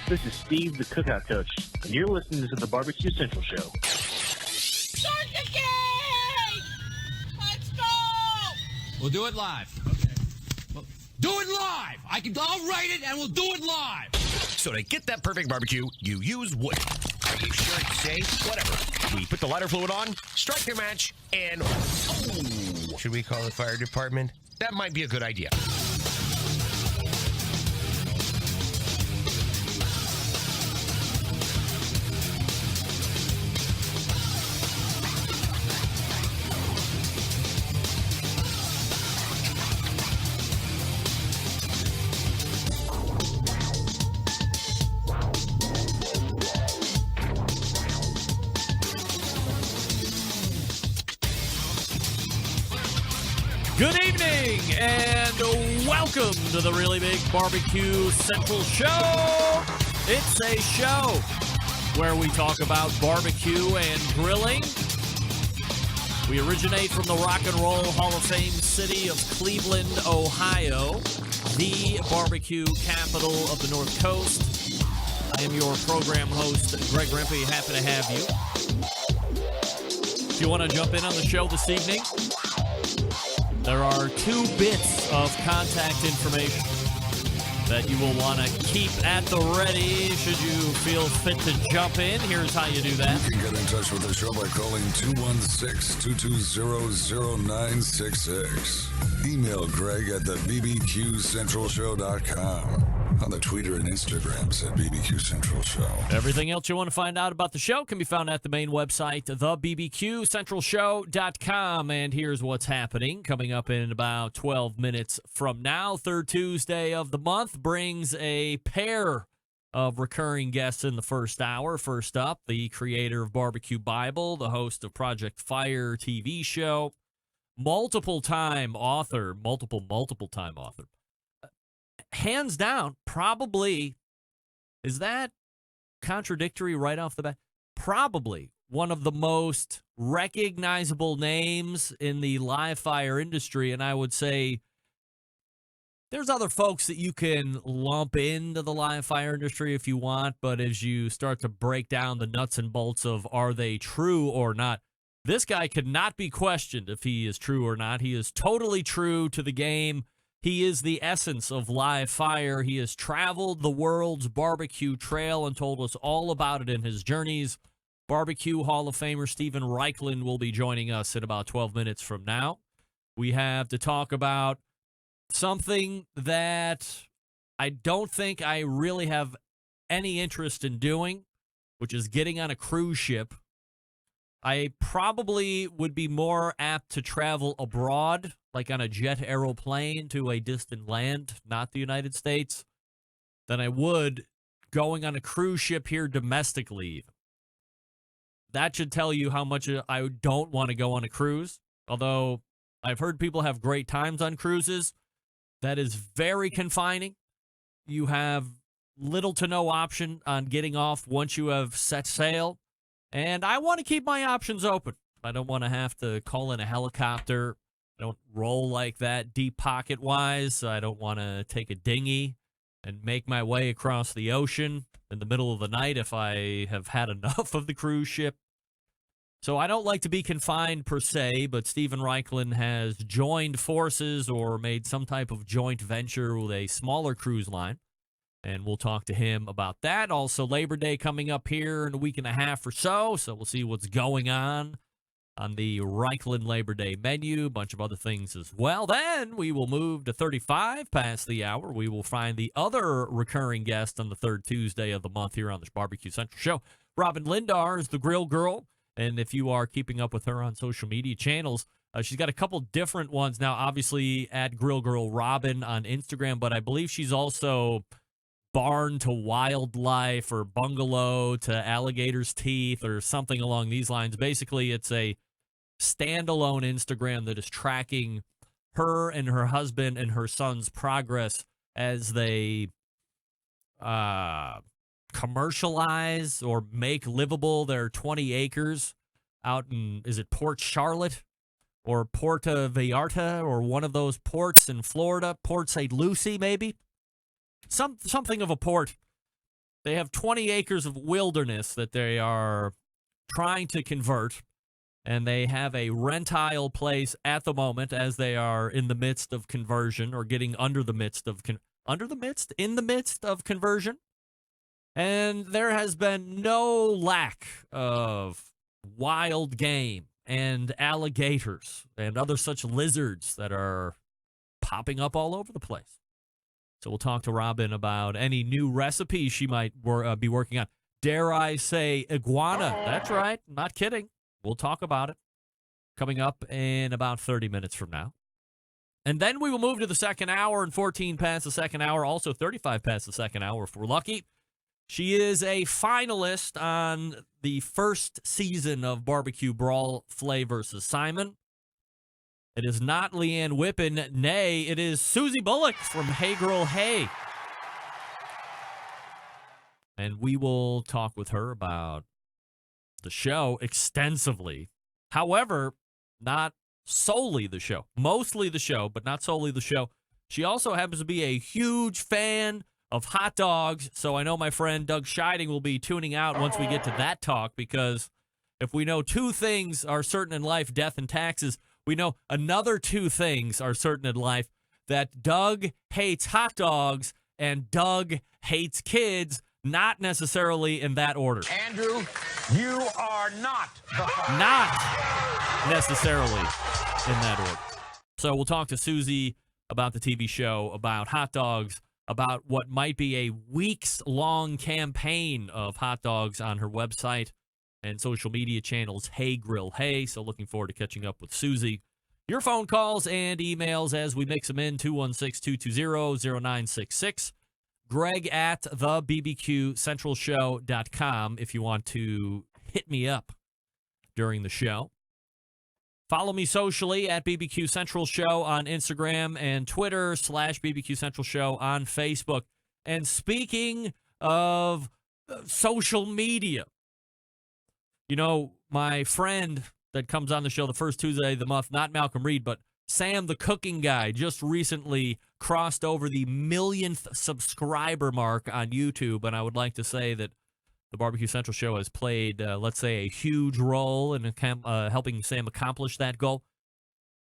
This is Steve, the Cookout Coach, and you're listening to the Barbecue Central Show. Start the game! Let's go! We'll do it live. Okay. Well, do it live! I'll write it and we'll do it live! So to get that perfect barbecue, you use wood. Are you sure it's safe? Whatever. We put the lighter fluid on, strike the match, and... Oh! Should we call the fire department? That might be a good idea. Good evening, and welcome to the Really Big Barbecue Central Show. It's a show where we talk about barbecue and grilling. We originate from the Rock and Roll Hall of Fame city of Cleveland, Ohio, the barbecue capital of the North Coast. I am your program host, Greg Rempe. Happy to have you. If you want to jump in on the show this evening, there are 2 bits of contact information that you will want to keep at the ready should you feel fit to jump in. Here's how you do that. You can get in touch with the show by calling 216-220-0966. Email Greg at the BBQCentralShow.com. On the Twitter and Instagrams at BBQ Central Show. Everything else you want to find out about the show can be found at the main website, thebbqcentralshow.com. And here's what's happening. Coming up in about 12 minutes from now, third Tuesday of the month brings a pair of recurring guests in the first hour. First up, the creator of Barbecue Bible, the host of Project Fire TV show, multiple time author. Hands down, probably, is that contradictory right off the bat? Probably one of the most recognizable names in the live fire industry, and I would say there's other folks that you can lump into the live fire industry if you want, but as you start to break down the nuts and bolts of are they true or not, this guy could not be questioned if he is true or not. He is totally true to the game. He is the essence of live fire. He has traveled the world's barbecue trail and told us all about it in his journeys. Barbecue Hall of Famer Stephen Raichlen will be joining us in about 12 minutes from now. We have to talk about something that I don't think I really have any interest in doing, which is getting on a cruise ship. I probably would be more apt to travel abroad, like on a jet aeroplane to a distant land, not the United States, than I would going on a cruise ship here domestically. That should tell you how much I don't want to go on a cruise, although I've heard people have great times on cruises. That is very confining. You have little to no option on getting off once you have set sail. And I want to keep my options open. I don't want to have to call in a helicopter. I don't roll like that deep pocket-wise. I don't want to take a dinghy and make my way across the ocean in the middle of the night if I have had enough of the cruise ship. So I don't like to be confined per se, but Stephen Raichlen has joined forces or made some type of joint venture with a smaller cruise line. And we'll talk to him about that. Also, Labor Day coming up here in a week and a half or so. So we'll see what's going on the Raichlen Labor Day menu. A bunch of other things as well. Then we will move to 35 past the hour. We will find the other recurring guest on the third Tuesday of the month here on the Barbecue Central Show. Robyn Lindars, the Grill Girl. And if you are keeping up with her on social media channels, she's got a couple different ones now. Obviously, at Grill Girl Robyn on Instagram. But I believe she's also Barn to Wildlife or Bungalow to Alligator's Teeth or something along these lines. Basically, it's a standalone Instagram that is tracking her and her husband and her son's progress as they commercialize or make livable their 20 acres out in, is it Port Charlotte or Puerto Vallarta or one of those ports in Florida, Port St. Lucie maybe? Something of a port They have 20 acres of wilderness that they are trying to convert, and they have a rentile place at the moment as they are in the midst of conversion, or getting in the midst of conversion. And there has been no lack of wild game and alligators and other such lizards that are popping up all over the place. So we'll talk to Robyn about any new recipes she might be working on. Dare I say iguana? That's right. Not kidding. We'll talk about it coming up in about 30 minutes from now. And then we will move to the second hour, and 14 past the second hour, also 35 past the second hour if we're lucky. She is a finalist on the first season of Barbecue Brawl, Flay versus Simon. It is not Leanne Whippen. Nay, it is Susie Bullock from Hey Girl Hey. And we will talk with her about the show extensively. However, not solely the show. Mostly the show, but not solely the show. She also happens to be a huge fan of hot dogs, so I know my friend Doug Scheiding will be tuning out once we get to that talk, because if we know two things are certain in life, death and taxes, we know another two things are certain in life, that Doug hates hot dogs and Doug hates kids, not necessarily in that order. Andrew, you are not the Not necessarily in that order. So we'll talk to Susie about the TV show, about hot dogs, about what might be a weeks-long campaign of hot dogs on her website and social media channels, Hey Grill Hey. So looking forward to catching up with Susie. Your phone calls and emails as we mix them in, 216-220-0966. Greg at thebbqcentralshow.com if you want to hit me up during the show. Follow me socially at BBQ Central Show on Instagram and Twitter, /BBQ Central Show on Facebook. And speaking of social media, you know, my friend that comes on the show the first Tuesday of the month, not Malcolm Reed, but Sam the Cooking Guy, just recently crossed over the 1,000,000th subscriber mark on YouTube. And I would like to say that the Barbecue Central Show has played, let's say, a huge role in helping Sam accomplish that goal.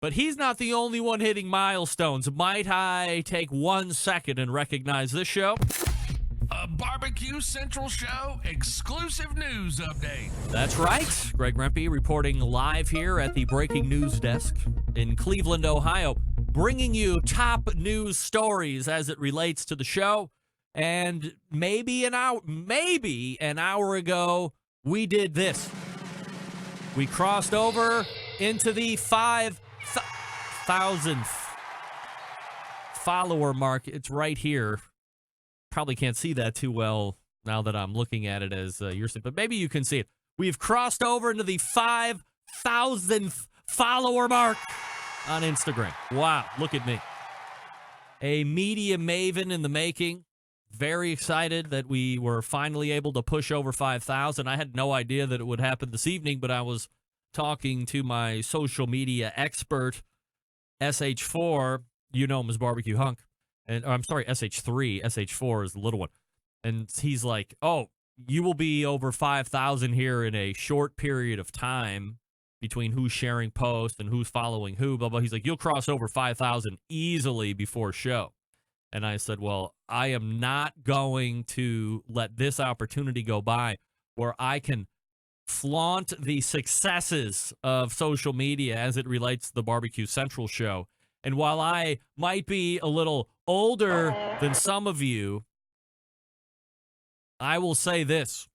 But he's not the only one hitting milestones. Might I take 1 second and recognize this show? A Barbecue Central Show exclusive news update. That's right. Greg Rempe reporting live here at the breaking news desk in Cleveland, Ohio, bringing you top news stories as it relates to the show. And maybe an hour ago, we did this. We crossed over into the 5,000th follower mark. It's right here. Probably can't see that too well now that I'm looking at it as you're seeing, but maybe you can see it. We've crossed over into the 5,000th follower mark on Instagram. Wow, look at me. A media maven in the making. Very excited that we were finally able to push over 5,000. I had no idea that it would happen this evening, but I was talking to my social media expert, SH4. You know him as Barbecue Hunk. And I'm sorry, SH3. SH4 is the little one. And he's like, oh, you will be over 5,000 here in a short period of time between who's sharing posts and who's following who, blah, blah. He's like, you'll cross over 5,000 easily before show. And I said, well, I am not going to let this opportunity go by where I can flaunt the successes of social media as it relates to the Barbecue Central Show. And while I might be a little older than some of you, I will say this,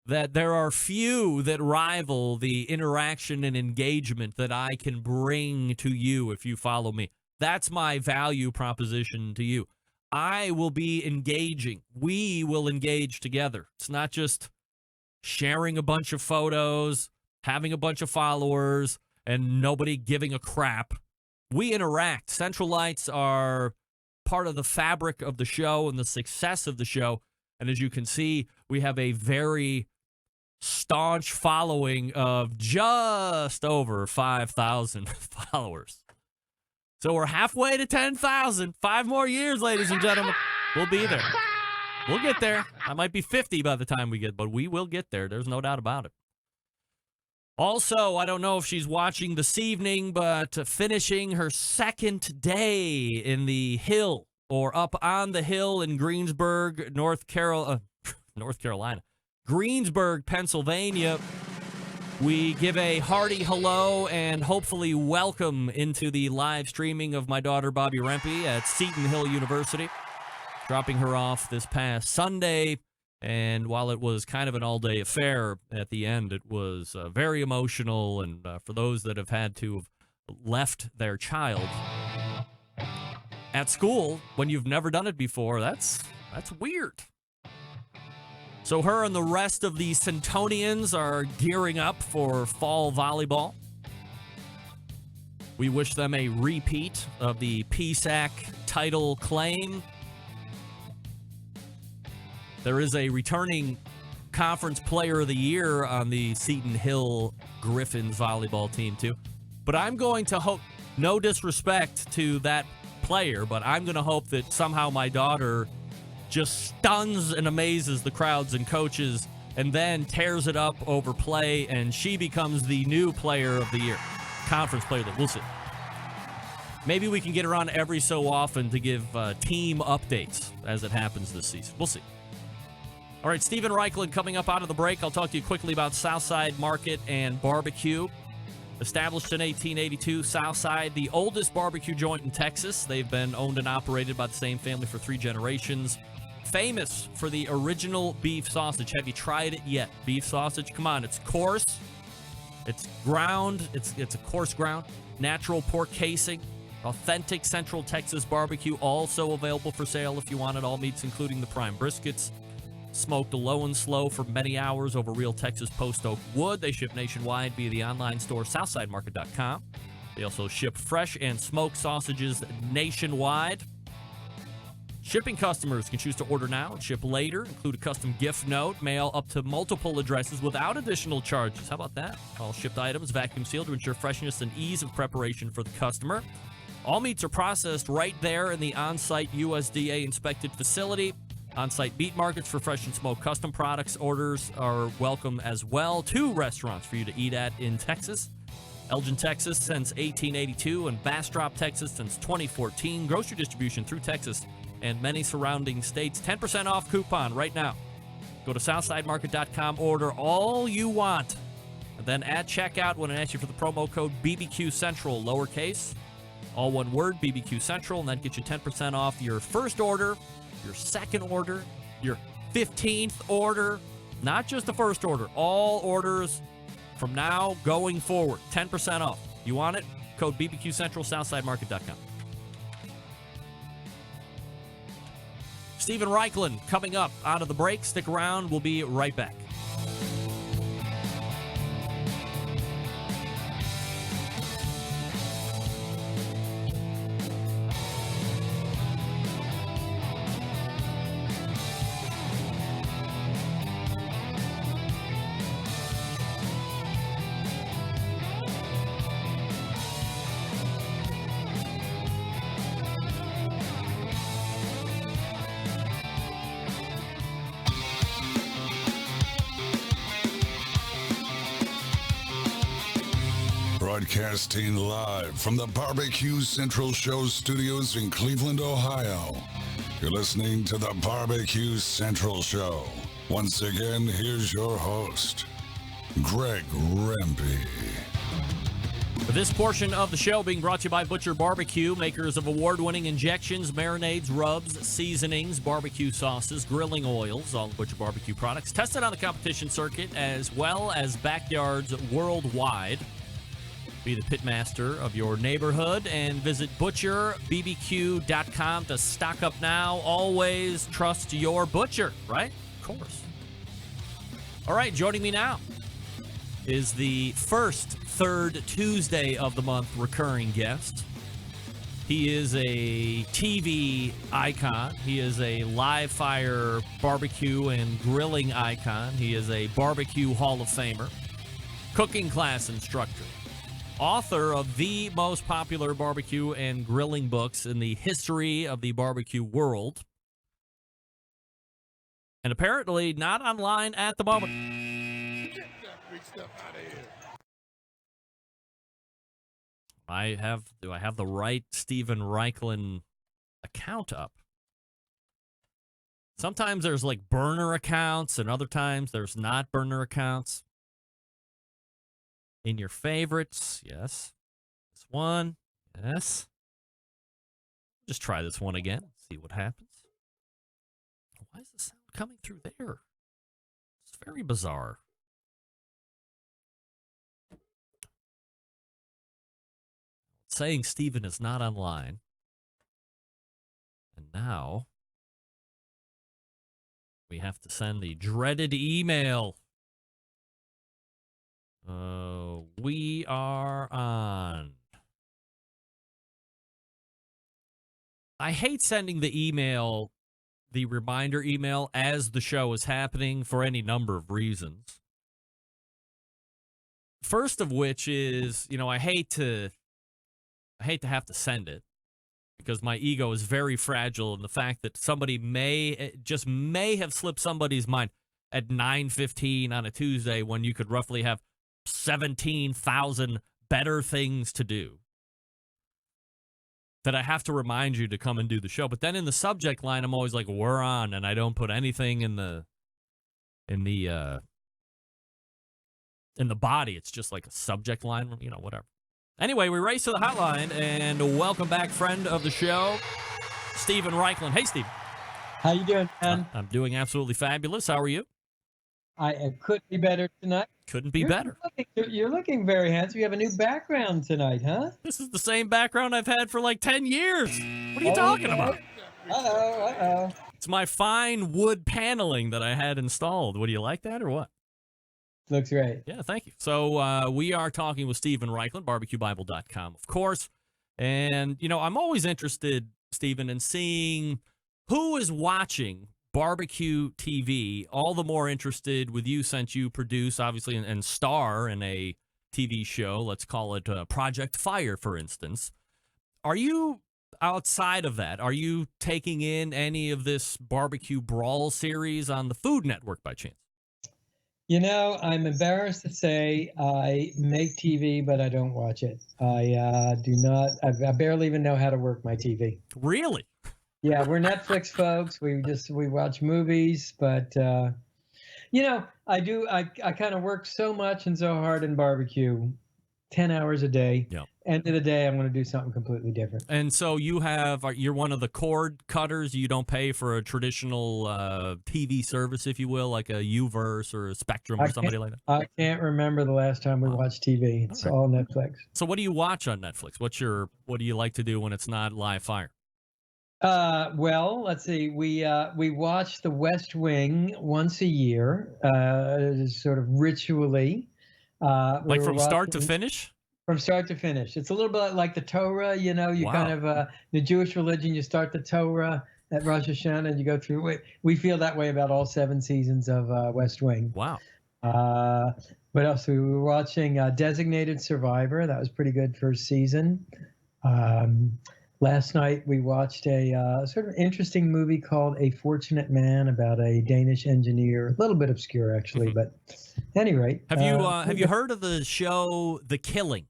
that there are few that rival the interaction and engagement that I can bring to you if you follow me. That's my value proposition to you. I will be engaging. We will engage together. It's not just sharing a bunch of photos, having a bunch of followers, and nobody giving a crap. We interact. Central Lights are part of the fabric of the show and the success of the show. And as you can see, we have a very staunch following of just over 5,000 followers. So we're halfway to 10,000. 5 more years, ladies and gentlemen. We'll be there. We'll get there. I might be 50 by the time we get, but we will get there. There's no doubt about it. Also, I don't know if she's watching this evening, but finishing her second day in the hill or up on the hill in Greensburg, North Carolina. Greensburg, Pennsylvania. We give a hearty hello and hopefully welcome into the live streaming of my daughter, Bobby Rempe, at Seton Hill University. Dropping her off this past Sunday. And while it was kind of an all-day affair at the end, it was very emotional. And for those that have had to have left their child at school when you've never done it before, that's weird. So her and the rest of the Centonians are gearing up for fall volleyball. We wish them a repeat of the PSAC title claim. There is a returning Conference Player of the Year on the Seton Hill Griffins volleyball team, too. But I'm going to hope, no disrespect to that player, but I'm going to hope that somehow my daughter just stuns and amazes the crowds and coaches and then tears it up over play, and she becomes the new Player of the Year. Conference Player of the Year. We'll see. Maybe we can get her on every so often to give team updates as it happens this season. We'll see. All right, Stephen Raichlen coming up out of the break. I'll talk to you quickly about Southside Market and Barbecue. Established in 1882, Southside, the oldest barbecue joint in Texas. They've been owned and operated by the same family for 3 generations. Famous for the original beef sausage. Have you tried it yet? Beef sausage? Come on, it's coarse. It's ground. It's a coarse ground. Natural pork casing. Authentic Central Texas barbecue. Also available for sale if you want it. All meats, including the prime briskets. Smoked low and slow for many hours over real Texas post oak wood. They ship nationwide via the online store southsidemarket.com. They also ship fresh and smoked sausages nationwide. Shipping customers can choose to order now and ship later. Include a custom gift note. Mail up to multiple addresses without additional charges. How about that? All shipped items vacuum sealed to ensure freshness and ease of preparation for the customer. All meats are processed right there in the on-site USDA inspected facility. On-site meat markets for fresh and smoked custom products. Orders are welcome as well. 2 restaurants for you to eat at in Texas. Elgin, Texas since 1882 and Bastrop, Texas since 2014. Grocery distribution through Texas and many surrounding states. 10% off coupon right now. Go to southsidemarket.com. Order all you want. And then at checkout, when it asks you for the promo code BBQ Central, lowercase, all one word, BBQ Central, and that gets you 10% off your first order, your second order, your 15th order, not just the first order, all orders from now going forward, 10% off. You want it? Code BBQ Central, SouthsideMarket.com. Stephen Raichlen coming up out of the break. Stick around. We'll be right back. Broadcasting live from the Barbecue Central Show studios in Cleveland, Ohio. You're listening to the Barbecue Central Show. Once again, here's your host, Greg Rempe. This portion of the show being brought to you by Butcher Barbecue, makers of award-winning injections, marinades, rubs, seasonings, barbecue sauces, grilling oils, all Butcher Barbecue products, tested on the competition circuit as well as backyards worldwide. Be the pitmaster of your neighborhood and visit butcherbbq.com to stock up now. Always trust your butcher, right? Of course. All right, joining me now is the third Tuesday of the month recurring guest. He is a TV icon. He is a live fire barbecue and grilling icon. He is a barbecue Hall of Famer, cooking class instructor, author of the most popular barbecue and grilling books in the history of the barbecue world. and apparently not online at the moment. Get that big stuff out of here. Do I have the right Stephen Raichlen account up? Sometimes there's like burner accounts, and other times there's not burner accounts. In your favorites, yes. This one, yes. Just try this one again. See what happens. Why is the sound coming through there? It's very bizarre. It's saying Stephen is not online. And now we have to send the dreaded email. We are on. I hate sending the email, the reminder email, as the show is happening for any number of reasons. First of which is, I hate to have to send it because my ego is very fragile, and the fact that somebody may have slipped somebody's mind at 9:15 on a Tuesday when you could roughly have 17,000 better things to do, that I have to remind you to come and do the show. But then in the subject line, I'm always like, we're on, and I don't put anything in the body. It's just like a subject line, whatever. Anyway, we race to the hotline, and welcome back, friend of the show, Stephen Raichlen. Hey, Steve. How you doing, man? I'm doing absolutely fabulous. How are you? I couldn't be better tonight. Couldn't be better. You're looking very handsome. You have a new background tonight, huh? This is the same background I've had for like 10 years. What are you talking about? Uh-oh. It's my fine wood paneling that I had installed. Would you like that or what? Looks great. Yeah, thank you. So we are talking with Stephen Raichlen, barbecuebible.com, of course. And, I'm always interested, Stephen, in seeing who is watching barbecue TV, all the more interested with you since you produce, obviously, and star in a TV show. Let's call it Project Fire, for instance. Are you, outside of that, are you taking in any of this barbecue brawl series on the Food Network by chance? I'm embarrassed to say I make TV, but I don't watch it. I do not. I barely even know how to work my TV. Really? Yeah, we're Netflix folks. We watch movies, but I kind of work so much and so hard in barbecue, 10 hours a day. Yeah. End of the day, I'm going to do something completely different. And so you're one of the cord cutters. You don't pay for a traditional TV service, if you will, like a Uverse or a Spectrum or somebody like that. I can't remember the last time we watched TV. It's all Netflix. So what do you watch on Netflix? What do you like to do when it's not live fire? Well, let's see. We watch The West Wing once a year, sort of ritually. Like from start to finish? From start to finish. It's a little bit like the Torah, you Wow. kind of, the Jewish religion, you start the Torah at Rosh Hashanah and you go through it. We feel that way about all 7 seasons of West Wing. Wow. What else? We were watching Designated Survivor. That was pretty good first season. Last night we watched a sort of interesting movie called A Fortunate Man about a Danish engineer. A little bit obscure, actually, but at any rate. Have you heard of the show The Killing?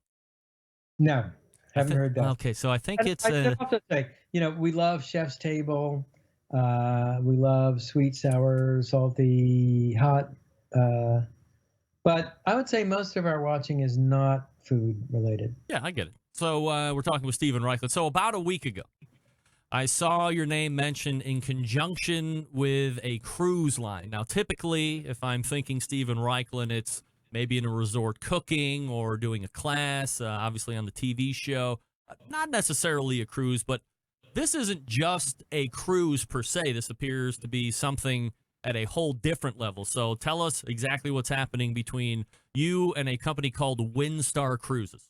No, haven't heard that. Okay, so I think it's. I have to say, we love Chef's Table. We love sweet, sour, salty, hot. But I would say most of our watching is not food related. Yeah, I get it. So we're talking with Stephen Raichlen. So about a week ago, I saw your name mentioned in conjunction with a cruise line. Now, typically, if I'm thinking Stephen Raichlen, it's maybe in a resort cooking or doing a class, obviously on the TV show. Not necessarily a cruise, but this isn't just a cruise per se. This appears to be something at a whole different level. So tell us exactly what's happening between you and a company called Windstar Cruises.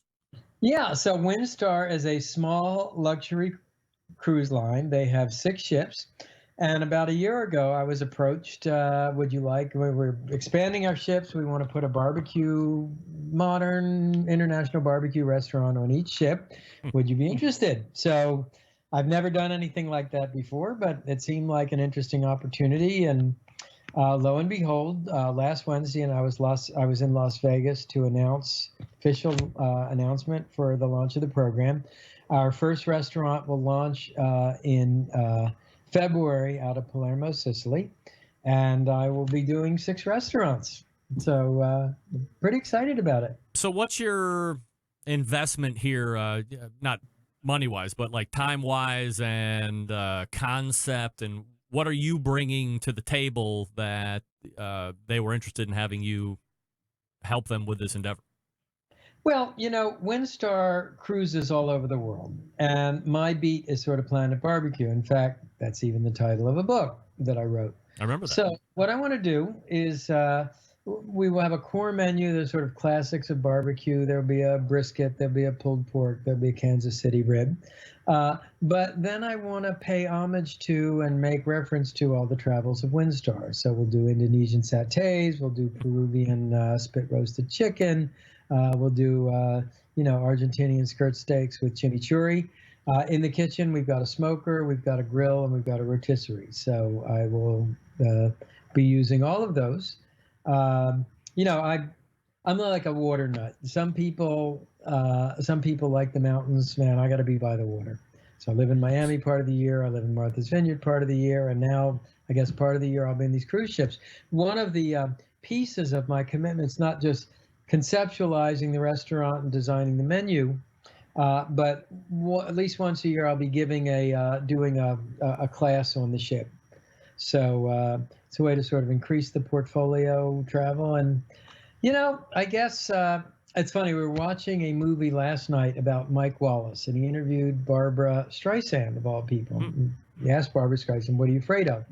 Yeah, so Windstar is a small luxury cruise line. They have 6 ships. And about a year ago, I was approached, we're expanding our ships. We want to put a modern international barbecue restaurant on each ship. Would you be interested? So I've never done anything like that before, but it seemed like an interesting opportunity. And Lo and behold, last Wednesday, and I was in Las Vegas to announce official announcement for the launch of the program. Our first restaurant will launch in February out of Palermo, Sicily, and I will be doing 6 restaurants. So pretty excited about it. So what's your investment here? Not money-wise, but like time-wise and concept, and what are you bringing to the table that they were interested in having you help them with this endeavor? Well, Windstar Cruises all over the world, and my beat is sort of Planet Barbecue. In fact, that's even the title of a book that I wrote. I remember that. So what I want to do is we will have a core menu. There's sort of classics of barbecue. There'll be a brisket. There'll be a pulled pork. There'll be a Kansas City rib. But then I want to pay homage to and make reference to all the travels of Windstar. So we'll do Indonesian satays. We'll do Peruvian spit roasted chicken. We'll do, Argentinian skirt steaks with chimichurri. In the kitchen, we've got a smoker, we've got a grill, and we've got a rotisserie. So I will be using all of those. I'm not like a water nut. Some people like the mountains. Man, I got to be by the water. So I live in Miami part of the year. I live in Martha's Vineyard part of the year, and now I guess part of the year I'll be in these cruise ships. One of the pieces of my commitment's not just conceptualizing the restaurant and designing the menu, but at least once a year I'll be doing a class on the ship. So it's a way to sort of increase the portfolio travel. And I guess it's funny, we were watching a movie last night about Mike Wallace, and he interviewed Barbara Streisand, of all people. He asked Barbara Streisand, "What are you afraid of?"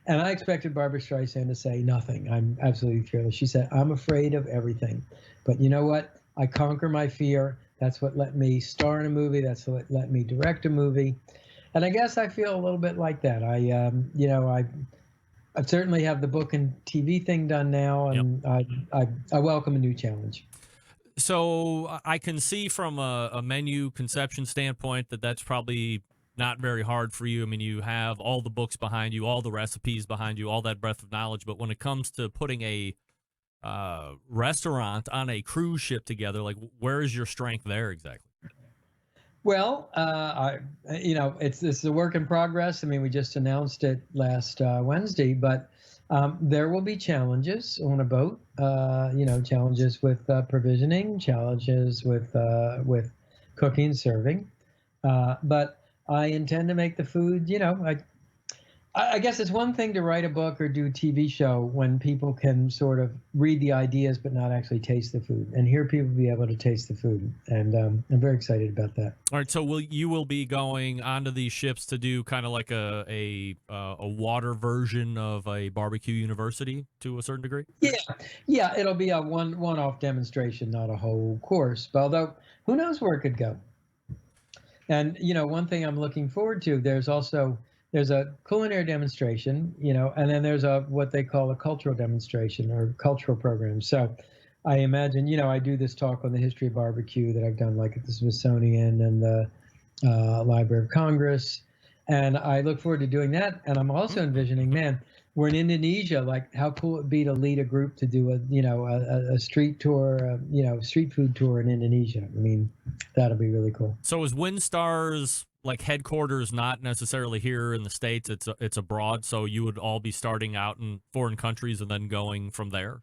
And I expected Barbara Streisand to say nothing. I'm absolutely fearless. She said, "I'm afraid of everything. But you know what? I conquer my fear. That's what let me star in a movie. That's what let me direct a movie." And I guess I feel a little bit like that. I certainly have the book and TV thing done now, and yep. I welcome a new challenge. So I can see from a menu conception standpoint that's probably not very hard for you. I mean, you have all the books behind you, all the recipes behind you, all that breadth of knowledge. But when it comes to putting a restaurant on a cruise ship together, like, where is your strength there exactly? Well, this is a work in progress. I mean, we just announced it last Wednesday, but there will be challenges on a boat. Challenges with provisioning, challenges with cooking and serving. But I intend to make the food. I guess it's one thing to write a book or do a TV show when people can sort of read the ideas but not actually taste the food. And here people will be able to taste the food. And I'm very excited about that. All right, so you will be going onto these ships to do kind of like a water version of a barbecue university to a certain degree? Yeah, it'll be a one-off demonstration, not a whole course. But although, who knows where it could go. And, one thing I'm looking forward to, there's a culinary demonstration, and then there's what they call a cultural demonstration or cultural program. So I imagine, I do this talk on the history of barbecue that I've done like at the Smithsonian and the Library of Congress. And I look forward to doing that. And I'm also envisioning, man, we're in Indonesia. Like, how cool it would be to lead a group to do a street tour, street food tour in Indonesia. I mean, that'll be really cool. So is Windstar's like headquarters not necessarily here in the States, it's abroad, so you would all be starting out in foreign countries and then going from there?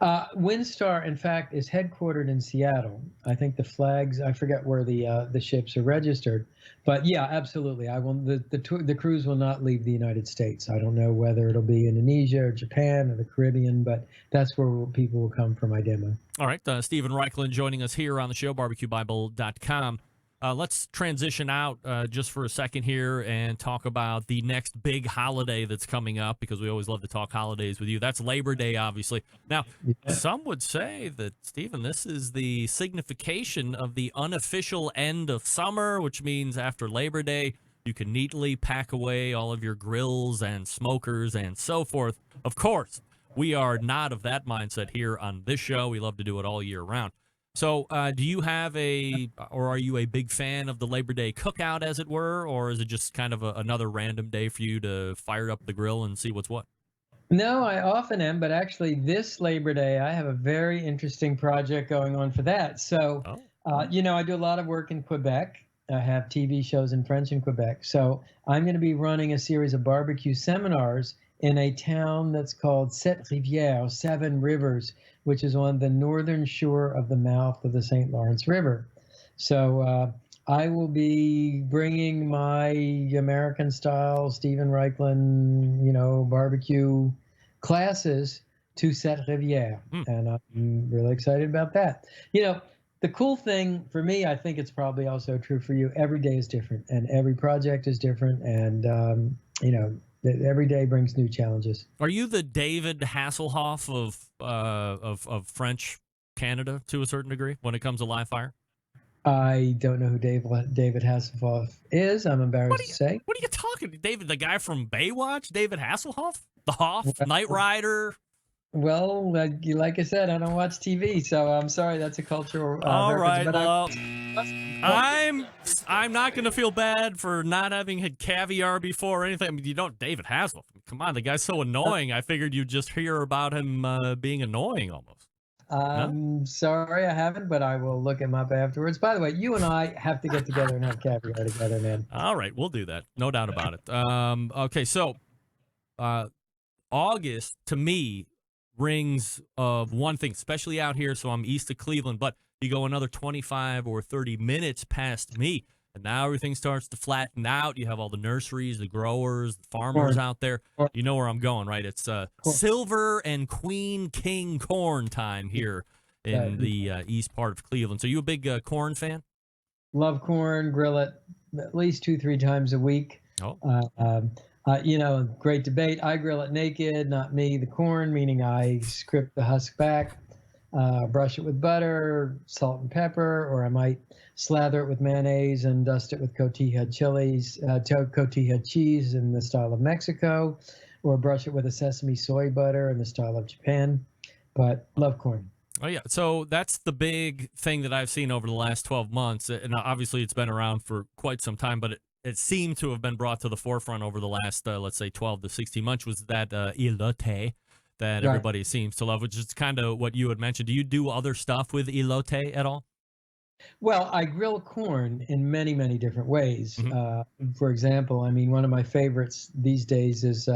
Windstar, in fact, is headquartered in Seattle. I think the flags, I forget where the ships are registered, but yeah, absolutely. The cruise will not leave the United States. I don't know whether it'll be Indonesia or Japan or the Caribbean, but that's where people will come for my demo. All right, Stephen Raichlen joining us here on the show, barbecuebible.com. Let's transition out just for a second here and talk about the next big holiday that's coming up, because we always love to talk holidays with you. That's Labor Day, obviously. Now, some would say that, Stephen, this is the signification of the unofficial end of summer, which means after Labor Day, you can neatly pack away all of your grills and smokers and so forth. Of course, we are not of that mindset here on this show. We love to do it all year round. So do you have or are you a big fan of the Labor Day cookout, as it were, or is it just kind of another random day for you to fire up the grill and see what's what? No, I often am, but actually, this Labor Day, I have a very interesting project going on for that. So, I do a lot of work in Quebec. I have TV shows in French in Quebec. So, I'm going to be running a series of barbecue seminars in a town that's called Sept Rivières, Seven Rivers, which is on the northern shore of the mouth of the St. Lawrence River. So, I will be bringing my American style Stephen Raichlen, barbecue classes to Sept Rivières, and I'm really excited about that. The cool thing for me, I think it's probably also true for you. Every day is different, and every project is different, and every day brings new challenges. Are you the David Hasselhoff of French Canada to a certain degree when it comes to live fire? I don't know who David Hasselhoff is. I'm embarrassed to say. What are you talking? David, the guy from Baywatch? David Hasselhoff? The Hoff? Knight Rider? Well, like I said, I don't watch TV, so I'm sorry. That's a cultural. All right. But well, I'm not going to feel bad for not having had caviar before or anything. I mean, David Hasselhoff. Come on, the guy's so annoying. I figured you'd just hear about him being annoying almost. Sorry, I haven't, but I will look him up afterwards. By the way, you and I have to get together and have caviar together, man. All right, we'll do that. No doubt about it. Okay, so August, to me, rings of one thing, especially out here, so I'm east of Cleveland, but you go another 25 or 30 minutes past me, and now everything starts to flatten out. You have all the nurseries, the growers, the farmers out there. You know where I'm going, right? It's silver and queen king corn time here in the east part of Cleveland. So you a big corn fan? Love corn, grill it at least 2-3 times a week. Great debate. I grill it naked, not me, the corn, meaning I scrape the husk back, brush it with butter, salt and pepper, or I might slather it with mayonnaise and dust it with cotija cheese in the style of Mexico, or brush it with a sesame soy butter in the style of Japan. But love corn. Oh, yeah. So that's the big thing that I've seen over the last 12 months. And obviously it's been around for quite some time, but it seemed to have been brought to the forefront over the last, let's say, 12 to 16 months, was that elote that everybody seems to love, which is kind of what you had mentioned. Do you do other stuff with elote at all? Well, I grill corn in many, many different ways. For example, one of my favorites these days is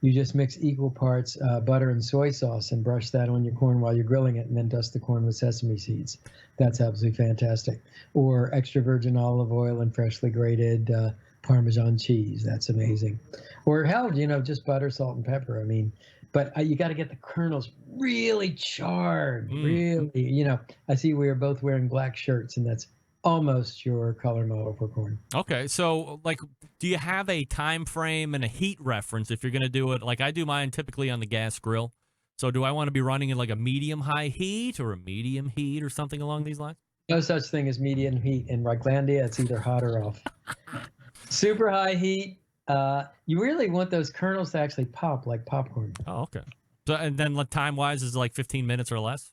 you just mix equal parts butter and soy sauce and brush that on your corn while you're grilling it, and then dust the corn with sesame seeds. That's absolutely fantastic. Or extra virgin olive oil and freshly grated Parmesan cheese. That's amazing. Or hell, just butter, salt, and pepper. But you got to get the kernels really charred, really, I see we are both wearing black shirts, and that's almost your color model for corn. Okay, so, do you have a time frame and a heat reference if you're going to do it? Like, I do mine typically on the gas grill. So do I want to be running in, a medium-high heat or a medium heat or something along these lines? No such thing as medium heat. In Reichlandia, it's either hot or off. Super high heat. You really want those kernels to actually pop like popcorn. Oh, okay. So, and then time-wise, is it 15 minutes or less?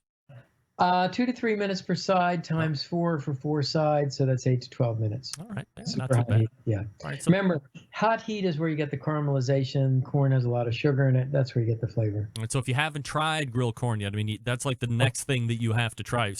2 to 3 minutes per side times 4 for 4 sides, so that's 8 to 12 minutes. All right. Yeah, super high heat. Yeah. All right, Remember, hot heat is where you get the caramelization. Corn has a lot of sugar in it. That's where you get the flavor. And so if you haven't tried grilled corn yet, that's the next thing that you have to try.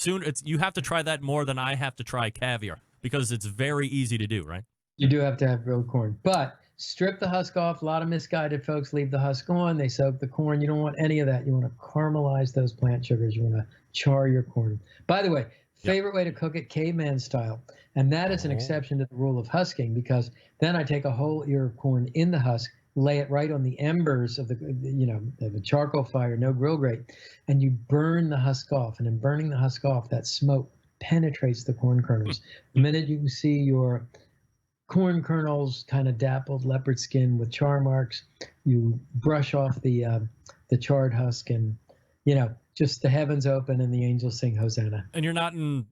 You have to try that more than I have to try caviar, because it's very easy to do, right? You do have to have grilled corn, but strip the husk off. A lot of misguided folks leave the husk on. They soak the corn. You don't want any of that. You want to caramelize those plant sugars. You want to char your corn. By the way, favorite way to cook it, caveman style. And that is an exception to the rule of husking, because then I take a whole ear of corn in the husk, lay it right on the embers of the charcoal fire, no grill grate, and you burn the husk off. And in burning the husk off, that smoke penetrates the corn kernels. The minute you see your corn kernels kind of dappled leopard skin with char marks, you brush off the charred husk, and just the heavens open and the angels sing Hosanna. And you're not in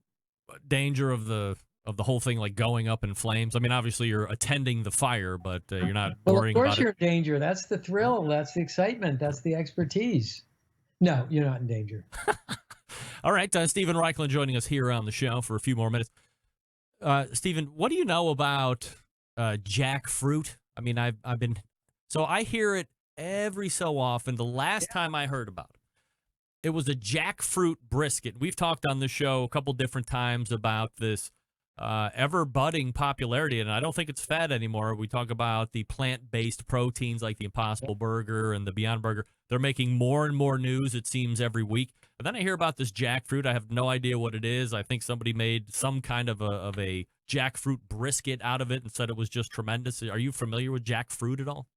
danger of the whole thing going up in flames. Obviously you're attending the fire, but you're not worrying about it. Of course you're in danger. That's the thrill. That's the excitement. That's the expertise. No, you're not in danger. All right, Stephen Raichlen joining us here on the show for a few more minutes. Stephen, what do you know about jackfruit? I hear it every so often. The last time I heard about it was a jackfruit brisket. We've talked on this show a couple different times about this ever-budding popularity, and I don't think it's fad anymore. We talk about the plant-based proteins like the Impossible Burger and the Beyond Burger. They're making more and more news, it seems, every week. But then I hear about this jackfruit. I have no idea what it is. I think somebody made some kind of a jackfruit brisket out of it and said it was just tremendous. Are you familiar with jackfruit at all?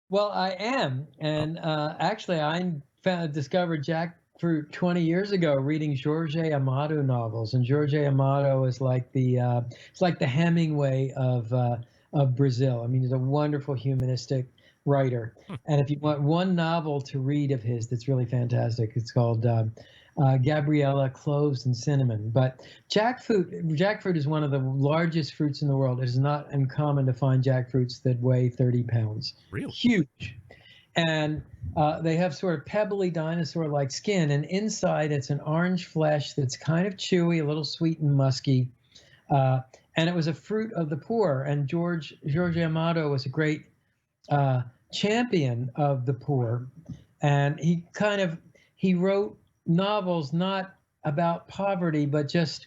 Well, I am, and actually, I discovered jackfruit 20 years ago reading Jorge Amado novels, and Jorge Amado is like it's like the Hemingway of Brazil. I mean, he's a wonderful humanistic writer, and if you want one novel to read of his that's really fantastic, it's called Gabriella Cloves and Cinnamon. But jackfruit is one of the largest fruits in the world. It is not uncommon to find jackfruits that weigh 30 pounds. Really? Huge. And they have sort of pebbly dinosaur-like skin, and inside it's an orange flesh that's kind of chewy, a little sweet and musky. And it was a fruit of the poor. And Jorge Amado was a great champion of the poor, and he wrote novels not about poverty, but just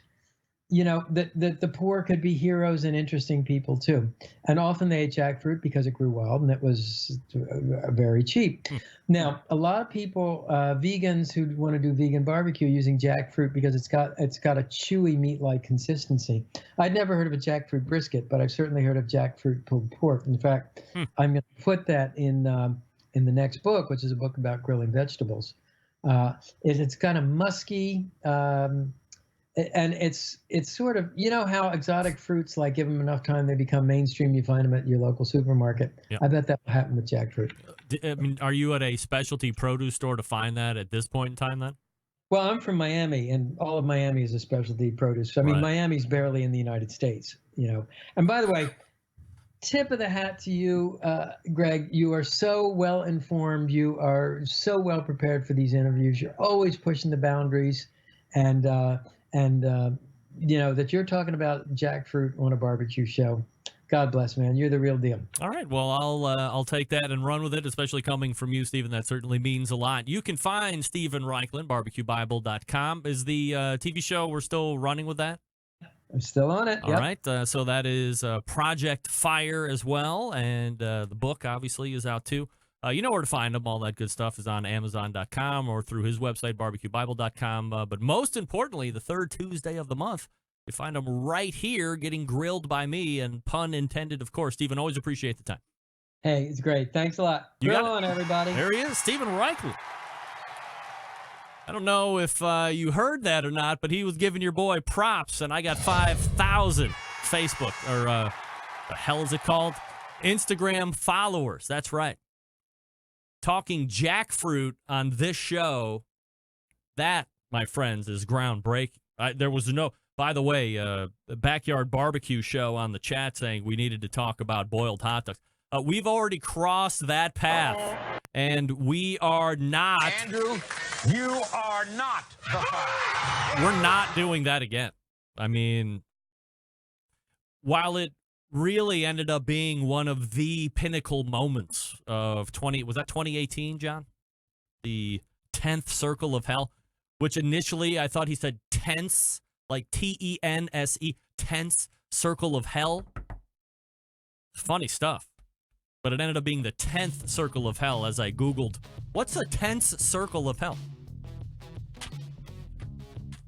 that the poor could be heroes and interesting people too. And often they ate jackfruit because it grew wild and it was very cheap. Now, a lot of people, vegans who want to do vegan barbecue, using jackfruit because it's got a chewy meat-like consistency. I'd never heard of a jackfruit brisket, but I've certainly heard of jackfruit pulled pork. In fact, I'm going to put that in the next book, which is a book about grilling vegetables. It's kind of musky, and it's sort of, how exotic fruits, like, give them enough time, they become mainstream. You find them at your local supermarket. Yep. I bet that will happen with jackfruit. I mean, are you at a specialty produce store to find that at this point in time then? Well, I'm from Miami, and all of Miami is a specialty produce. I mean, Right. Miami's barely in the United States, And by the way, tip of the hat to you, Greg. You are so well informed. You are so well prepared for these interviews. You're always pushing the boundaries, and that you're talking about jackfruit on a barbecue show. God bless, man. You're the real deal. All right. Well, I'll take that and run with it, especially coming from you, Stephen. That certainly means a lot. You can find Stephen Raichlen, barbecuebible.com. Is the TV show, we're still running with that? I'm still on it. All right. So that is Project Fire as well. And the book, obviously, is out too. You know where to find them. All that good stuff is on Amazon.com or through his website, barbecuebible.com. But most importantly, the third Tuesday of the month, you find them right here getting grilled by me, and pun intended, of course. Stephen, always appreciate the time. Hey, it's great. Thanks a lot. Grill on, everybody. There he is, Stephen Raichlen. I don't know if you heard that or not, but he was giving your boy props, and I got 5,000 Facebook, or the hell is it called? Instagram followers. That's right. Talking jackfruit on this show, that, my friends, is groundbreaking. There was by the way, the Backyard Barbecue show on the chat saying we needed to talk about boiled hot dogs. We've already crossed that path, and we are not. Andrew, you are not the fire. We're not doing that again. I mean, while it really ended up being one of the pinnacle moments of 2018, John? The 10th Circle of Hell, which initially I thought he said tense, like Tense, tense Circle of Hell. Funny stuff. But it ended up being the 10th Circle of Hell as I Googled, what's a tense Circle of Hell?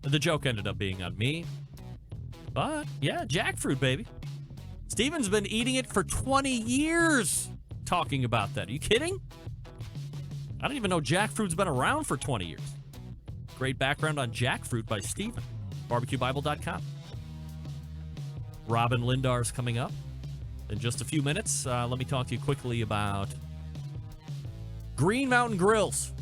The joke ended up being on me. But, yeah, jackfruit, baby. Steven's been eating it for 20 years talking about that. Are you kidding? I don't even know jackfruit's been around for 20 years. Great background on jackfruit by Steven. BarbecueBible.com. Robyn Lindars coming up in just a few minutes. Let me talk to you quickly about Green Mountain Grills.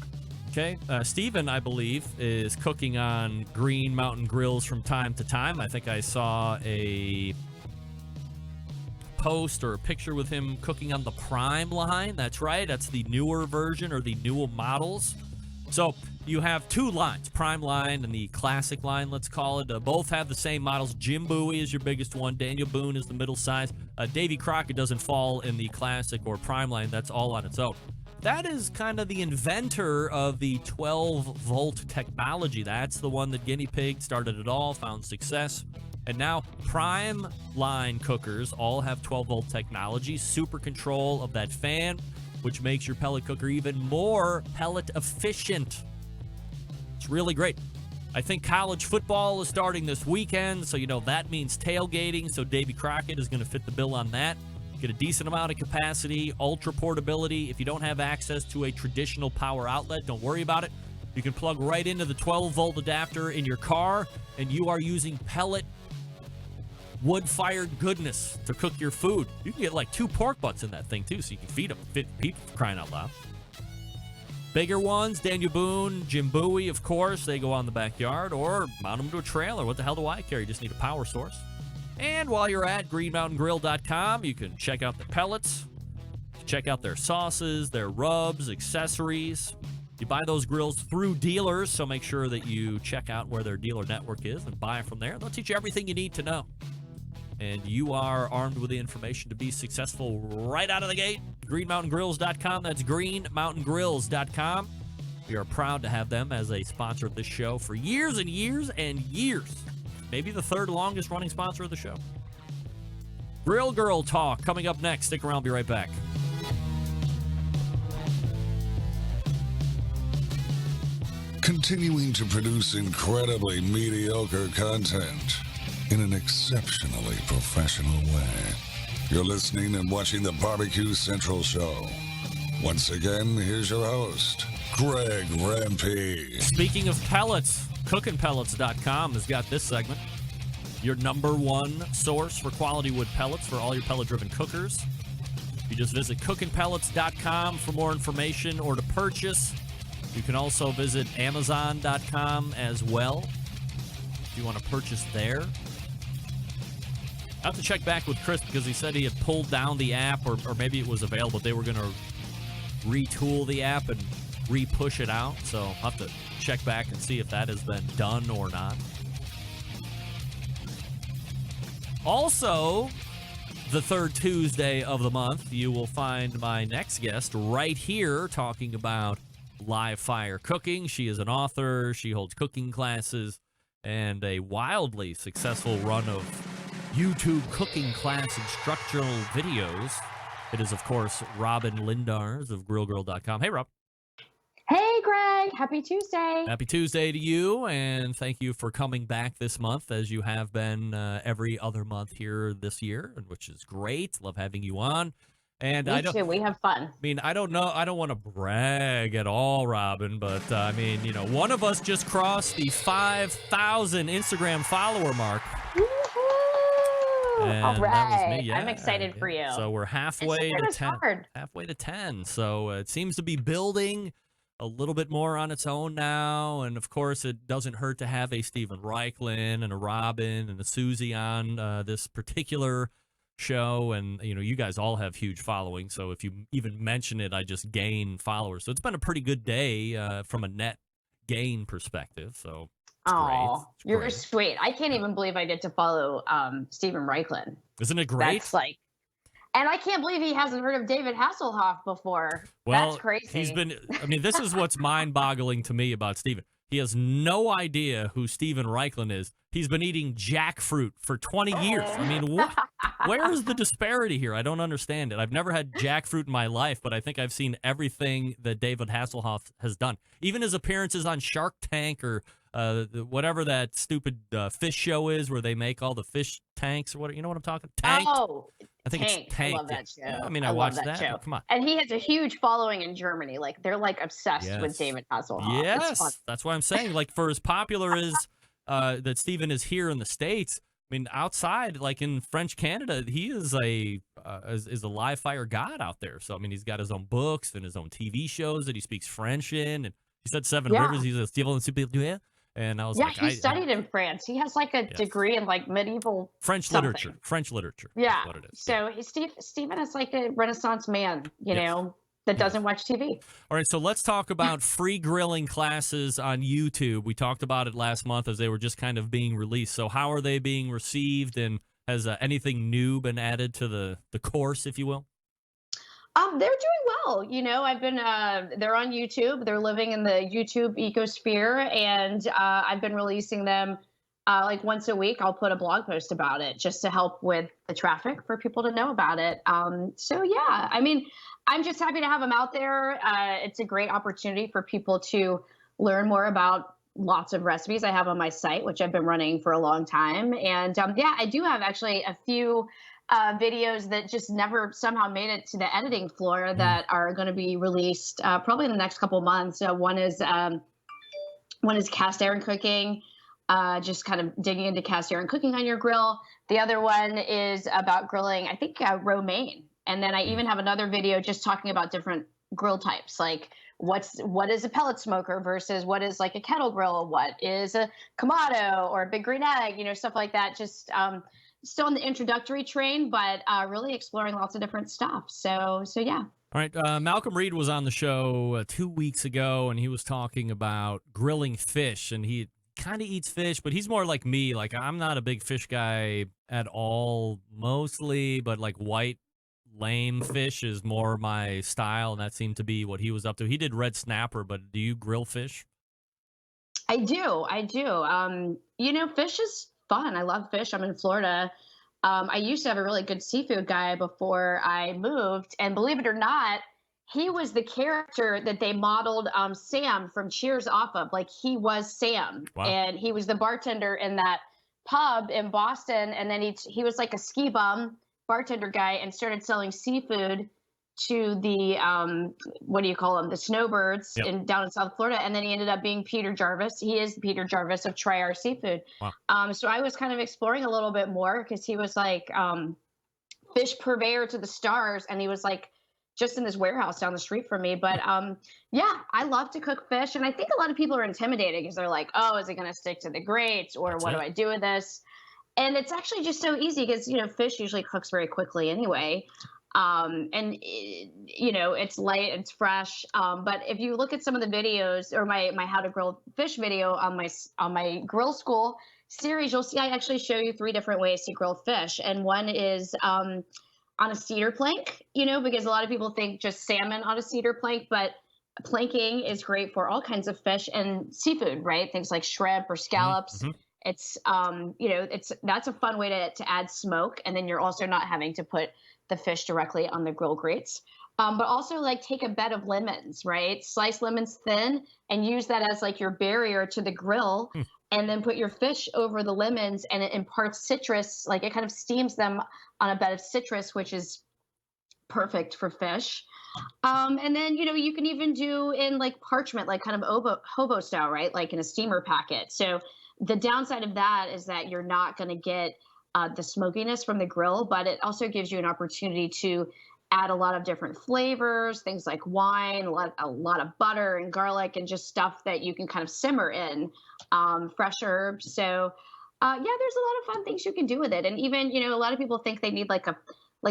Okay, Steven, I believe, is cooking on Green Mountain Grills from time to time. I think I saw a post or a picture with him cooking on the Prime line. That's right. That's the newer version, or the newer models. So you have two lines, Prime line and the Classic line, let's call it. Both have the same models. Jim Bowie is your biggest one. Daniel Boone is the middle size. Davy Crockett doesn't fall in the Classic or Prime line. That's all on its own. that is kind of the inventor of the 12-volt technology. That's the one that guinea pig started it all, found success. And now prime line cookers all have 12-volt technology, super control of that fan, which makes your pellet cooker even more pellet efficient. It's really great. I think college football is starting this weekend, so that means tailgating, so Davy Crockett is going to fit the bill on that. Get a decent amount of capacity, ultra portability. If you don't have access to a traditional power outlet, don't worry about it. You can plug right into the 12-volt adapter in your car, and you are using pellet wood-fired goodness to cook your food. You can get like 2 pork butts in that thing, too, so you can feed them. 50 people, for crying out loud. Bigger ones, Daniel Boone, Jim Bowie, of course, they go on the backyard, or mount them to a trailer. What the hell do I care? You just need a power source. And while you're at greenmountaingrill.com, you can check out the pellets, check out their sauces, their rubs, accessories. You buy those grills through dealers, so make sure that you check out where their dealer network is and buy from there. They'll teach you everything you need to know. And you are armed with the information to be successful right out of the gate. greenmountaingrills.com. That's greenmountaingrills.com. We are proud to have them as a sponsor of this show for years and years and years. Maybe the third longest running sponsor of the show. Grill Girl Talk coming up next. Stick around. I'll be right back. Continuing to produce incredibly mediocre content in an exceptionally professional way. You're listening and watching the Barbecue Central Show. Once again, here's your host, Greg Rempe. Speaking of pellets, cookingpellets.com has got this segment. Your number one source for quality wood pellets for all your pellet-driven cookers. You just visit cookingpellets.com for more information or to purchase. You can also visit amazon.com as well if you want to purchase there. I have to check back with Chris because he said he had pulled down the app, or maybe it was available. They were going to retool the app and re-push it out. So I'll have to check back and see if that has been done or not. Also, the third Tuesday of the month, you will find my next guest right here talking about live fire cooking. She is an author. She holds cooking classes and a wildly successful run of YouTube cooking class instructional videos. It is, of course, Robyn Lindars of grillgirl.com. Hey, Rob. Hey, Greg. Happy Tuesday. Happy Tuesday to you, and thank you for coming back this month, as you have been every other month here this year, which is great. Love having you on. And Me too. We have fun. I mean, I don't know. I don't want to brag at all, Robyn, but I mean, one of us just crossed the 5,000 Instagram follower mark. And all right. Yeah, I'm excited for you. So we're halfway to 10. Halfway to 10. So it seems to be building a little bit more on its own now. And of course, it doesn't hurt to have a Stephen Raichlen and a Robyn and a Susie on this particular show. And you guys all have huge followings. So if you even mention it, I just gain followers. So it's been a pretty good day from a net gain perspective. So. Oh, you're sweet. I can't even believe I get to follow Stephen Raichlen. Isn't it great? That's and I can't believe he hasn't heard of David Hasselhoff before. Well, that's crazy. This is what's mind-boggling to me about Stephen. He has no idea who Stephen Raichlen is. He's been eating jackfruit for 20 years. I mean, what? Where is the disparity here? I don't understand it. I've never had jackfruit in my life, but I think I've seen everything that David Hasselhoff has done. Even his appearances on Shark Tank or whatever that stupid fish show is where they make all the fish tanks or what, you know what I'm talking? Tank. Oh, I think Tank. it's Tank. I love that show. Yeah, I mean, I watched that. Show. Come on. And he has a huge following in Germany. Like they're obsessed with David Hasselhoff. Yes, that's what I'm saying. Like for as popular as that Stephen is here in the States, I mean, outside, like in French Canada, he is a live fire god out there. So I mean, he's got his own books and his own TV shows that he speaks French in. And he said Seven Rivers. He's a Stephen Superior. And I was he studied in France. He has a degree in medieval French literature. French literature. Yeah. Is what it is. So Stephen is like a Renaissance man, you know, that doesn't watch TV. All right, so let's talk about free grilling classes on YouTube. We talked about it last month as they were just kind of being released. So how are they being received, and has anything new been added to the course, if you will? They're doing well. I've been, they're on YouTube. They're living in the YouTube ecosphere, and I've been releasing them like once a week. I'll put a blog post about it just to help with the traffic for people to know about it. So yeah, I mean, I'm just happy to have them out there. It's a great opportunity for people to learn more about lots of recipes I have on my site, which I've been running for a long time. And yeah, I do have actually a few videos that just never somehow made it to the editing floor that are going to be released probably in the next couple months. One is cast iron cooking, just kind of digging into cast iron cooking on your grill. The other one is about grilling, I think, romaine. And then I even have another video just talking about different grill types, like what is a pellet smoker versus what is like a kettle grill, what is a Kamado or a big green egg, stuff like that. Just still in the introductory train, but really exploring lots of different stuff. So yeah. All right. Malcolm Reed was on the show 2 weeks ago, and he was talking about grilling fish, and he kind of eats fish, but he's more like me. Like, I'm not a big fish guy at all, mostly, but like white lame fish is more my style, and that seemed to be what he was up to. He did red snapper, but do you grill fish? I do. Fish is fun. I love fish. I'm in Florida. I used to have a really good seafood guy before I moved, and believe it or not, he was the character that they modeled Sam from Cheers off of. Like, he was Sam. Wow. And he was the bartender in that pub in Boston, and then he was like a ski bum bartender guy and started selling seafood to the what do you call them, the snowbirds down in South Florida, and then he ended up being Peter Jarvis. He is Peter Jarvis of Try Our Seafood. Wow. So I was kind of exploring a little bit more because he was like fish purveyor to the stars, and he was like just in this warehouse down the street from me. But yeah, I love to cook fish, and I think a lot of people are intimidated because they're like, oh, is it going to stick to the grates, or what do I do with this? And it's actually just so easy because fish usually cooks very quickly anyway. And it's light, it's fresh. But if you look at some of the videos, or my how to grill fish video on my grill school series, you'll see I actually show you 3 different ways to grill fish. And one is on a cedar plank, because a lot of people think just salmon on a cedar plank, but planking is great for all kinds of fish and seafood, right? Things like shrimp or scallops. Mm-hmm. It's that's a fun way to add smoke, and then you're also not having to put the fish directly on the grill grates. But also, like, take a bed of lemons, right? Slice lemons thin and use that as like your barrier to the grill, and then put your fish over the lemons, and it imparts citrus. Like, it kind of steams them on a bed of citrus, which is perfect for fish. And then, you can even do in like parchment, like kind of hobo style, right? Like in a steamer packet. So the downside of that is that you're not going to get the smokiness from the grill, but it also gives you an opportunity to add a lot of different flavors, things like wine, a lot of butter and garlic, and just stuff that you can kind of simmer in, fresh herbs. So yeah, there's a lot of fun things you can do with it. And even, a lot of people think they need like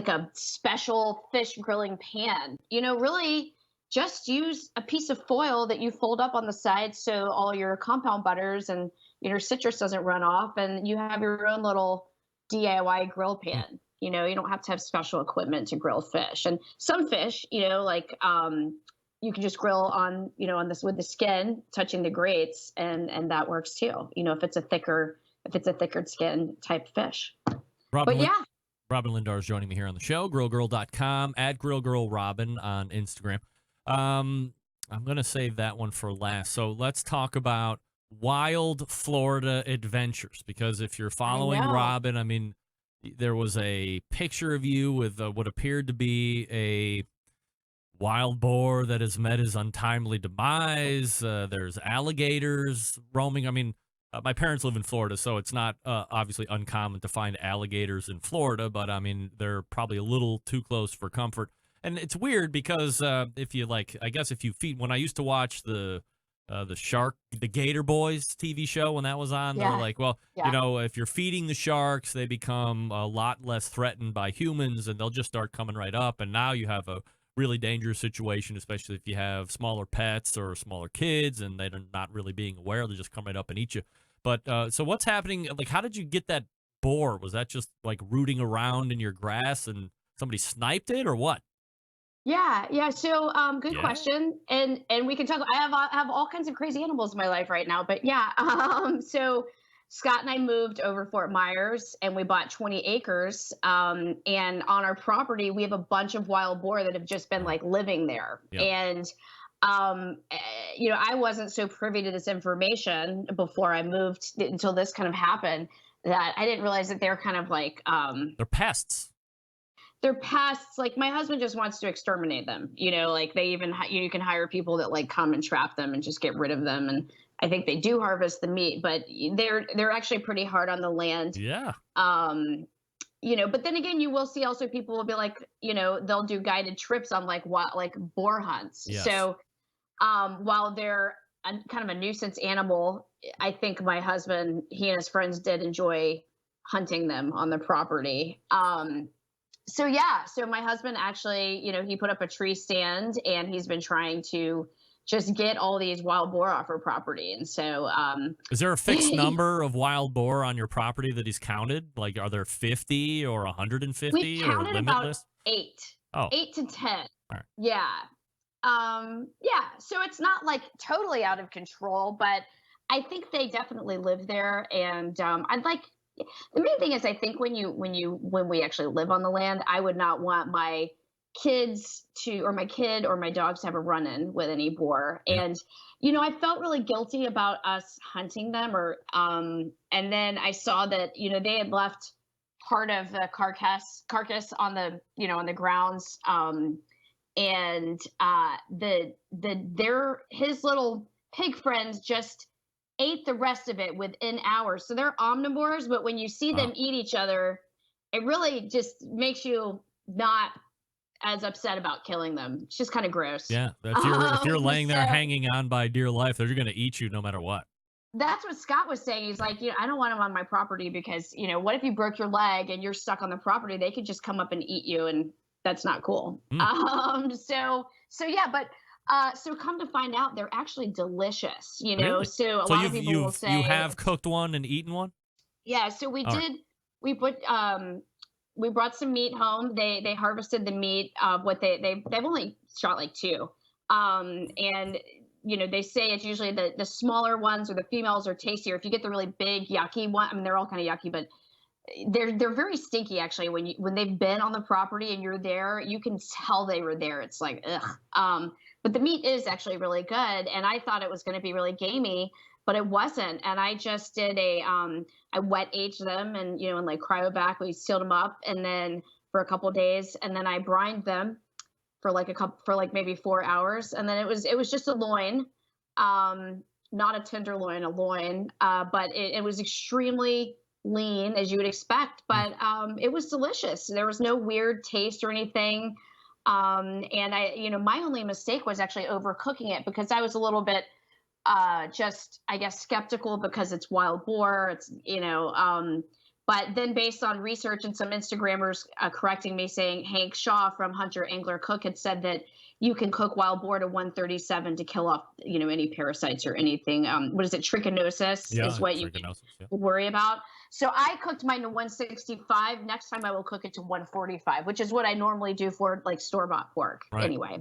a special fish grilling pan. Really just use a piece of foil that you fold up on the side so all your compound butters and your citrus doesn't run off, and you have your own little DIY grill pan. You don't have to have special equipment to grill fish. And some fish, like you can just grill on, on this with the skin touching the grates, and that works too. If it's a thicker skin type fish. Robyn Lindars joining me here on the show. GrillGirl.com, @GrillGirlRobyn on Instagram. I'm gonna save that one for last. So let's talk about wild Florida adventures, because if you're following Robyn, I mean, there was a picture of you with what appeared to be a wild boar that has met his untimely demise. There's alligators roaming. I mean, my parents live in Florida, so it's not obviously uncommon to find alligators in Florida, but I mean, they're probably a little too close for comfort. And it's weird because if you feed, when I used to watch the Gator Boys TV show, when that was on, they were like, well, if you're feeding the sharks, they become a lot less threatened by humans, and they'll just start coming right up. And now you have a really dangerous situation, especially if you have smaller pets or smaller kids, and they're not really being aware. They'll just come right up and eat you. But so what's happening? Like, how did you get that boar? Was that just like rooting around in your grass and somebody sniped it, or what? Yeah. So, good Yeah. question, and we can talk. I have all kinds of crazy animals in my life right now, but yeah. So Scott and I moved over Fort Myers, and we bought 20 acres. And on our property, we have a bunch of wild boar that have just been like living there, Yeah. and I wasn't so privy to this information before I moved until this kind of happened. That I didn't realize that they're kind of like They're pests. they're pests. Like my husband just wants to exterminate them. Like they even you can hire people that like come and trap them and just get rid of them. And I think they do harvest the meat, but they're actually pretty hard on the land. Yeah. But then again, you will see also people will be like, they'll do guided trips on like boar hunts. Yes. So while they're kind of a nuisance animal, I think my husband, he and his friends did enjoy hunting them on the property. So my husband actually, he put up a tree stand and he's been trying to just get all these wild boar off our property. And so, is there a fixed number of wild boar on your property that he's counted? Like, are there 50 or 150 we or counted limitless? about 8. Oh. 8 to 10. All right. Yeah. So it's not like totally out of control, but I think they definitely live there. And the main thing is I think when we actually live on the land, I would not want my kids or my kid or my dogs to have a run-in with any boar. Yeah. And I felt really guilty about us hunting them and then I saw that they had left part of the carcass on the on the grounds, and his little pig friends just ate the rest of it within hours. So they're omnivores, but when you see them eat each other, it really just makes you not as upset about killing them. It's just kind of gross. Yeah. If you're laying there hanging on by dear life, they're going to eat you no matter what. That's what Scott was saying. He's like, I don't want them on my property because, what if you broke your leg and you're stuck on the property? They could just come up and eat you, and that's not cool. So come to find out, they're actually delicious, Really? So a lot of people will say you have cooked one and eaten one? Yeah, so we did. Right. We brought some meat home. They harvested the meat of what they've only shot like 2, and they say it's usually the smaller ones or the females are tastier. If you get the really big yucky one, I mean they're all kind of yucky, but they're very stinky actually. When they've been on the property and you're there, you can tell they were there. It's like ugh. But the meat is actually really good, and I thought it was going to be really gamey, but it wasn't. And I just did I wet aged them and in like cryovac, we sealed them up, and then for a couple of days, and then I brined them for like maybe 4 hours, and then it was just a loin, not a tenderloin, a loin, but it was extremely lean as you would expect, but it was delicious. There was no weird taste or anything. And my only mistake was actually overcooking it because I was a little bit, just, I guess, skeptical because it's wild boar. It's, but then based on research and some Instagrammers correcting me saying Hank Shaw from Hunter Angler Cook had said that you can cook wild boar to 137 to kill off, any parasites or anything. What is it? Trichinosis is what you worry about. So I cooked mine to 165. Next time I will cook it to 145, which is what I normally do for like store-bought pork. Right. Anyway.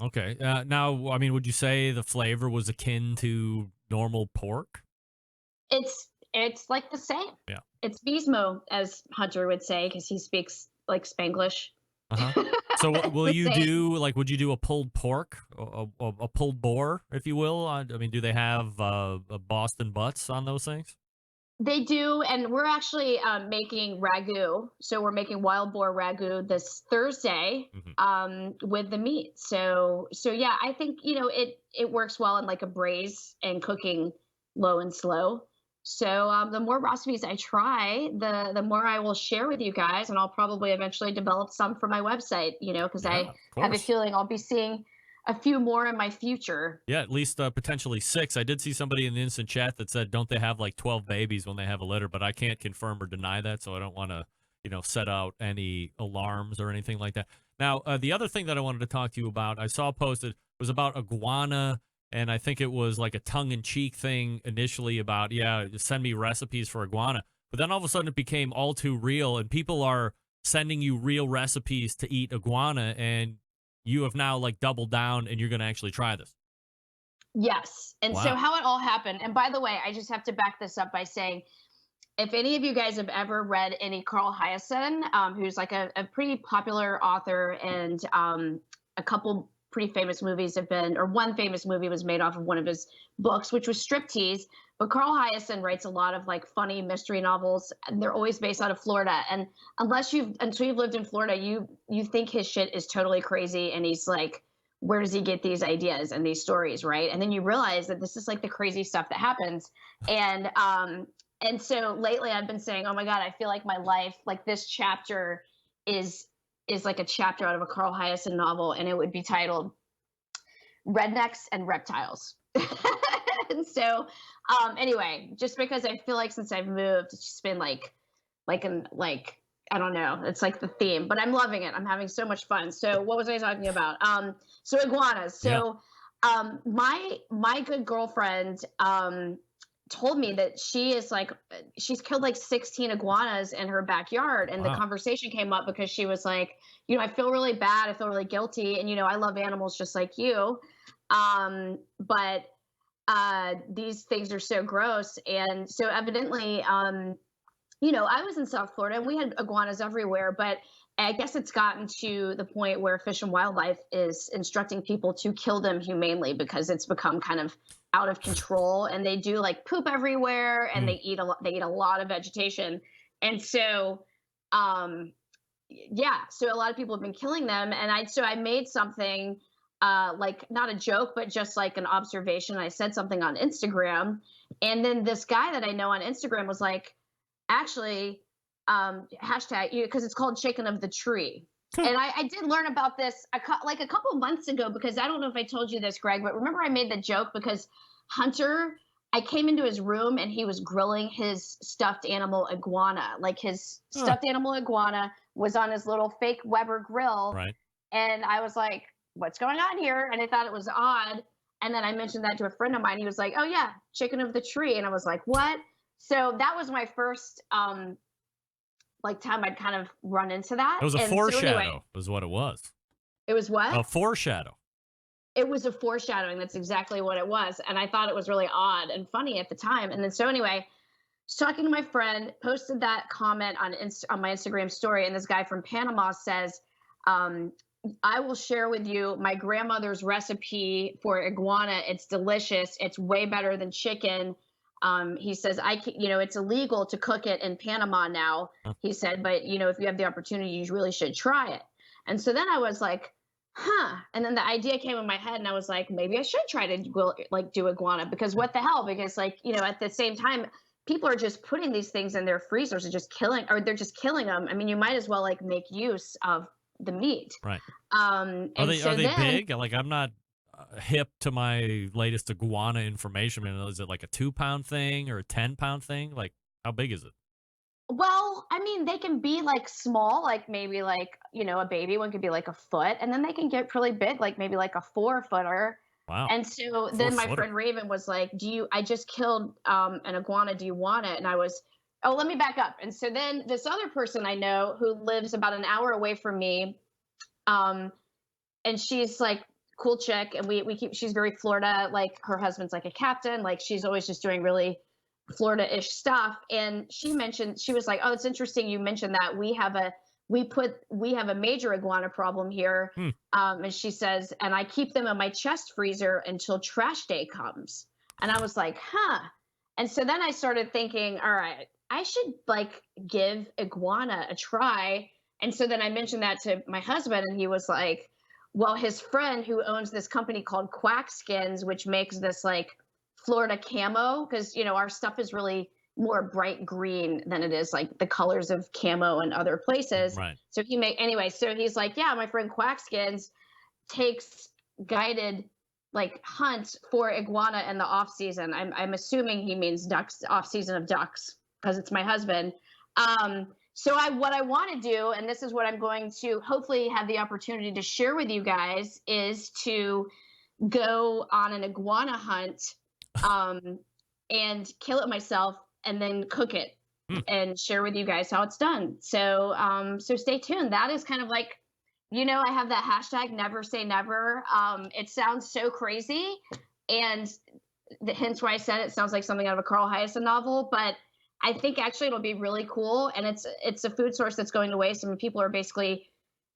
Okay. Now, I mean, would you say the flavor was akin to normal pork? It's like the same. Yeah. It's Bismo, as Hunter would say, because he speaks like Spanglish. Uh-huh. So would you do a pulled pork, a pulled boar, if you will? I mean, do they have Boston butts on those things? They do, and we're actually making ragu. So we're making wild boar ragu this Thursday with the meat. So yeah, I think it works well in like a braise and cooking low and slow. So the more recipes I try, the more I will share with you guys, and I'll probably eventually develop some for my website. Because I have a feeling I'll be seeing a few more in my future. Yeah, at least potentially 6. I did see somebody in the instant chat that said, don't they have like 12 babies when they have a litter? But I can't confirm or deny that, so I don't want to, set out any alarms or anything like that. Now, the other thing that I wanted to talk to you about, I saw posted, was about iguana, and I think it was like a tongue-in-cheek thing initially about, send me recipes for iguana. But then all of a sudden it became all too real, and people are sending you real recipes to eat iguana, and you have now like doubled down and you're going to actually try this. Yes. And so Wow. how it all happened, and by the way, I just have to back this up by saying, if any of you guys have ever read any Carl Hyacin, who's like a pretty popular author, and a couple pretty famous movies have been, or one famous movie was made off of one of his books, which was Striptease. But Carl Hyacin writes a lot of like funny mystery novels, and they're always based out of Florida. And until you've lived in Florida, you think his shit is totally crazy, and he's like, where does he get these ideas and these stories, right? And then you realize that this is like the crazy stuff that happens. And so lately I've been saying, oh my God, I feel like my life, like this chapter is like a chapter out of a Carl Hyacin novel, and it would be titled Rednecks and Reptiles. And so anyway, just because I feel like since I've moved, it's just been like I don't know. It's like the theme, but I'm loving it. I'm having so much fun. So what was I talking about? So iguanas. So my good girlfriend told me that she's killed like 16 iguanas in her backyard. And the conversation came up because she was like, I feel really bad. I feel really guilty. And, I love animals just like you. But these things are so gross. And so evidently, I was in South Florida and we had iguanas everywhere, but I guess it's gotten to the point where Fish and Wildlife is instructing people to kill them humanely because it's become kind of out of control, and they do like poop everywhere, and they eat a lot of vegetation. And so, so a lot of people have been killing them. And I made something like not a joke, but just like an observation. I said something on Instagram, and then this guy that I know on Instagram was like, actually, hashtag, because it's called Shaken of the Tree. And I did learn about this a couple of months ago, because I don't know if I told you this, Greg, but remember I made the joke because Hunter, I came into his room and he was grilling his stuffed animal iguana. Like his stuffed animal iguana was on his little fake Weber grill. Right. And I was like, what's going on here? And I thought it was odd. And then I mentioned that to a friend of mine. He was like, oh yeah, Chicken of the Tree. And I was like, what? So that was my first time I'd kind of run into that. It was a foreshadow, so anyway, is what it was. It was what? A foreshadow. It was a foreshadowing. That's exactly what it was. And I thought it was really odd and funny at the time. And then so anyway, I was talking to my friend, posted that comment on my Instagram story. And this guy from Panama says, I will share with you my grandmother's recipe for iguana. It's delicious. It's way better than chicken. He says, it's illegal to cook it in Panama now. He said, but if you have the opportunity, you really should try it. And so then I was like, and then the idea came in my head, and I was like, maybe I should try to do iguana, because what the hell? Because at the same time, people are just putting these things in their freezers and they're just killing them. I mean, you might as well make use of the meat. Right. Are they big? Like, I'm not hip to my latest iguana information. I mean, is it like a 2-pound thing or a 10-pound thing? Like, how big is it? Well, I mean, they can be small, maybe a baby one could be a foot, and then they can get really big, maybe a 4-footer. Wow. And so then my friend Raven was like, I just killed an iguana. Do you want it? And I was, let me back up. And so then this other person I know who lives about an hour away from me, and she's cool chick, and she's very Florida, her husband's a captain, she's always just doing really Florida-ish stuff. And she was like, oh, it's interesting you mentioned that we have a major iguana problem here. And she says, and I keep them in my chest freezer until trash day comes. And I was like, and so then I started thinking, all right, I should give iguana a try. And so then I mentioned that to my husband, and he was like, well, his friend who owns this company called Quack Skins, which makes this Florida camo, because our stuff is really more bright green than it is the colors of camo in other places. Right. So so he's like, yeah, my friend Quack Skins takes guided hunts for iguana in the off season. I'm assuming he means ducks, off season of ducks, because it's my husband. So what I want to do, and this is what I'm going to hopefully have the opportunity to share with you guys, is to go on an iguana hunt and kill it myself and then cook it and share with you guys how it's done. So so stay tuned. That is kind of you know, I have that hashtag never say never. It sounds so crazy. And hence why I said it sounds like something out of a Carl Hiaasen novel. But I think actually it'll be really cool. And it's a food source that's going to waste. I mean, people are basically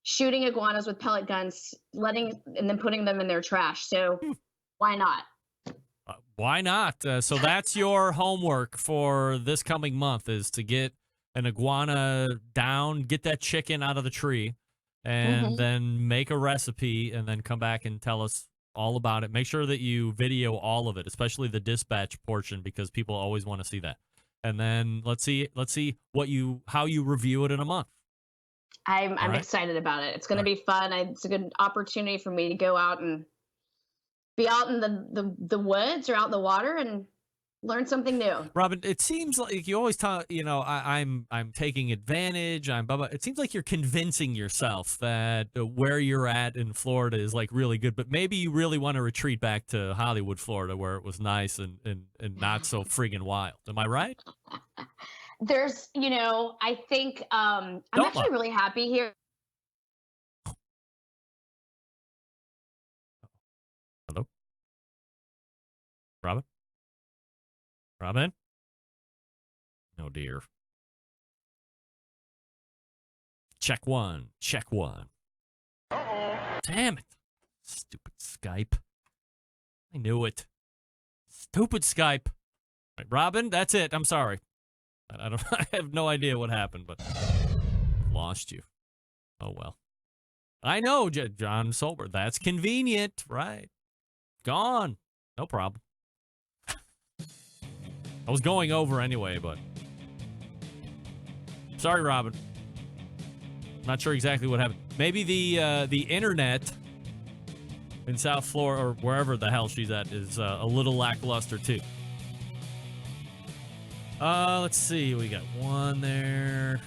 shooting iguanas with pellet guns, and then putting them in their trash. So why not? Why not? So that's your homework for this coming month, is to get an iguana down, get that chicken out of the tree, and then make a recipe, and then come back and tell us all about it. Make sure that you video all of it, especially the dispatch portion, because people always want to see that. And then let's see how you review it in a month. I'm excited about it. It's going to be fun. It's a good opportunity for me to go out and be out in the woods or out in the water and learn something new. Robyn, it seems like you always talk, you know, I'm taking advantage. It seems like you're convincing yourself that where you're at in Florida is like really good, but maybe you really want to retreat back to Hollywood, Florida, where it was nice and not so friggin' wild. Am I right? There's, you know, I think I'm actually really happy here. Hello? Robyn? Robyn? Oh, dear. Check one. Check one. Damn it. Stupid Skype. I knew it. Stupid Skype. Right, Robyn, that's it. I'm sorry. I have no idea what happened, but lost you. Oh, well. I know, John Solberg. That's convenient, right? Gone. No problem. I was going over anyway, but sorry, Robyn. Not sure exactly what happened. Maybe the internet in South Florida or wherever the hell she's at is a little lackluster too. Let's see. We got one there,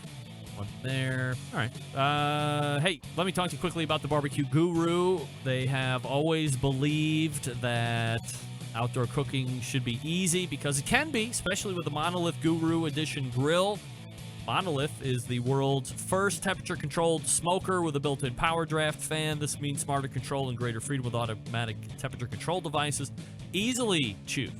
one there. All right. Hey, let me talk to you quickly about the Barbecue Guru. They have always believed that outdoor cooking should be easy, because it can be, especially with the Monolith Guru Edition grill. Monolith is the world's first temperature-controlled smoker with a built-in power draft fan. This means smarter control and greater freedom with automatic temperature control devices. Easily choose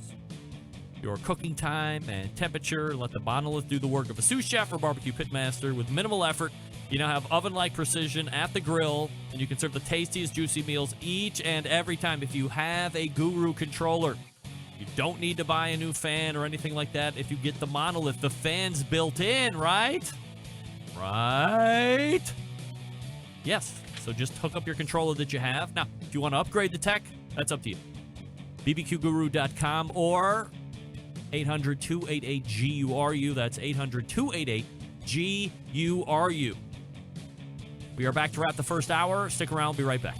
your cooking time and temperature. Let the Monolith do the work of a sous chef or barbecue pitmaster with minimal effort. You now have oven-like precision at the grill, and you can serve the tastiest, juicy meals each and every time. If you have a Guru controller, you don't need to buy a new fan or anything like that. If you get the Monolith, the fan's built in, right? Right? Yes. So just hook up your controller that you have. Now, if you want to upgrade the tech, that's up to you. BBQGuru.com or 800-288-GURU. That's 800-288-GURU. We are back to wrap the first hour. Stick around. We'll be right back.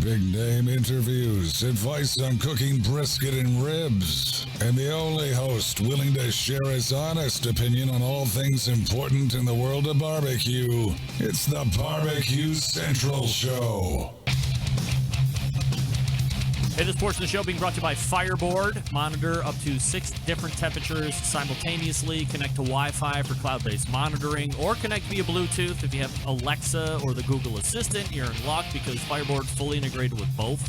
Big name interviews, advice on cooking brisket and ribs, and the only host willing to share his honest opinion on all things important in the world of barbecue. It's the Barbecue Central Show. Hey, this portion of the show being brought to you by Fireboard. Monitor up to 6 different temperatures simultaneously. Connect to Wi-Fi for cloud-based monitoring, or connect via Bluetooth. If you have Alexa or the Google Assistant, you're in luck, because Fireboard's fully integrated with both.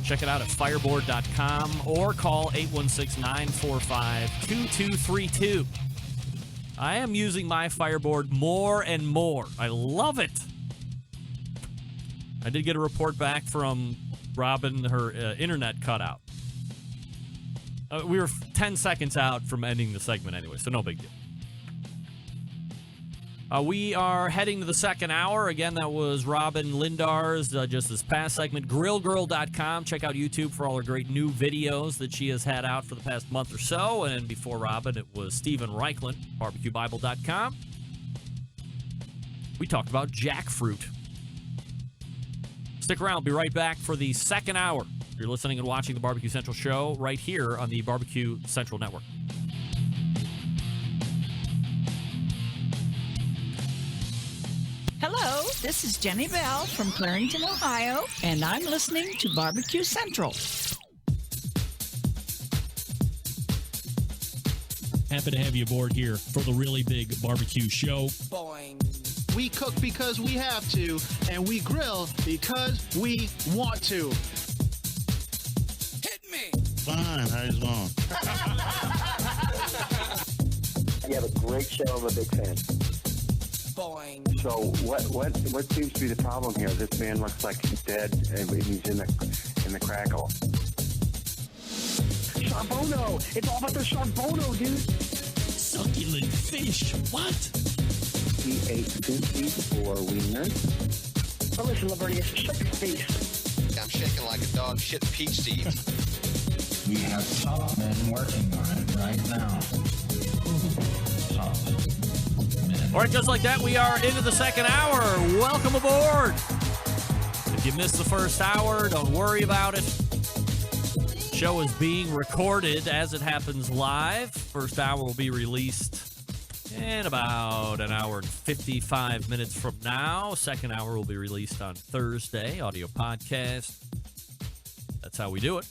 Check it out at fireboard.com or call 816-945-2232. I am using my Fireboard more and more. I love it. I did get a report back from Robyn, her internet cut out. We were 10 seconds out from ending the segment anyway, so no big deal. We are heading to the second hour. Again, that was Robyn Lindars, just this past segment. Grillgirl.com. Check out YouTube for all her great new videos that she has had out for the past month or so. And before Robyn, it was Stephen Raichlen, barbecuebible.com. We talked about jackfruit. Stick around. We'll be right back for the second hour. You're listening and watching the Barbecue Central show right here on the Barbecue Central Network. Hello, this is Jenny Bell from Clarington, Ohio, and I'm listening to Barbecue Central. Happy to have you aboard here for the really big barbecue show. Boing. We cook because we have to, and we grill because we want to. Hit me! Fine, how's it going? You have a great show. I'm a big fan. Boing. So what seems to be the problem here? This man looks like he's dead, and he's in the crackle. Charbono! It's all about the charbono, dude. Succulent fish. What? He ate sushi for wieners. Oh, listen, Lavernius, shut your face. I'm shaking like a dog shit peach seed. We have top men working on it right now. Top men. All right, just like that, we are into the second hour. Welcome aboard. If you missed the first hour, don't worry about it. Show is being recorded as it happens live. First hour will be released in about an hour and 55 minutes from now. Second hour will be released on Thursday, audio podcast. That's how we do it.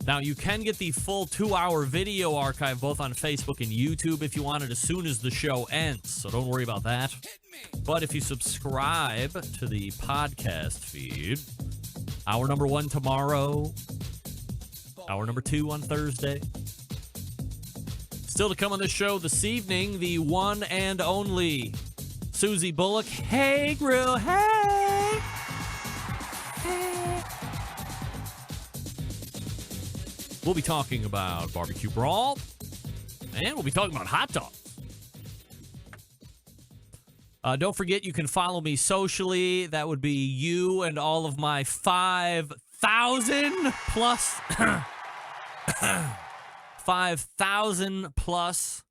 Now, you can get the full 2-hour video archive both on Facebook and YouTube if you want it as soon as the show ends, so don't worry about that. But if you subscribe to the podcast feed, hour number 1 tomorrow, hour number 2 on Thursday. Still to come on this show this evening, the one and only Susie Bullock. Hey, Grill. Hey. Hey. We'll be talking about barbecue brawl, and we'll be talking about hot dogs. Don't forget, you can follow me socially. That would be you and all of my 5,000 plus 5,000 plus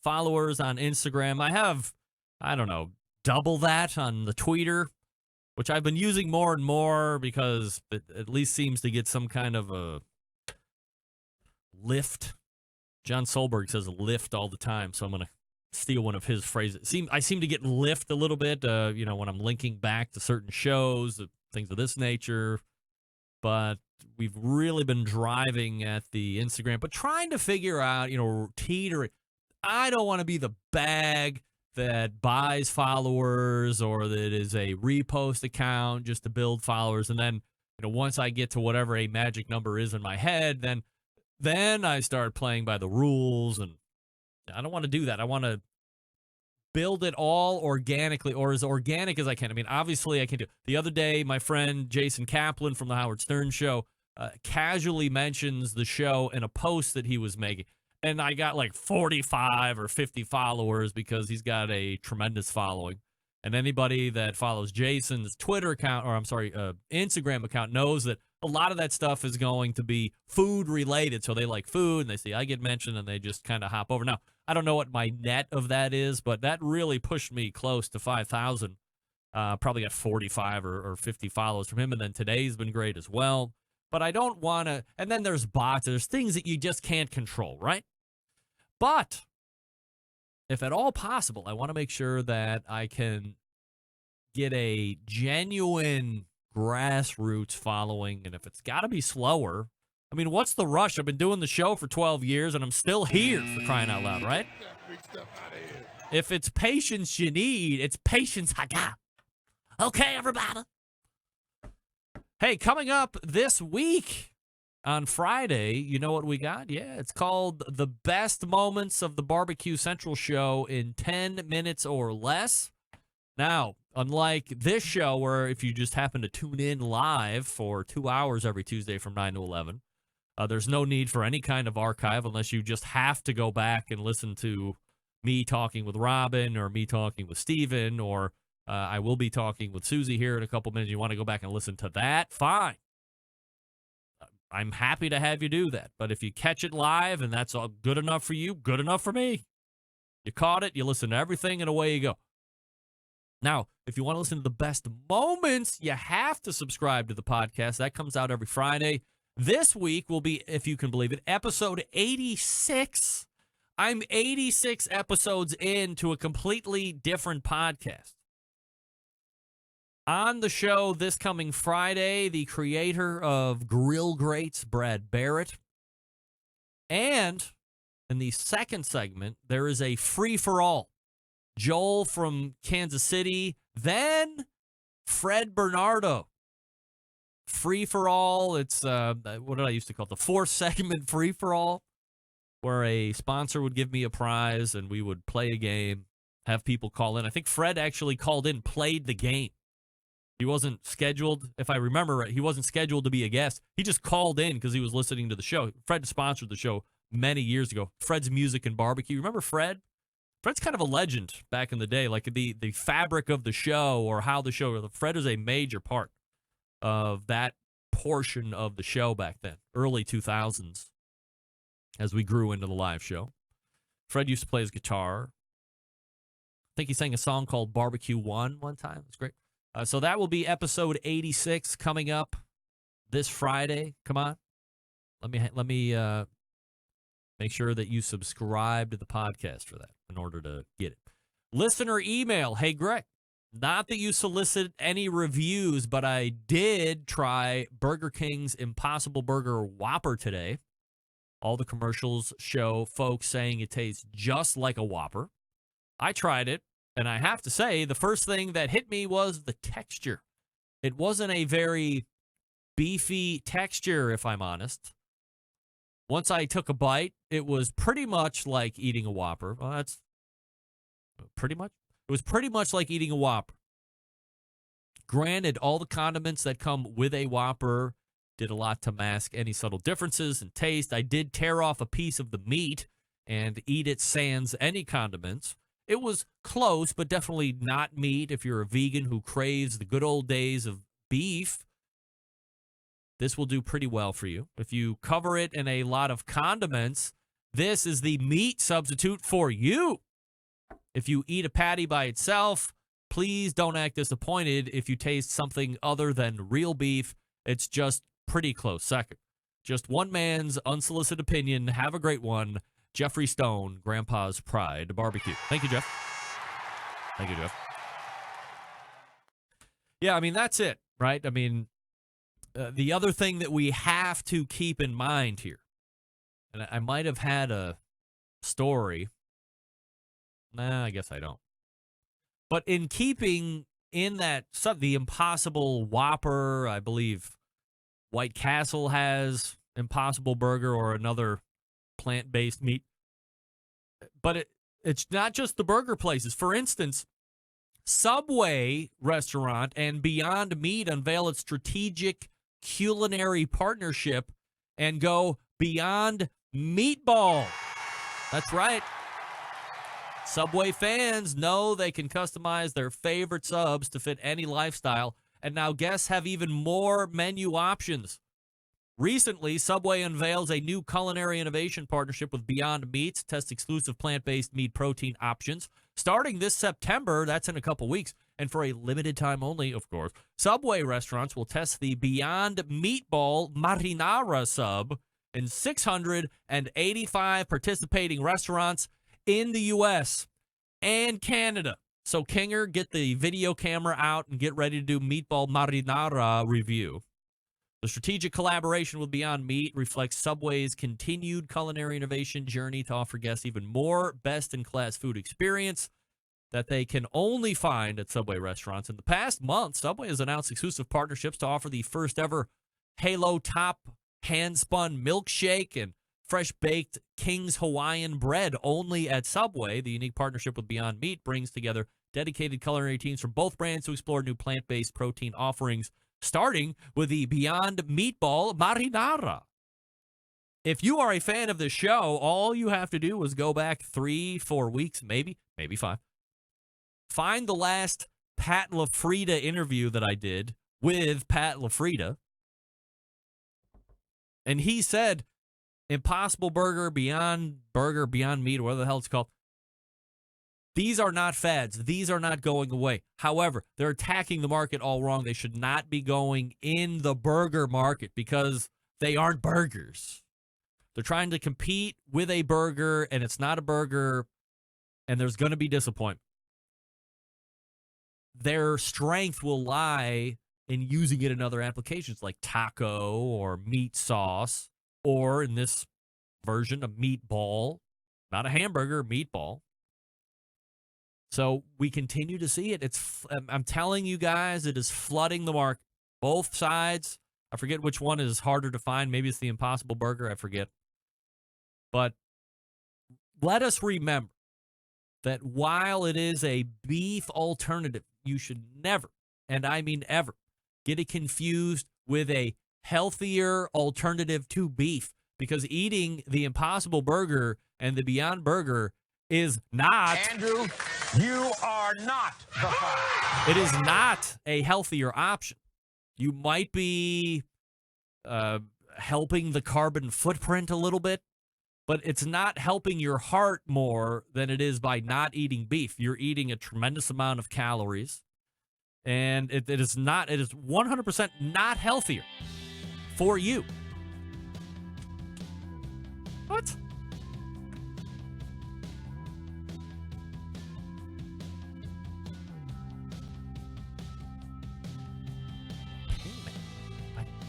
followers on Instagram. I have, I don't know, double that on the Twitter, which I've been using more and more because it at least seems to get some kind of a lift. John Solberg says lift all the time, so I'm going to steal one of his phrases. I seem to get lift a little bit, when I'm linking back to certain shows, things of this nature. But we've really been driving at the Instagram, but trying to figure out, teetering. I don't want to be the bag that buys followers or that is a repost account just to build followers. And then, once I get to whatever a magic number is in my head, then I start playing by the rules. And I don't want to do that. I want to build it all organically, or as organic as I can. I mean, obviously I can do. The other day, my friend Jason Kaplan from the Howard Stern Show casually mentions the show in a post that he was making, and I got like 45 or 50 followers because he's got a tremendous following. And anybody that follows Jason's Twitter account, Instagram account, knows that a lot of that stuff is going to be food related. So they like food, and they see I get mentioned, and they just kind of hop over. Now, I don't know what my net of that is, but that really pushed me close to 5,000. Probably got 45 or 50 follows from him, and then today's been great as well. But I don't want to, and then there's bots. There's things that you just can't control, right? But if at all possible, I want to make sure that I can get a genuine grassroots following, and if it's got to be slower, I mean, what's the rush? I've been doing the show for 12 years, and I'm still here, for crying out loud, right? If it's patience you need, it's patience I got. Okay, everybody. Hey, coming up this week on Friday, you know what we got? Yeah, it's called The Best Moments of the Barbecue Central Show in 10 minutes or less. Now, unlike this show where if you just happen to tune in live for 2 hours every Tuesday from 9 to 11, there's no need for any kind of archive unless you just have to go back and listen to me talking with Robyn or me talking with Steven, or I will be talking with Susie here in a couple minutes. You want to go back and listen to that? Fine. I'm happy to have you do that. But if you catch it live and that's all good enough for you, good enough for me. You caught it, you listen to everything, and away you go. Now, if you want to listen to the best moments, you have to subscribe to the podcast. That comes out every Friday. This week will be, if you can believe it, episode 86. I'm 86 episodes into a completely different podcast. On the show this coming Friday, the creator of Grill Greats, Brad Barrett. And in the second segment, there is a free-for-all. Joel from Kansas City, then Fred Bernardo. Free-for-all, it's, what did I used to call it? The fourth segment free-for-all, where a sponsor would give me a prize and we would play a game, have people call in. I think Fred actually called in, played the game. He wasn't scheduled, if I remember right, he wasn't scheduled to be a guest. He just called in because he was listening to the show. Fred sponsored the show many years ago. Fred's Music and Barbecue. Remember Fred? Fred's kind of a legend back in the day, like the fabric of the show or how the show. Fred is a major part of that portion of the show back then, early 2000s, as we grew into the live show. Fred used to play his guitar. I think he sang a song called Barbecue one time. It was great. So that will be episode 86 coming up this Friday. Come on. Let me make sure that you subscribe to the podcast for that in order to get it. Listener email. Hey, Greg, not that you solicit any reviews, but I did try Burger King's Impossible Burger Whopper today. All the commercials show folks saying it tastes just like a Whopper. I tried it, and I have to say, the first thing that hit me was the texture. It wasn't a very beefy texture, if I'm honest. Once I took a bite, it was pretty much like eating a Whopper. Well, that's pretty much. It was pretty much like eating a Whopper. Granted, all the condiments that come with a Whopper did a lot to mask any subtle differences in taste. I did tear off a piece of the meat and eat it sans any condiments. It was close, but definitely not meat if you're a vegan who craves the good old days of beef. This will do pretty well for you. If you cover it in a lot of condiments, this is the meat substitute for you. If you eat a patty by itself, please don't act disappointed if you taste something other than real beef. It's just pretty close second. Just one man's unsolicited opinion. Have a great one. Jeffrey Stone, Grandpa's Pride Barbecue. Thank you, Jeff. Thank you, Jeff. Yeah, I mean, that's it, right? I mean, the other thing that we have to keep in mind here, and I might have had a story. Nah, I guess I don't. But in keeping in that, the Impossible Whopper, I believe White Castle has Impossible Burger or another plant-based meat. But it's not just the burger places. For instance, Subway restaurant and Beyond Meat unveil its strategic culinary partnership and go Beyond Meatball. That's right. Subway fans know they can customize their favorite subs to fit any lifestyle, and now guests have even more menu options. Recently, Subway unveils a new culinary innovation partnership with Beyond Meat to test exclusive plant-based meat protein options. Starting this September, that's in a couple weeks, and for a limited time only, of course, Subway restaurants will test the Beyond Meatball Marinara sub in 685 participating restaurants in the U.S. and Canada. So, Kinger, get the video camera out and get ready to do Meatball Marinara review. The strategic collaboration with Beyond Meat reflects Subway's continued culinary innovation journey to offer guests even more best-in-class food experience that they can only find at Subway restaurants. In the past month, Subway has announced exclusive partnerships to offer the first-ever Halo Top hand-spun milkshake and fresh-baked King's Hawaiian bread only at Subway. The unique partnership with Beyond Meat brings together dedicated culinary teams from both brands to explore new plant-based protein offerings, starting with the Beyond Meatball Marinara. If you are a fan of the show, all you have to do is go back 3-4 weeks, maybe 5. Find the last Pat LaFrieda interview that I did with Pat LaFrieda. And he said, Impossible Burger, Beyond Meat, or whatever the hell it's called, These are not fads. These are not going away. However, they're attacking the market all wrong. They should not be going in the burger market because they aren't burgers. They're trying to compete with a burger, and it's not a burger, and there's going to be disappointment. Their strength will lie in using it in other applications like taco or meat sauce, or in this version, a meatball. Not a hamburger, a meatball. So we continue to see it. I'm telling you guys, it is flooding the market. Both sides. I forget which one is harder to find. Maybe it's the Impossible Burger. I forget. But let us remember that while it is a beef alternative, you should never, and I mean ever, get it confused with a healthier alternative to beef. Because eating the Impossible Burger and the Beyond Burger is not... Andrew, you are not the fire. It is not a healthier option. You might be helping the carbon footprint a little bit, but it's not helping your heart more than it is by not eating beef. You're eating a tremendous amount of calories, and it is 100% not healthier for you. What?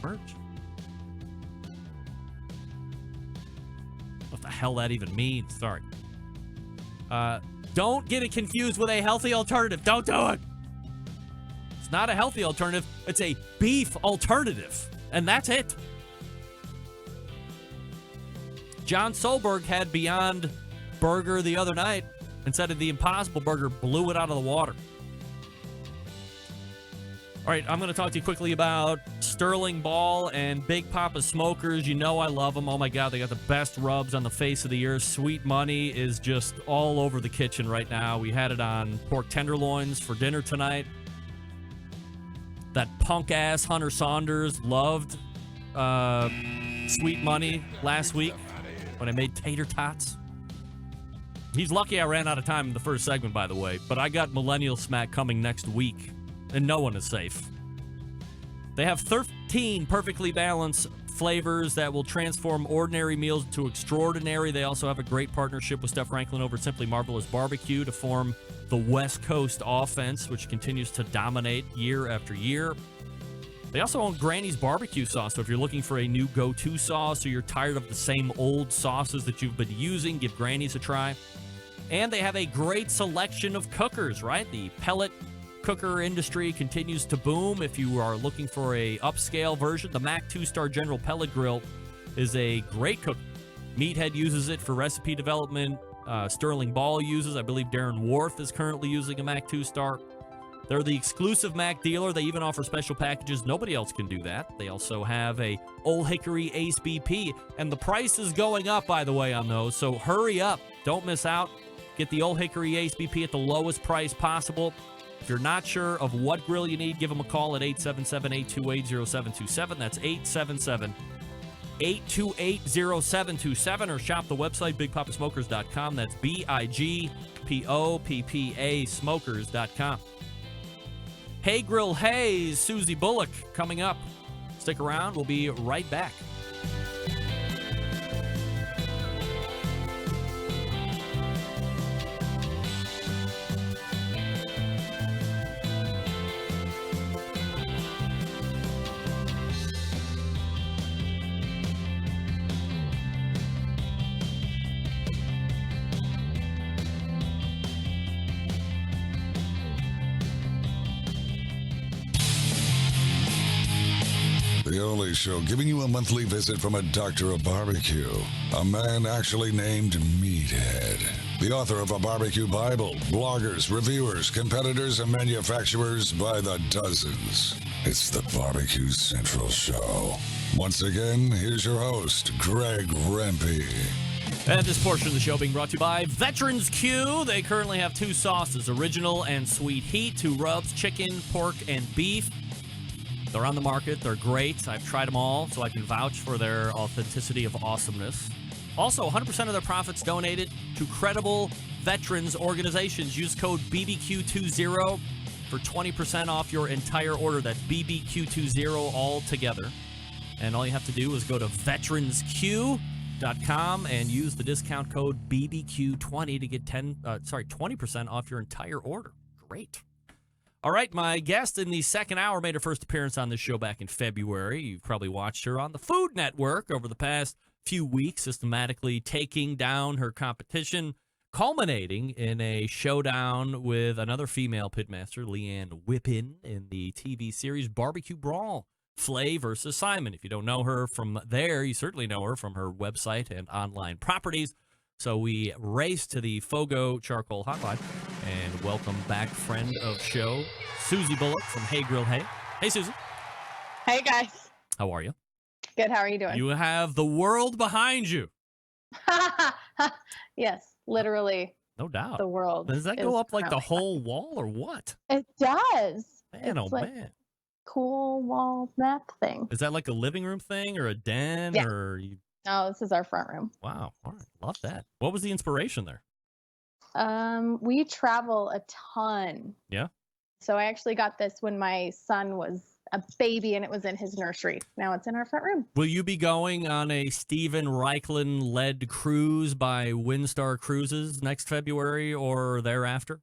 Merch. What the hell that even means? Sorry. Don't get it confused with a healthy alternative. Don't do it. It's not a healthy alternative. It's a beef alternative. And that's it. John Solberg had Beyond Burger the other night and said the Impossible Burger blew it out of the water. All right, I'm going to talk to you quickly about Sterling Ball and Big Papa Smokers. You know I love them. Oh, my God, they got the best rubs on the face of the earth. Sweet Money is just all over the kitchen right now. We had it on pork tenderloins for dinner tonight. That punk-ass Hunter Saunders loved Sweet Money last week when I made tater tots. He's lucky I ran out of time in the first segment, by the way, but I got Millennial Smack coming next week. And no one is safe. They have 13 perfectly balanced flavors that will transform ordinary meals into extraordinary. They also have a great partnership with Steph Raichlen over at Simply Marvelous Barbecue to form the West Coast offense, which continues to dominate year after year. They also own Granny's Barbecue Sauce, so if you're looking for a new go-to sauce or you're tired of the same old sauces that you've been using, give Granny's a try. And they have a great selection of cookers, right? The pellet cooker industry continues to boom. If you are looking for a upscale version, the Mac 2-Star General Pellet Grill is a great cooker. Meathead uses it for recipe development. Sterling Ball uses. I believe Darren Wharf is currently using a Mac 2-Star. They're the exclusive Mac dealer. They even offer special packages. Nobody else can do that. They also have a Old Hickory Ace BP, and the price is going up, by the way, on those. So hurry up. Don't miss out. Get the Old Hickory Ace BP at the lowest price possible. If you're not sure of what grill you need, give them a call at 877-828-0727. That's 877-828-0727, or shop the website, bigpopasmokers.com. That's BIGPOPPA smokers.com. Hey Grill Hayes, Susie Bullock coming up. Stick around. We'll be right back. The only show giving you a monthly visit from a doctor of barbecue. A man actually named Meathead. The author of a barbecue Bible. Bloggers, reviewers, competitors, and manufacturers by the dozens. It's the Barbecue Central Show. Once again, here's your host, Greg Rempe. And this portion of the show being brought to you by Veterans Q. They currently have two sauces, original and sweet heat, two rubs, chicken, pork, and beef. They're on the market. They're great. I've tried them all, so I can vouch for their authenticity of awesomeness. Also, 100% of their profits donated to credible veterans organizations. Use code BBQ20 for 20% off your entire order. That's BBQ20 all together. And all you have to do is go to veteransq.com and use the discount code BBQ20 to get 20% off your entire order. Great. All right, my guest in the second hour made her first appearance on this show back in February. You've probably watched her on the Food Network over the past few weeks, systematically taking down her competition, culminating in a showdown with another female pitmaster, Leanne Whippen, in the TV series Barbecue Brawl, Flay versus Simon. If you don't know her from there, you certainly know her from her website and online properties. So we race to the Fogo Charcoal Hotline and welcome back friend of show, Susie Bullock from Hey Grill Hey. Hey, Susie. Hey, guys. How are you? Good. How are you doing? You have the world behind you. Yes, literally. No doubt. The world. Does that go up like the whole wall or what? It does. Man, it's oh like man. Cool wall map thing. Is that like a living room thing or a den? Yeah. Or you... No, this is our front room. Wow. All right. Love that. What was the inspiration there? We travel a ton. Yeah. So I actually got this when my son was a baby and it was in his nursery. Now it's in our front room. Will you be going on a Stephen Raichlen-led cruise by Windstar Cruises next February or thereafter?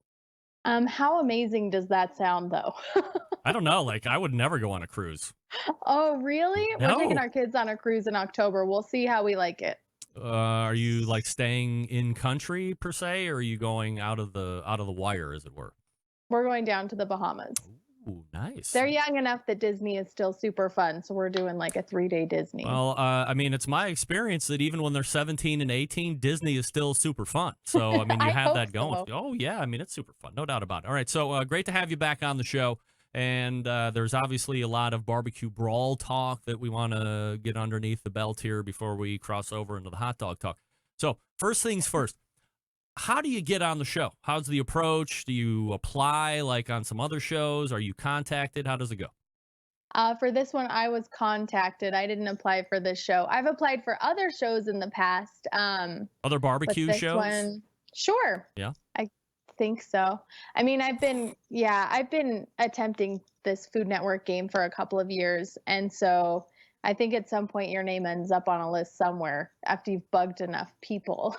How amazing does that sound, though? I don't know. Like, I would never go on a cruise. Oh, really? No. We're taking our kids on a cruise in October. We'll see how we like it. Are you like staying in country per se, or are you going out of the wire, as it were? We're going down to the Bahamas. Ooh, nice. They're young enough that Disney is still super fun, so we're doing like a 3-day Disney. Well, I mean, it's my experience that even when they're 17 and 18, Disney is still super fun. So, I mean, you have that going. So. Oh, yeah. I mean, it's super fun. No doubt about it. All right. So, great to have you back on the show. And there's obviously a lot of barbecue brawl talk that we want to get underneath the belt here before we cross over into the hot dog talk. So, first things first. How do you get on the show? How's the approach? Do you apply like on some other shows? Are you contacted? How does it go? For this one, I was contacted. I didn't apply for this show. I've applied for other shows in the past. Other barbecue shows? Sure. Yeah. I think so. I mean, I've been attempting this Food Network game for a couple of years. And so I think at some point your name ends up on a list somewhere after you've bugged enough people.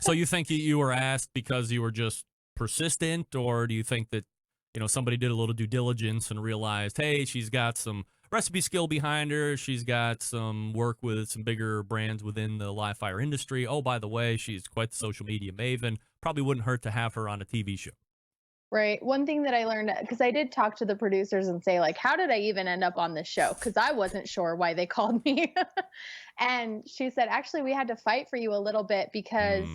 So you think you were asked because you were just persistent, or do you think that, you know, somebody did a little due diligence and realized, hey, she's got some recipe skill behind her, she's got some work with some bigger brands within the live fire industry. Oh, by the way, she's quite the social media maven. Probably wouldn't hurt to have her on a TV show. Right. One thing that I learned, because I did talk to the producers and say, like, how did I even end up on this show? Because I wasn't sure why they called me. And she said, actually, we had to fight for you a little bit because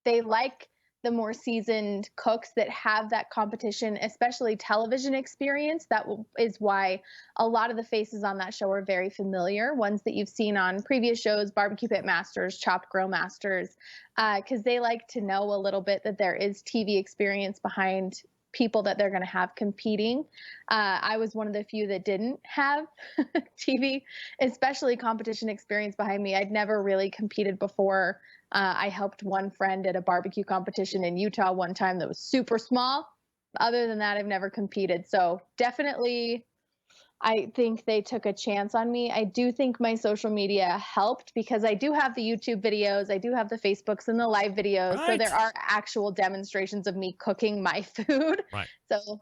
they like the more seasoned cooks that have that competition, especially television experience. That is why a lot of the faces on that show are very familiar, ones that you've seen on previous shows, Barbecue Pit Masters, Chopped Grill Masters, because they like to know a little bit that there is TV experience behind people that they're going to have competing. I was one of the few that didn't have TV, especially competition experience behind me. I'd never really competed before. I helped one friend at a barbecue competition in Utah one time that was super small. Other than that, I've never competed. So definitely, I think they took a chance on me. I do think my social media helped because I do have the YouTube videos. I do have the Facebooks and the live videos. Right. So there are actual demonstrations of me cooking my food. Right. So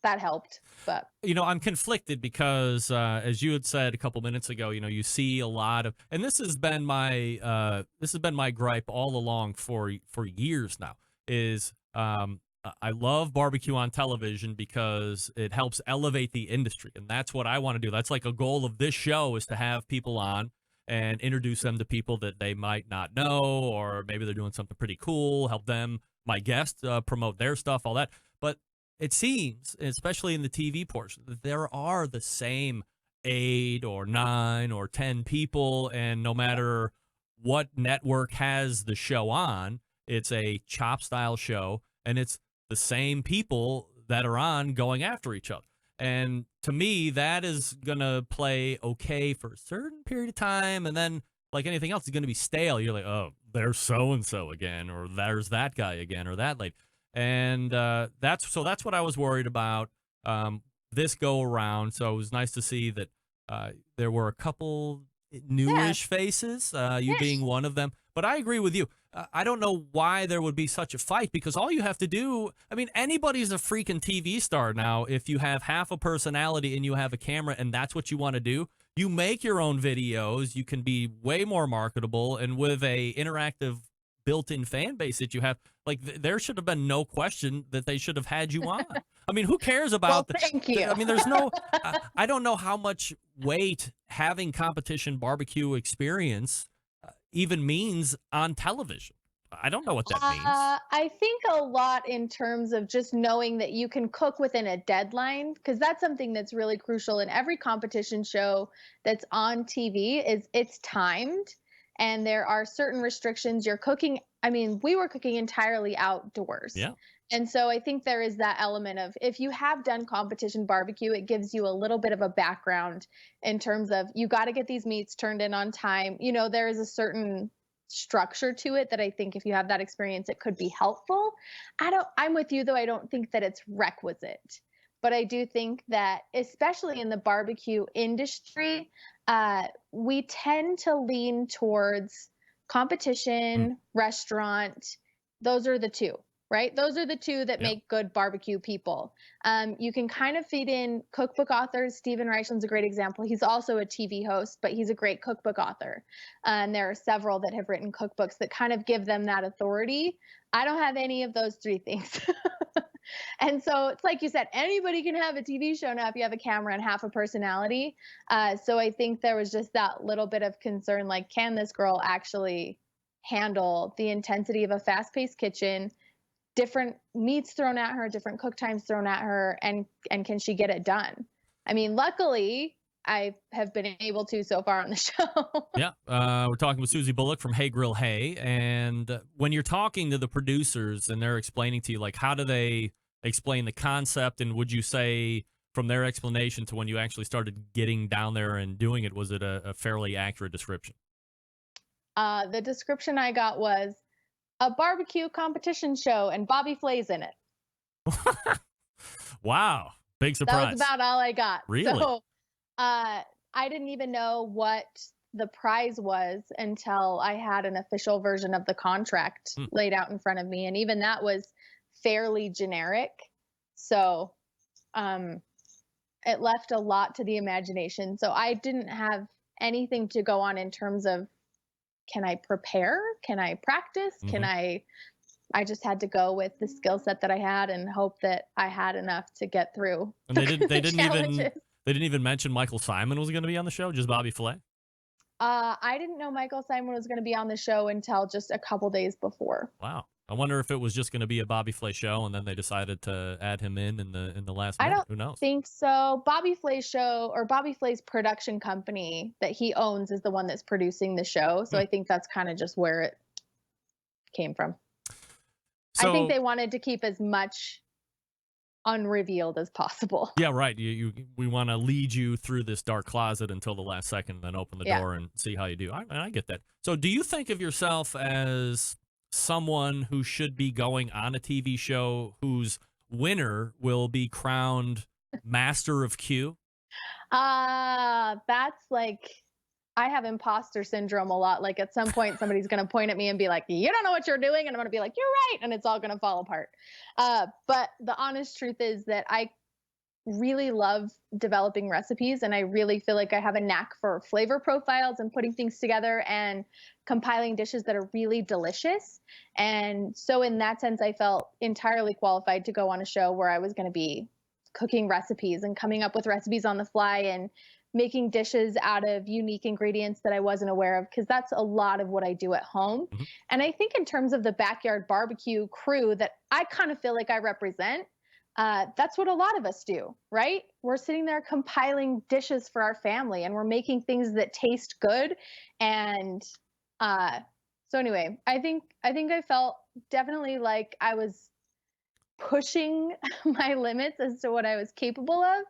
that helped. But you know, I'm conflicted because as you had said a couple minutes ago, you know, you see a lot of, and this has been my gripe all along for years now, is I love barbecue on television because it helps elevate the industry, and that's what I want to do. That's like a goal of this show, is to have people on and introduce them to people that they might not know, or maybe they're doing something pretty cool, help them, my guests, promote their stuff, all that. But it seems, especially in the TV portion, that there are the same 8 or 9 or 10 people, and no matter what network has the show on, it's a chop-style show, and it's the same people that are on going after each other. And to me, that is going to play okay for a certain period of time, and then like anything else, it's going to be stale. You're like, oh, there's so-and-so again, or there's that guy again, or that lady. And that's what I was worried about this go around. So it was nice to see that there were a couple newish faces, you being one of them. But I agree with you. I don't know why there would be such a fight, because all you have to do, I mean, anybody's a freaking TV star now. If you have half a personality and you have a camera and that's what you want to do, you make your own videos. You can be way more marketable, and with a interactive built-in fan base that you have, like there should have been no question that they should have had you on. I mean, who cares about thank you. I mean, there's no I don't know how much weight having competition barbecue experience even means on television. I don't know what that means. I think a lot in terms of just knowing that you can cook within a deadline, because that's something that's really crucial in every competition show that's on TV. Is it's timed, and there are certain restrictions. You're cooking. I mean, we were cooking entirely outdoors. Yeah. And so I think there is that element of, if you have done competition barbecue, it gives you a little bit of a background in terms of, you got to get these meats turned in on time. You know, there is a certain structure to it that I think if you have that experience, it could be helpful. I'm with you though. I don't think that it's requisite, but I do think that especially in the barbecue industry, we tend to lean towards competition, restaurant. Those are the two. Right? Those are the two that make good barbecue people. You can kind of feed in cookbook authors. Stephen Reichlen's a great example. He's also a TV host, but he's a great cookbook author. And there are several that have written cookbooks that kind of give them that authority. I don't have any of those three things. And so it's like you said, anybody can have a TV show now if you have a camera and half a personality. So I think there was just that little bit of concern, like, can this girl actually handle the intensity of a fast-paced kitchen, different meats thrown at her, different cook times thrown at her, and can she get it done? I mean, luckily, I have been able to so far on the show. Yeah, we're talking with Susie Bullock from Hey Grill Hey, and when you're talking to the producers and they're explaining to you, like, how do they explain the concept, and would you say from their explanation to when you actually started getting down there and doing it, was it a fairly accurate description? The description I got was a barbecue competition show and Bobby Flay's in it. Wow. Big surprise. That was about all I got. Really? So I didn't even know what the prize was until I had an official version of the contract laid out in front of me. And even that was fairly generic. So it left a lot to the imagination. So I didn't have anything to go on in terms of, can I prepare? Can I practice? Can I just had to go with the skill set that I had and hope that I had enough to get through. And they didn't even mention Michael Simon was going to be on the show, just Bobby Flay? I didn't know Michael Simon was going to be on the show until just a couple days before. Wow. I wonder if it was just going to be a Bobby Flay show and then they decided to add him in the last minute. Who knows? Think so. Bobby Flay's show, or Bobby Flay's production company that he owns, is the one that's producing the show. So I think that's kind of just where it came from. So, I think they wanted to keep as much unrevealed as possible. Yeah, right. We want to lead you through this dark closet until the last second and then open the door and see how you do. I get that. So do you think of yourself as someone who should be going on a TV show whose winner will be crowned Master of Q? That's like, I have imposter syndrome a lot. Like at some point, somebody's going to point at me and be like, you don't know what you're doing. And I'm going to be like, you're right. And it's all going to fall apart. But the honest truth is that I really love developing recipes, and I really feel like I have a knack for flavor profiles and putting things together and compiling dishes that are really delicious. And so in that sense, I felt entirely qualified to go on a show where I was going to be cooking recipes and coming up with recipes on the fly and making dishes out of unique ingredients that I wasn't aware of, because that's a lot of what I do at home. And I think in terms of the backyard barbecue crew that I kind of feel like I represent, that's what a lot of us do, right? We're sitting there compiling dishes for our family, and we're making things that taste good. And so anyway, I think I felt definitely like I was pushing my limits as to what I was capable of.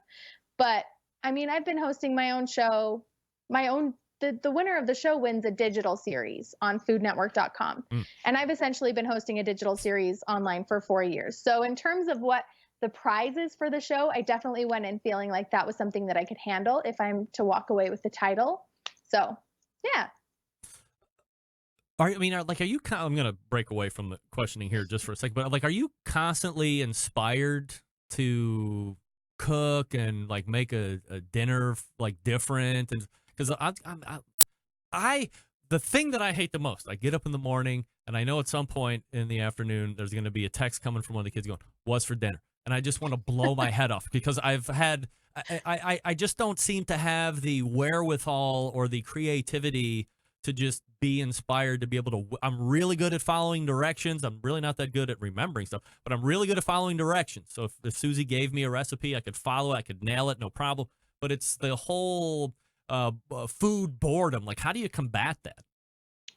But I mean, I've been hosting my own show, my own the winner of the show wins a digital series on foodnetwork.com. And I've essentially been hosting a digital series online for 4 years. So in terms of what the prizes for the show, I definitely went in feeling like that was something that I could handle if I'm to walk away with the title. So, yeah. Are you I'm going to break away from the questioning here just for a second, but like, are you constantly inspired to cook and like make a dinner like different? And because the thing that I hate the most, I get up in the morning and I know at some point in the afternoon there's going to be a text coming from one of the kids going, "What's for dinner?" And I just want to blow my head off because I just don't seem to have the wherewithal or the creativity to just be inspired to be able to. I'm really good at following directions. I'm really not that good at remembering stuff, but I'm really good at following directions. So if Susie gave me a recipe, I could follow it, I could nail it, no problem. But it's the whole food boredom. Like, how do you combat that?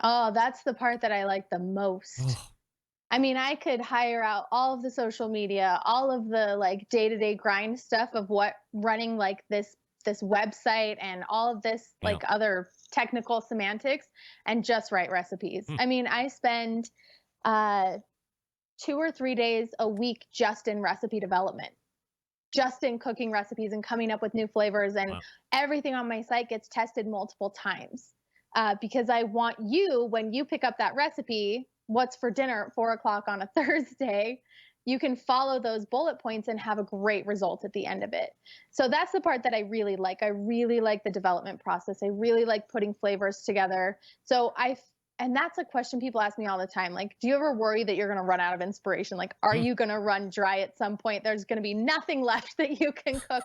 Oh, that's the part that I like the most. I mean, I could hire out all of the social media, all of the like day-to-day grind stuff of what running like this website and all of this like other technical semantics and just write recipes. I mean, I spend 2 or 3 days a week just in recipe development, just in cooking recipes and coming up with new flavors, and everything on my site gets tested multiple times because I want you, when you pick up that recipe, what's for dinner at 4 o'clock on a Thursday, you can follow those bullet points and have a great result at the end of it. So that's the part that I really like. I really like the development process. I really like putting flavors together. So and that's a question people ask me all the time. Like, do you ever worry that you're going to run out of inspiration? Like, are you going to run dry at some point? There's going to be nothing left that you can cook.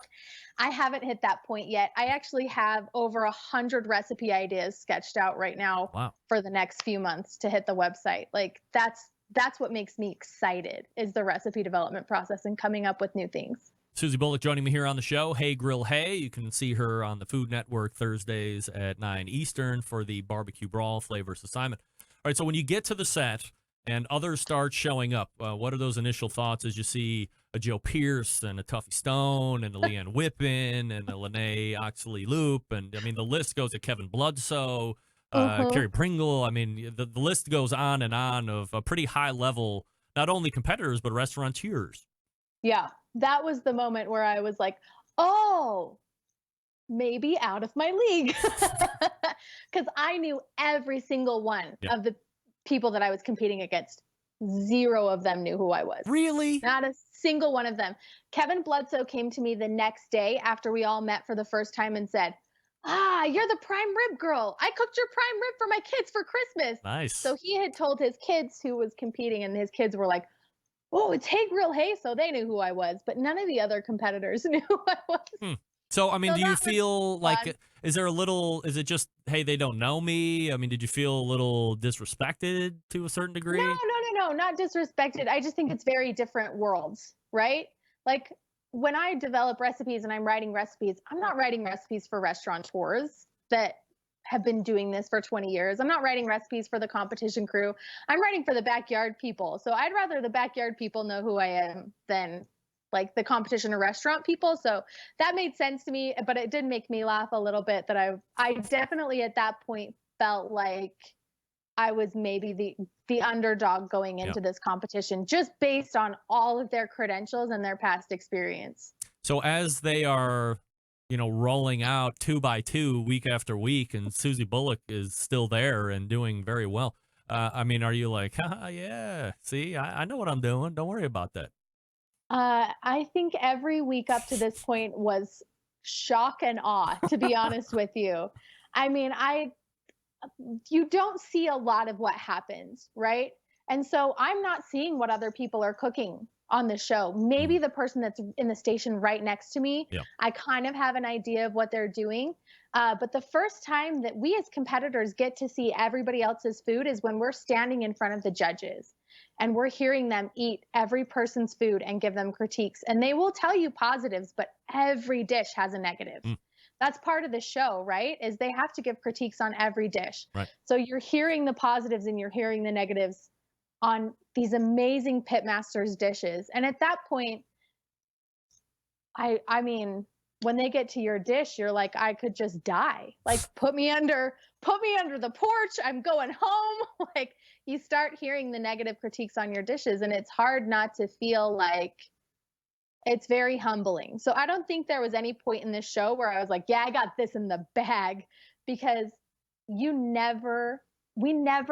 I haven't hit that point yet. I actually have over 100 recipe ideas sketched out right now for the next few months to hit the website. Like, that's what makes me excited, is the recipe development process and coming up with new things. Susie Bullock joining me here on the show. Hey Grill Hey. You can see her on the Food Network Thursdays at 9 Eastern for the Barbecue Brawl Flavors Assignment. All right, so when you get to the set and others start showing up, what are those initial thoughts as you see a Joe Pierce and a Tuffy Stone and a Leanne Whippen and a Lene Oxley Loop? And, I mean, the list goes to Kevin Bloodsoe, Carrie Pringle. I mean, the list goes on and on of a pretty high level, not only competitors, but restaurateurs. Yeah, that was the moment where I was like, oh, maybe out of my league. Because I knew every single one of the people that I was competing against. Zero of them knew who I was. Really? Not a single one of them. Kevin Bloodsoe came to me the next day after we all met for the first time and said, you're the prime rib girl. I cooked your prime rib for my kids for Christmas. Nice. So he had told his kids who was competing, and his kids were like, oh, it's Hey Grill Hey. So they knew who I was, but none of the other competitors knew who I was. So, I mean, So do you that feel was like, fun. is it just, hey, they don't know me? I mean, did you feel a little disrespected to a certain degree? No, not disrespected. I just think it's very different worlds, right? Like when I develop recipes and I'm writing recipes, I'm not writing recipes for restaurateurs that have been doing this for 20 years. I'm not writing recipes for the competition crew. I'm writing for the backyard people. So I'd rather the backyard people know who I am than like the competition or restaurant people. So that made sense to me, but it did make me laugh a little bit that I definitely at that point felt like I was maybe the underdog going into this competition just based on all of their credentials and their past experience. So as they are, rolling out 2 by 2 week after week, and Susie Bullock is still there and doing very well. I mean, are you like, yeah, see, I know what I'm doing. Don't worry about that. I think every week up to this point was shock and awe, to be honest with you. I mean, you don't see a lot of what happens, right? And so I'm not seeing what other people are cooking on the show. Maybe the person that's in the station right next to me, I kind of have an idea of what they're doing. But the first time that we as competitors get to see everybody else's food is when we're standing in front of the judges and we're hearing them eat every person's food and give them critiques. And they will tell you positives, but every dish has a negative. That's part of the show, right? Is they have to give critiques on every dish. Right. So you're hearing the positives and you're hearing the negatives on these amazing pitmasters dishes. And at that point, I mean, when they get to your dish, you're like, I could just die. Like, put me under the porch. I'm going home. Like, you start hearing the negative critiques on your dishes, and it's hard not to feel like it's very humbling. So I don't think there was any point in this show where I was like, yeah, I got this in the bag, because we never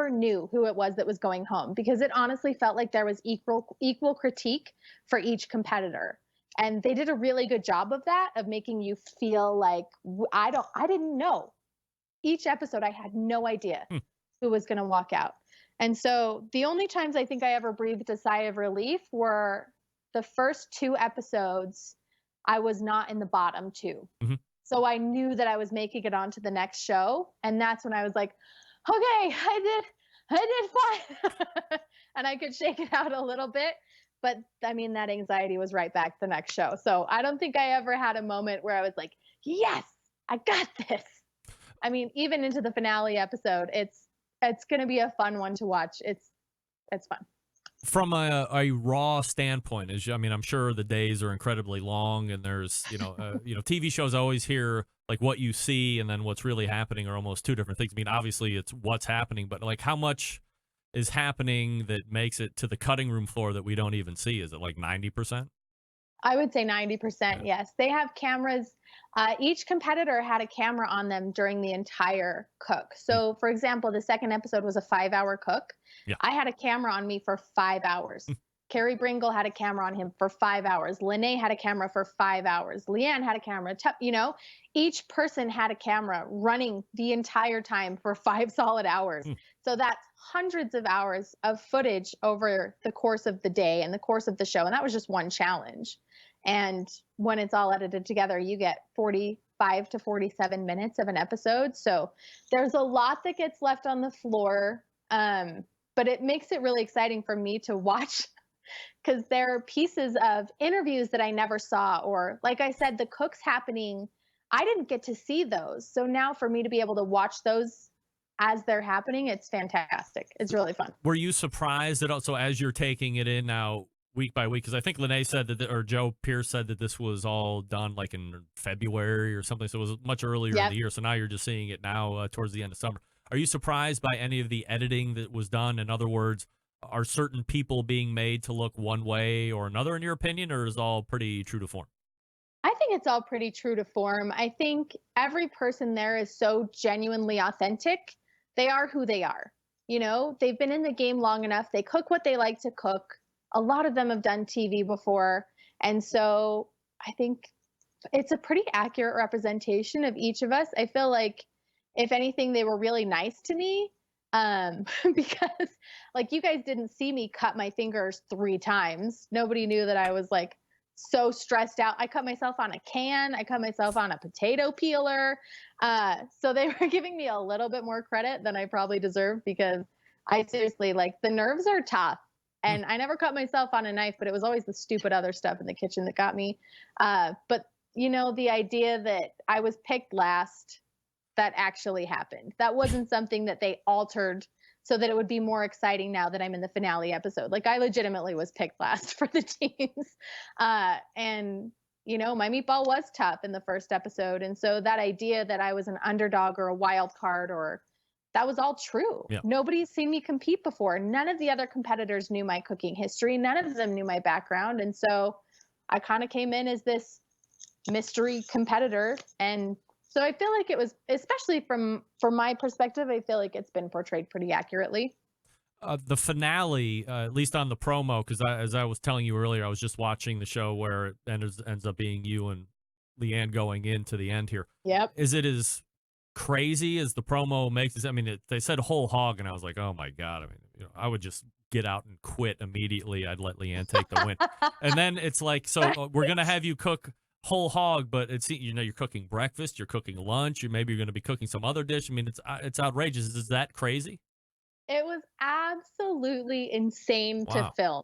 knew who it was that was going home, because it honestly felt like there was equal critique for each competitor. And they did a really good job of that, of making you feel like I didn't know. Each episode, I had no idea who was going to walk out. And so the only times I think I ever breathed a sigh of relief were the first 2 episodes. I was not in the bottom 2. Mm-hmm. So I knew that I was making it onto the next show. And that's when I was like, okay, I did fine. And I could shake it out a little bit. But I mean, that anxiety was right back the next show. So I don't think I ever had a moment where I was like, yes, I got this. I mean, even into the finale episode, it's going to be a fun one to watch. It's fun. From a raw standpoint, I'm sure the days are incredibly long, and there's, TV shows always hear like what you see and then what's really happening are almost two different things. I mean, obviously it's what's happening, but like how much is happening that makes it to the cutting room floor that we don't even see? Is it like 90%? I would say 90%. Yes. They have cameras. Each competitor had a camera on them during the entire cook. So for example, the second episode was a 5-hour cook. Yeah. I had a camera on me for 5 hours. Carrie Bringle had a camera on him for 5 hours. Lene had a camera for 5 hours. Leanne had a camera. Each person had a camera running the entire time for 5 solid hours. So that's hundreds of hours of footage over the course of the day and the course of the show. And that was just one challenge. And when it's all edited together, you get 45 to 47 minutes of an episode. So there's a lot that gets left on the floor. But it makes it really exciting for me to watch, because there are pieces of interviews that I never saw, or like I said, the cooks happening, I didn't get to see those. So now for me to be able to watch those as they're happening, it's fantastic. It's really fun. Were you surprised at all? So as you're taking it in now week by week, because I think Lene said that, or Joe Pierce said that this was all done like in February or something. So it was much earlier in the year. So now you're just seeing it now towards the end of summer. Are you surprised by any of the editing that was done? In other words, are certain people being made to look one way or another, in your opinion, or is it all pretty true to form? I think it's all pretty true to form. I think every person there is so genuinely authentic. They are who they are. They've been in the game long enough. They cook what they like to cook. A lot of them have done TV before. And so I think it's a pretty accurate representation of each of us. I feel like, if anything, they were really nice to me, because like you guys didn't see me cut my fingers 3 times. Nobody knew that I was like so stressed out. I cut myself on a can. I cut myself on a potato peeler. So they were giving me a little bit more credit than I probably deserved, because I seriously, like, the nerves are tough. And I never cut myself on a knife, but it was always the stupid other stuff in the kitchen that got me. But the idea that I was picked last, that actually happened. That wasn't something that they altered so that it would be more exciting now that I'm in the finale episode. Like, I legitimately was picked last for the teams. And my meatball was tough in the first episode. And so that idea that I was an underdog or a wild card, that was all true. Yeah. Nobody's seen me compete before. None of the other competitors knew my cooking history. None of them knew my background. And so I kind of came in as this mystery competitor. And so I feel like it was, especially from my perspective, I feel like it's been portrayed pretty accurately. The finale, at least on the promo, because as I was telling you earlier, I was just watching the show where it ends up being you and Leanne going into the end here. Yep. Is it as crazy as the promo makes it? I mean, they said whole hog, and I was like, oh my God. I mean, I would just get out and quit immediately. I'd let Leanne take the win. And then it's like, so we're going to have you cook whole hog, but it's, you're cooking breakfast, you're cooking lunch, maybe you're going to be cooking some other dish. I mean, it's outrageous. Is that crazy? It was absolutely insane to film.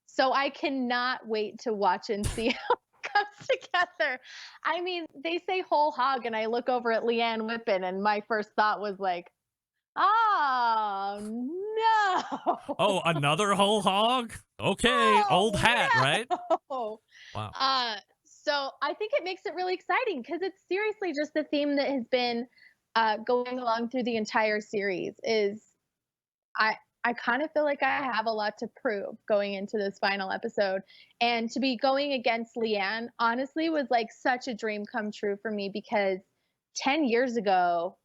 So I cannot wait to watch and see how it comes together. I mean, they say whole hog, and I look over at Leanne Whippen, and my first thought was like, oh no. Oh, another whole hog? Okay, old hat, right? Wow. So I think it makes it really exciting because it's seriously just the theme that has been going along through the entire series is I kind of feel like I have a lot to prove going into this final episode. And to be going against Leanne, honestly, was like such a dream come true for me because 10 years ago,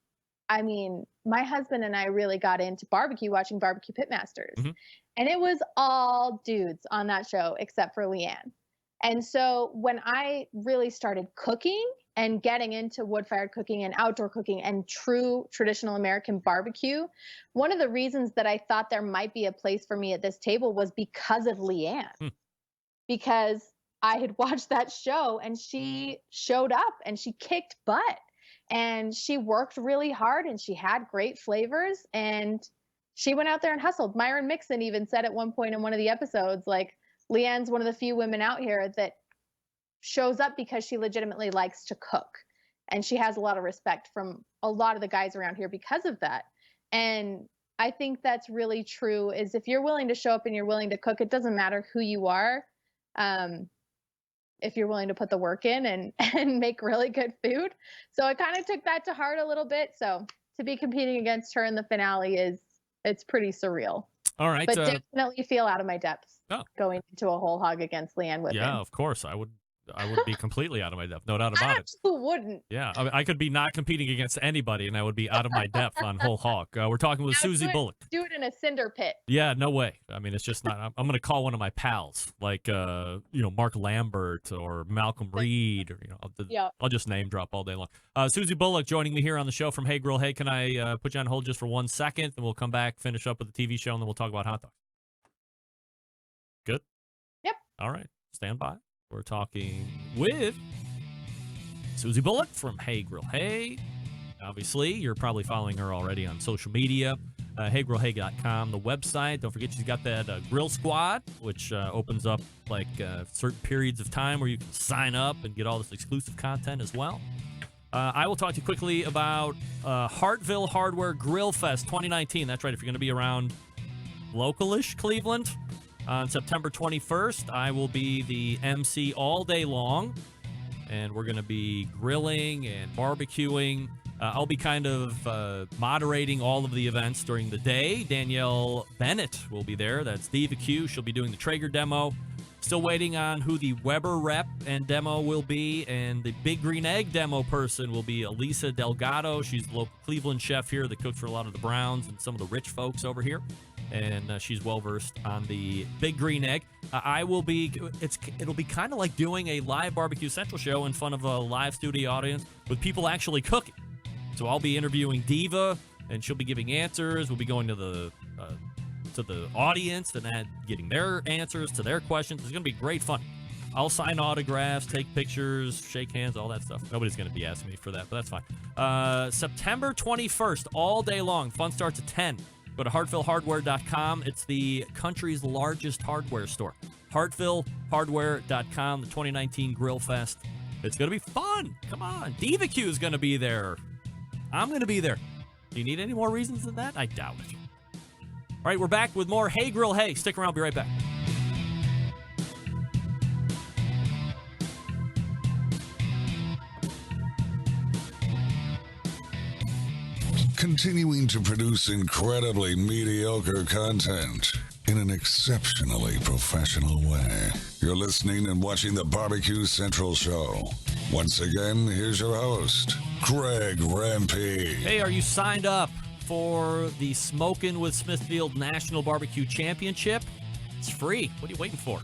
I mean, my husband and I really got into barbecue, watching Barbecue Pitmasters. Mm-hmm. And it was all dudes on that show except for Leanne. And so when I really started cooking and getting into wood-fired cooking and outdoor cooking and true traditional American barbecue, one of the reasons that I thought there might be a place for me at this table was because of Leanne. Because I had watched that show and she showed up and she kicked butt and she worked really hard and she had great flavors and she went out there and hustled. Myron Mixon even said at one point in one of the episodes, like, Leanne's one of the few women out here that shows up because she legitimately likes to cook. And she has a lot of respect from a lot of the guys around here because of that. And I think that's really true is if you're willing to show up and you're willing to cook, it doesn't matter who you are. If you're willing to put the work in and make really good food. So I kind of took that to heart a little bit. So to be competing against her in the finale it's pretty surreal. All right. But definitely feel out of my depths going into a whole hog against Leanne Whitman. Yeah, of course. I would be completely out of my depth. No doubt about it. Who wouldn't? Yeah, I could be not competing against anybody, and I would be out of my depth on whole hog. We're talking with Susie Bullock. Do it in a cinder pit. Yeah, no way. I mean, it's just not. I'm going to call one of my pals, like Mark Lambert or Malcolm Reed, or I'll just name drop all day long. Susie Bullock joining me here on the show from Hey Grill Hey. Can I put you on hold just for 1 second, and we'll come back, finish up with the TV show, and then we'll talk about hot dogs. Good. Yep. All right. Stand by. We're talking with Susie Bullock from Hey Grill Hey. Obviously, you're probably following her already on social media. HeyGrillHey.com, the website. Don't forget she's got that Grill Squad, which opens up like certain periods of time where you can sign up and get all this exclusive content as well. I will talk to you quickly about Hartville Hardware Grill Fest 2019. That's right. If you're going to be around local-ish Cleveland, on September 21st, I will be the MC all day long, and we're going to be grilling and barbecuing. I'll be kind of moderating all of the events during the day. Danielle Bennett will be there. That's BBQ. She'll be doing the Traeger demo. Still waiting on who the Weber rep and demo will be, and the Big Green Egg demo person will be Elisa Delgado. She's the local Cleveland chef here that cooks for a lot of the Browns and some of the rich folks over here. And she's well-versed on the Big Green Egg. It'll be kind of like doing a live Barbecue Central show in front of a live studio audience with people actually cooking. So I'll be interviewing Diva, and she'll be giving answers. We'll be going to the audience and getting their answers to their questions. It's going to be great fun. I'll sign autographs, take pictures, shake hands, all that stuff. Nobody's going to be asking me for that, but that's fine. September 21st, all day long. Fun starts at 10. Go to HartvilleHardware.com. It's the country's largest hardware store. HartvilleHardware.com, the 2019 Grill Fest. It's going to be fun. Come on. BBQ is going to be there. I'm going to be there. Do you need any more reasons than that? I doubt it. All right, we're back with more Hey Grill Hey. Stick around. I'll be right back. Continuing to produce incredibly mediocre content in an exceptionally professional way. You're listening and watching the Barbecue Central Show. Once again, here's your host, Greg Rempe. Hey, are you signed up for the Smokin' with Smithfield National Barbecue Championship? It's free. What are you waiting for?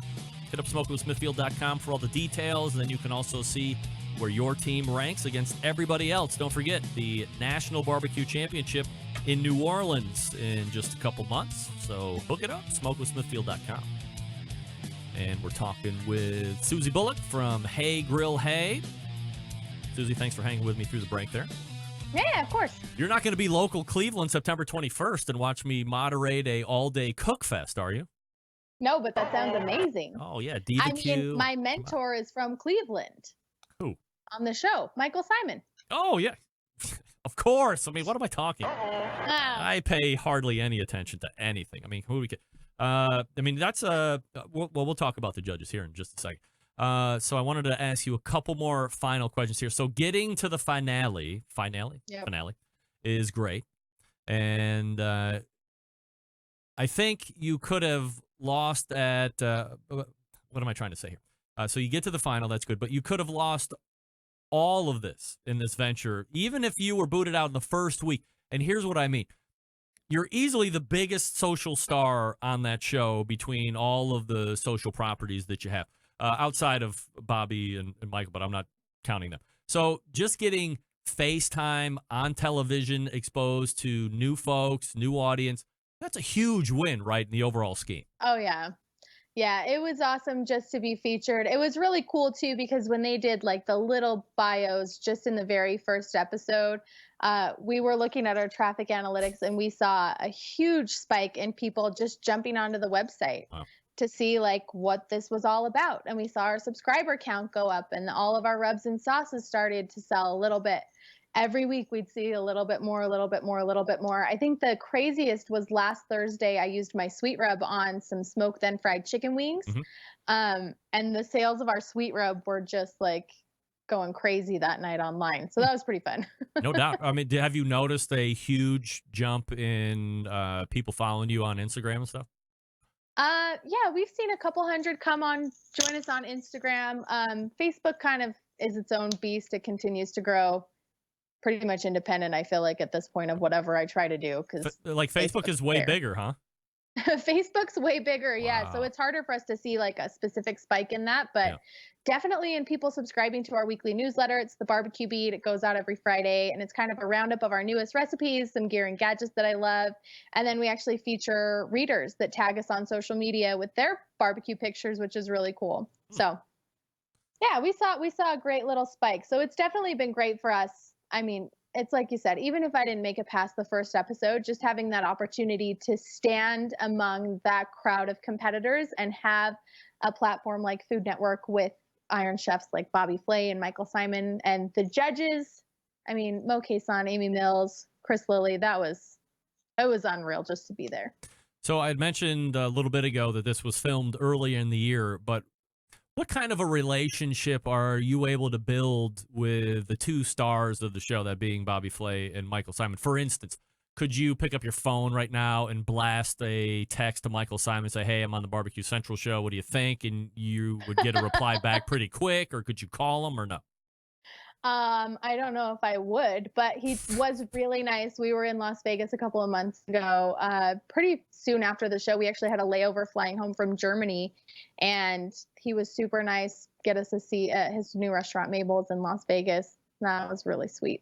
Hit up smokinwithsmithfield.com for all the details, and then you can also see where your team ranks against everybody else. Don't forget the National Barbecue Championship in New Orleans in just a couple months. So hook it up, smokewithsmithfield.com. And we're talking with Susie Bullock from Hey Grill Hey. Susie, thanks for hanging with me through the break there. Yeah, of course. You're not going to be local Cleveland September 21st and watch me moderate a all-day cook fest, are you? No, but that sounds amazing. Oh, yeah, BBQ. I mean, my mentor is from Cleveland. Who? On the show, Michael Simon. Oh, yeah. Of course. I mean, what am I talking? I pay hardly any attention to anything. I mean, who we get? I mean, that's we'll talk about the judges here in just a second. So I wanted to ask you a couple more final questions here. So getting to the finale is great. And I think you could have lost at, what am I trying to say here? So you get to the final, that's good, but you could have lost all of this in this venture, even if you were booted out in the first week. And here's what I mean. You're easily the biggest social star on that show between all of the social properties that you have, outside of Bobby and Michael, but I'm not counting them. So just getting FaceTime on television exposed to new folks, new audience, that's a huge win, right, in the overall scheme. Oh, yeah. Yeah, it was awesome just to be featured. It was really cool, too, because when they did like the little bios just in the very first episode, we were looking at our traffic analytics and we saw a huge spike in people just jumping onto the website to see like what this was all about. And we saw our subscriber count go up and all of our rubs and sauces started to sell a little bit. Every week we'd see a little bit more, a little bit more, a little bit more. I think the craziest was last Thursday. I used my sweet rub on some smoked then fried chicken wings. And the sales of our sweet rub were just like going crazy that night online. So that was pretty fun. No doubt. I mean, have you noticed a huge jump in people following you on Instagram and stuff? Yeah, we've seen a couple hundred come on, join us on Instagram. Facebook kind of is its own beast. It continues to grow. Pretty much independent, I feel like, at this point of whatever I try to do. Because like Facebook is way bigger, huh? Facebook's way bigger, yeah. So it's harder for us to see like a specific spike in that, but definitely in people subscribing to our weekly newsletter. It's the Barbecue Beat. It goes out every Friday, and it's kind of a roundup of our newest recipes, some gear and gadgets that I love. And then we actually feature readers that tag us on social media with their barbecue pictures, which is really cool. So yeah, we saw a great little spike. So it's definitely been great for us. I mean, it's like you said, even if I didn't make it past the first episode, just having that opportunity to stand among that crowd of competitors and have a platform like Food Network with Iron Chefs like Bobby Flay and Michael Simon and the judges. I mean, Mo Kason, Amy Mills, Chris Lilly, it was unreal just to be there. So I had mentioned a little bit ago that this was filmed early in the year, but what kind of a relationship are you able to build with the two stars of the show, that being Bobby Flay and Michael Simon? For instance, could you pick up your phone right now and blast a text to Michael Simon and say, hey, I'm on the Barbecue Central show. What do you think? And you would get a reply back pretty quick, or could you call him or no? I don't know if I would, but he was really nice. We were in Las Vegas a couple of months ago. Pretty soon after the show, we actually had a layover flying home from Germany, and he was super nice. Get us a seat at his new restaurant, Mabel's, in Las Vegas. That was really sweet.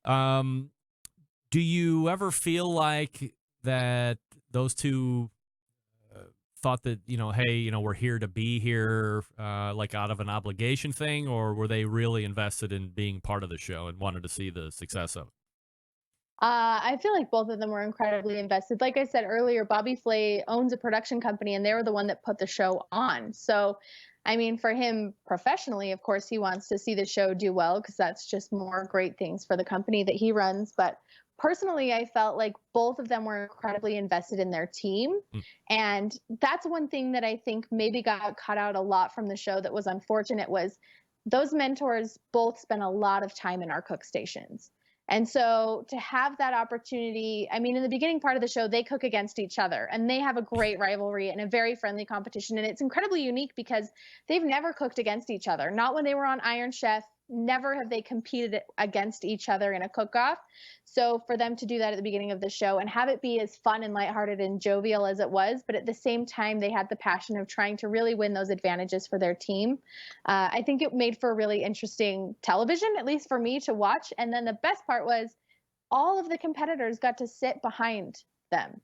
Do you ever feel like that those two thought that, hey, we're here to be here, like out of an obligation thing, or were they really invested in being part of the show and wanted to see the success of it? I feel like both of them were incredibly invested. Like I said earlier, Bobby Flay owns a production company, and they were the one that put the show on. So, I mean, for him professionally, of course, he wants to see the show do well because that's just more great things for the company that he runs. But personally, I felt like both of them were incredibly invested in their team. And that's one thing that I think maybe got cut out a lot from the show that was unfortunate, was those mentors both spent a lot of time in our cook stations. And so to have that opportunity, I mean, in the beginning part of the show, they cook against each other and they have a great rivalry and a very friendly competition. And it's incredibly unique because they've never cooked against each other. Not when they were on Iron Chef. Never have they competed against each other in a cook-off. So for them to do that at the beginning of the show and have it be as fun and lighthearted and jovial as it was, but at the same time, they had the passion of trying to really win those advantages for their team. I think it made for a really interesting television, at least for me to watch. And then the best part was all of the competitors got to sit behind them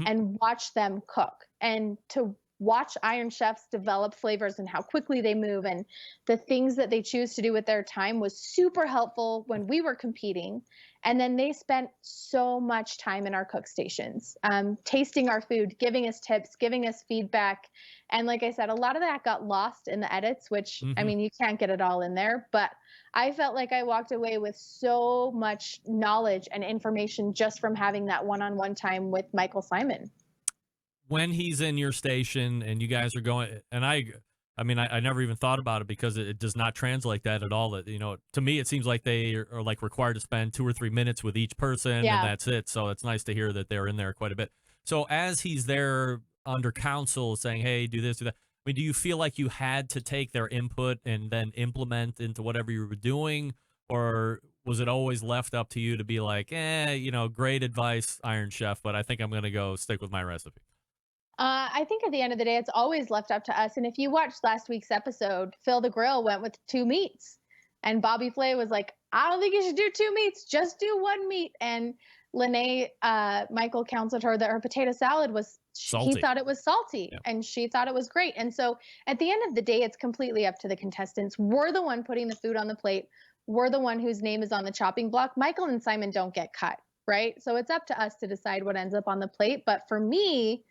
and watch them cook, and to watch Iron Chefs develop flavors and how quickly they move and the things that they choose to do with their time was super helpful when we were competing. And then they spent so much time in our cook stations, tasting our food, giving us tips, giving us feedback. And like I said, a lot of that got lost in the edits, which, I mean, you can't get it all in there, but I felt like I walked away with so much knowledge and information just from having that one-on-one time with Michael Simon. When he's in your station and you guys are going, and I mean, I never even thought about it because it does not translate that at all. That, to me, it seems like they are like required to spend 2 or 3 minutes with each person, and that's it. So it's nice to hear that they're in there quite a bit. So as he's there under counsel saying, hey, do this, do that, I mean, do you feel like you had to take their input and then implement into whatever you were doing? Or was it always left up to you to be like, great advice, Iron Chef, but I think I'm going to go stick with my recipe? I think at the end of the day, it's always left up to us. And if you watched last week's episode, Phil the Grill went with 2 meats. And Bobby Flay was like, I don't think you should do 2 meats, just do 1 meat. And Lene, Michael counseled her that her potato salad was salty. He thought it was salty, and she thought it was great. And so at the end of the day, it's completely up to the contestants. We're the one putting the food on the plate. We're the one whose name is on the chopping block. Michael and Simon don't get cut, right? So it's up to us to decide what ends up on the plate. But for me,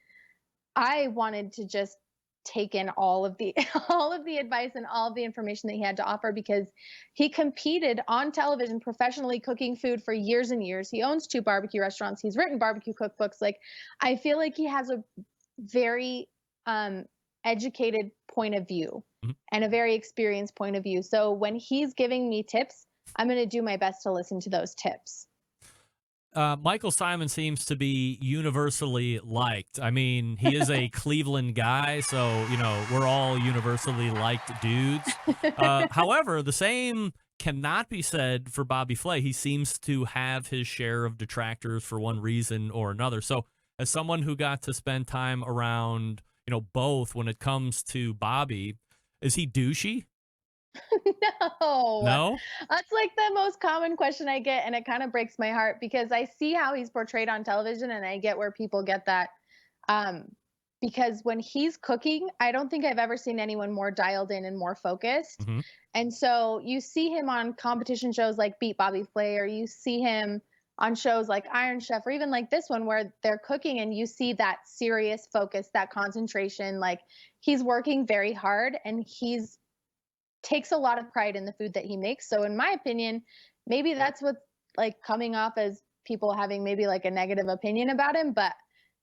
I wanted to just take in all of the advice and all of the information that he had to offer, because he competed on television professionally cooking food for years and years. He owns 2 barbecue restaurants. He's written barbecue cookbooks. Like, I feel like he has a very educated point of view and a very experienced point of view. So when he's giving me tips, I'm going to do my best to listen to those tips. Michael Simon seems to be universally liked. I mean, he is a Cleveland guy, so, we're all universally liked dudes. However, the same cannot be said for Bobby Flay. He seems to have his share of detractors for one reason or another. So as someone who got to spend time around, both when it comes to Bobby, is he douchey? No. That's like the most common question I get, and it kind of breaks my heart because I see how he's portrayed on television, and I get where people get that. Because when he's cooking, I don't think I've ever seen anyone more dialed in and more focused. Mm-hmm. And so you see him on competition shows like Beat Bobby Flay, or you see him on shows like Iron Chef, or even like this one where they're cooking and you see that serious focus, that concentration. Like, he's working very hard, and he's takes a lot of pride in the food that he makes. So in my opinion, maybe that's what's like coming off as people having maybe like a negative opinion about him, but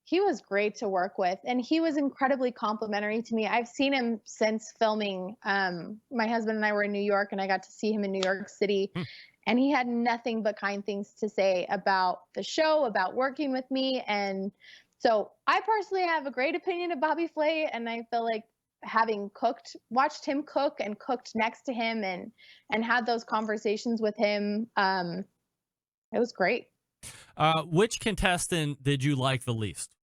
he was great to work with, and he was incredibly complimentary to me. I've seen him since filming. My husband and I were in New York, and I got to see him in New York City, and he had nothing but kind things to say about the show, about working with me. And so I personally have a great opinion of Bobby Flay, and I feel like having watched him cook and cooked next to him and had those conversations with him, it was great. Which contestant did you like the least?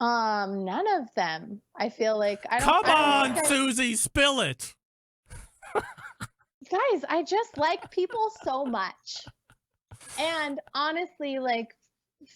None of them. I feel like Come on, Susie, spill it. Guys, I just like people so much. And honestly, like,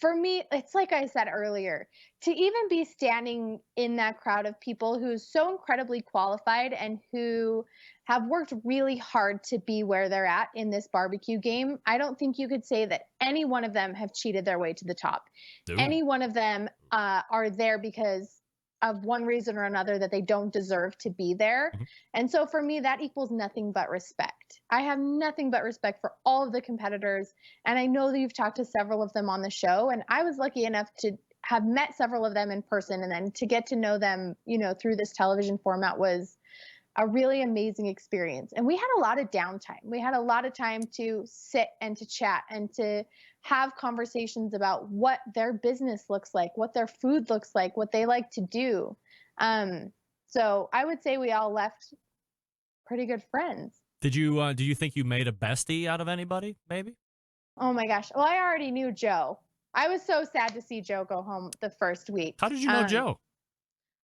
for me, it's like I said earlier, to even be standing in that crowd of people who's so incredibly qualified and who have worked really hard to be where they're at in this barbecue game, I don't think you could say that any one of them have cheated their way to the top. Ooh. Any one of them are there because of one reason or another that they don't deserve to be there. Mm-hmm. And so for me, that equals nothing but respect. I have nothing but respect for all of the competitors. And I know that you've talked to several of them on the show, and I was lucky enough to have met several of them in person, and then to get to know them, through this television format was a really amazing experience. And we had a lot of downtime. We had a lot of time to sit and to chat and to have conversations about what their business looks like, what their food looks like, what they like to do. So I would say we all left pretty good friends. Do you think you made a bestie out of anybody, maybe? Oh my gosh. Well, I already knew Joe. I was so sad to see Joe go home the first week. How did you know Joe?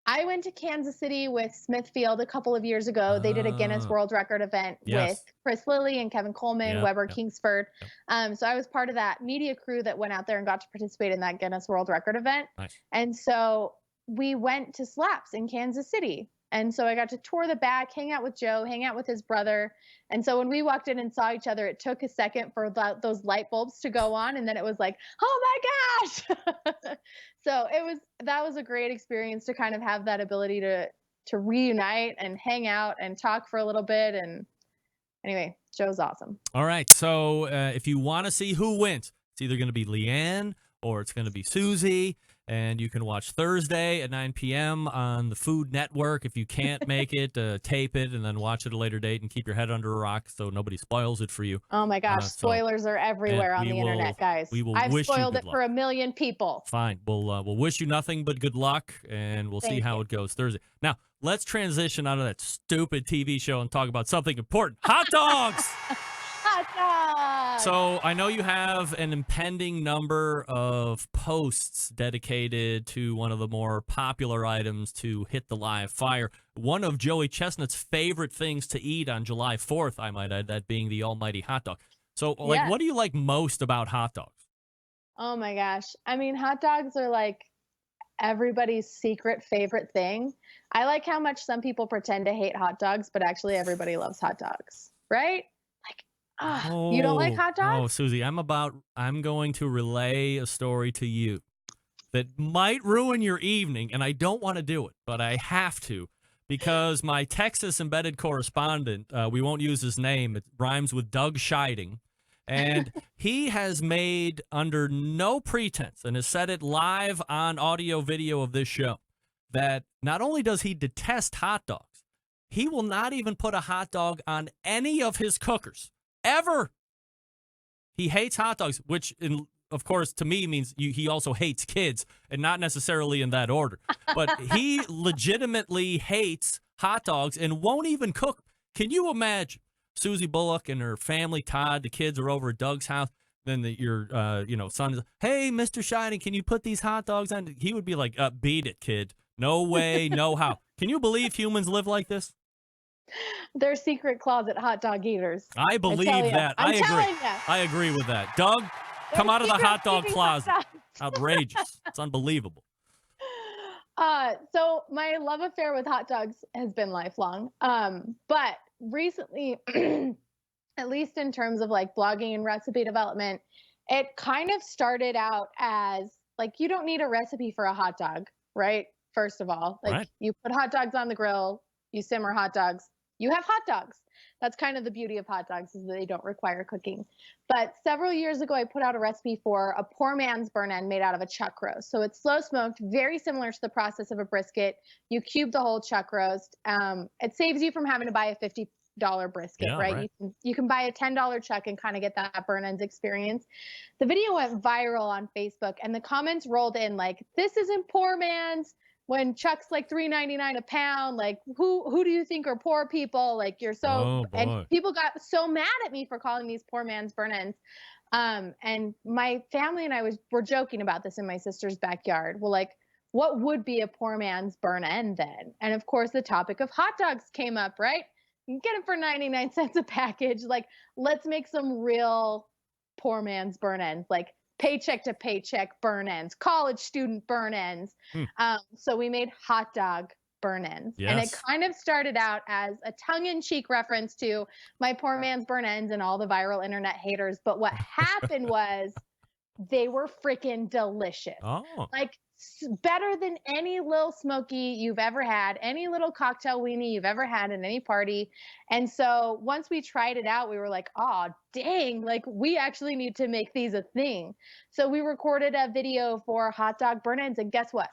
I went to Kansas City with Smithfield a couple of years ago. They did a Guinness World Record event with Chris Lilly and Kevin Coleman, Weber Kingsford. So I was part of that media crew that went out there and got to participate in that Guinness World Record event. Nice. And so we went to Slaps in Kansas City. And so I got to tour the back, hang out with Joe, hang out with his brother. And so when we walked in and saw each other, it took a second for those light bulbs to go on. And then it was like, oh my gosh. So that was a great experience to kind of have that ability to reunite and hang out and talk for a little bit. And anyway, Joe's awesome. All right. So if you want to see who wins, it's either going to be Leanne or it's going to be Susie. And you can watch Thursday at 9 p.m. on the Food Network. If you can't make it, tape it and then watch it at a later date and keep your head under a rock so nobody spoils it for you. Oh my gosh, spoilers are everywhere on the internet, guys. I've spoiled it for a million people. Fine. We'll wish you nothing but good luck, and we'll see how it goes Thursday. Now, let's transition out of that stupid TV show and talk about something important. Hot dogs! Hot dogs! So I know you have an impending number of posts dedicated to one of the more popular items to hit the live fire. One of Joey Chestnut's favorite things to eat on July 4th, I might add, that being the almighty hot dog. So, what do you like most about hot dogs? Oh my gosh. I mean, hot dogs are like everybody's secret favorite thing. I like how much some people pretend to hate hot dogs, but actually everybody loves hot dogs, right? You don't like hot dogs? Oh, Susie, I'm going to relay a story to you that might ruin your evening, and I don't want to do it, but I have to because my Texas embedded correspondent, we won't use his name, it rhymes with Doug Scheiding, and he has made under no pretense and has said it live on audio video of this show that not only does he detest hot dogs, he will not even put a hot dog on any of his cookers. Ever. He hates hot dogs, which, of course, to me means he also hates kids, and not necessarily in that order. But he legitimately hates hot dogs and won't even cook. Can you imagine Susie Bullock and her family, Todd, the kids are over at Doug's house, then your son is, hey, Mr. Shining, can you put these hot dogs on? He would be like, beat it, kid. No way, no how. Can you believe humans live like this? They're secret closet hot dog eaters. I believe that. I agree. I agree with that. Doug, come out of the hot dog closet. Outrageous. It's unbelievable. So my love affair with hot dogs has been lifelong. But recently, at least in terms of like blogging and recipe development, it kind of started out as like, you don't need a recipe for a hot dog, right? First of all, like you put hot dogs on the grill, you simmer hot dogs, you have hot dogs. That's kind of the beauty of hot dogs, is that they don't require cooking. But several years ago, I put out a recipe for a poor man's burn end made out of a chuck roast. So it's slow smoked, very similar to the process of a brisket. You cube the whole chuck roast. It saves you from having to buy a $50 brisket, right? You can buy a $10 chuck and kind of get that burn ends experience. The video went viral on Facebook, and the comments rolled in like, this isn't poor man's. When chuck's like $3.99 a pound, like who do you think are poor people? Like you're so, and people got so mad at me for calling these poor man's burn ends. And my family and I were joking about this in my sister's backyard. Well, like, what would be a poor man's burn end then? And of course, the topic of hot dogs came up, right? You can get them for 99 cents a package. Like, let's make some real poor man's burn ends. Like, paycheck to paycheck burn ends, college student burn ends. So we made hot dog burn ends. Yes. And it kind of started out as a tongue-in-cheek reference to my poor man's burn ends and all the viral internet haters. But what happened was they were freaking delicious. Like better than any little smoky you've ever had, any little cocktail weenie you've ever had at any party. And so once we tried it out, we were like, oh, dang, like we actually need to make these a thing. So we recorded a video for hot dog burn ends, and guess what?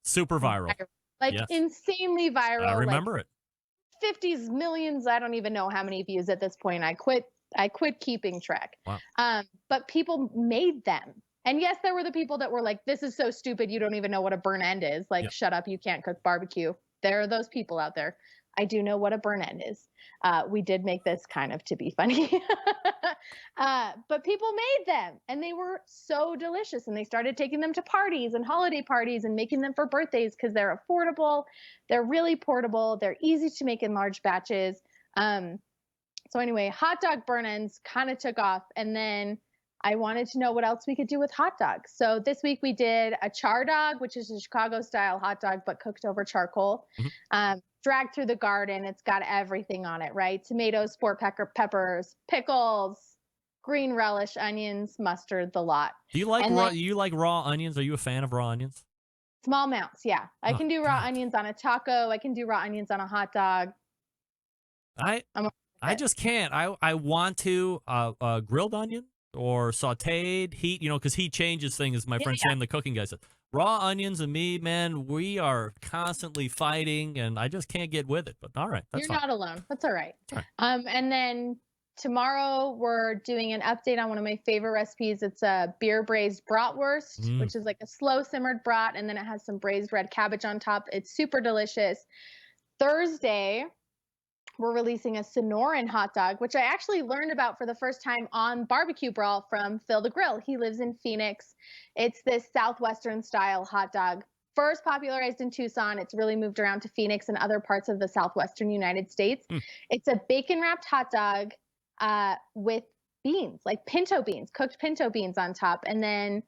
Super viral. Like insanely viral. I remember it. 50s, millions, I don't even know how many views at this point. I quit keeping track. Wow. But people made them. And yes, there were the people that were like, this is so stupid, you don't even know what a burn end is. Like, shut up, you can't cook barbecue. There are those people out there. I do know what a burn end is. We did make this kind of to be funny. But people made them, and they were so delicious. And they started taking them to parties and holiday parties and making them for birthdays because they're affordable. They're really portable. They're easy to make in large batches. So anyway, hot dog burn ends kind of took off. And then I wanted to know what else we could do with hot dogs. So this week we did a char dog, which is a Chicago-style hot dog, but cooked over charcoal. Dragged through the garden. It's got everything on it, right? Tomatoes, sport peppers, pickles, green relish, onions, mustard, the lot. Do you like raw onions? Are you a fan of raw onions? Small amounts, yeah. I can do raw onions on a taco. I can do raw onions on a hot dog. I just can't. I want to grilled onion. or sautéed, heat, because heat changes things, as my friend Sam, the cooking guy, said. Raw onions and me, man, we are constantly fighting, and I just can't get with it. But all right, that's You're fine. not alone. That's all right. All right. And then tomorrow we're doing an update on one of my favorite recipes. It's a beer braised bratwurst, which is like a slow simmered brat, and then it has some braised red cabbage on top. It's super delicious. Thursday, we're releasing a Sonoran hot dog, which I actually learned about for the first time on Barbecue Brawl from Phil the Grill. He lives in Phoenix. It's this Southwestern style hot dog. First popularized in Tucson. It's really moved around to Phoenix and other parts of the Southwestern United States. It's a bacon wrapped hot dog with beans, like pinto beans, cooked pinto beans on top. And then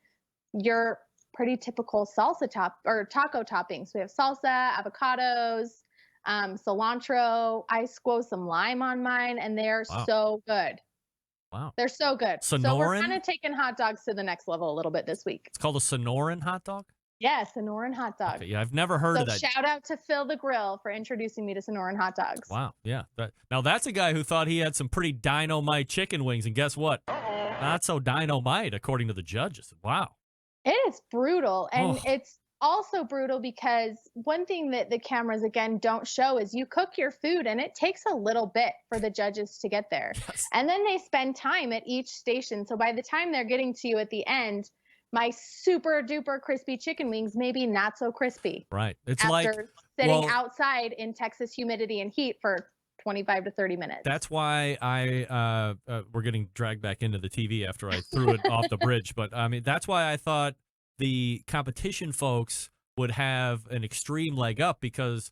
your pretty typical salsa taco toppings. We have salsa, avocados, cilantro. I squoze some lime on mine, and they're so good. Wow. They're so good. Sonoran? So we're kind of taking hot dogs to the next level a little bit this week. It's called a Sonoran hot dog? Yeah, Sonoran hot dog. Okay, yeah, I've never heard of that. Shout out to Phil the Grill for introducing me to Sonoran hot dogs. Wow, yeah. Now that's a guy who thought he had some pretty dynamite chicken wings, and guess what? Not so dynamite, according to the judges. Wow. It is brutal, and it's also brutal because one thing that the cameras, again, don't show is you cook your food, and it takes a little bit for the judges to get there. Yes. And then they spend time at each station, so by the time they're getting to you at the end, my super duper crispy chicken wings may be not so crispy. Right. It's after sitting outside in Texas humidity and heat for 25 to 30 minutes. That's why we're getting dragged back into the TV after I threw it off the bridge. But I mean, that's why I thought the competition folks would have an extreme leg up, because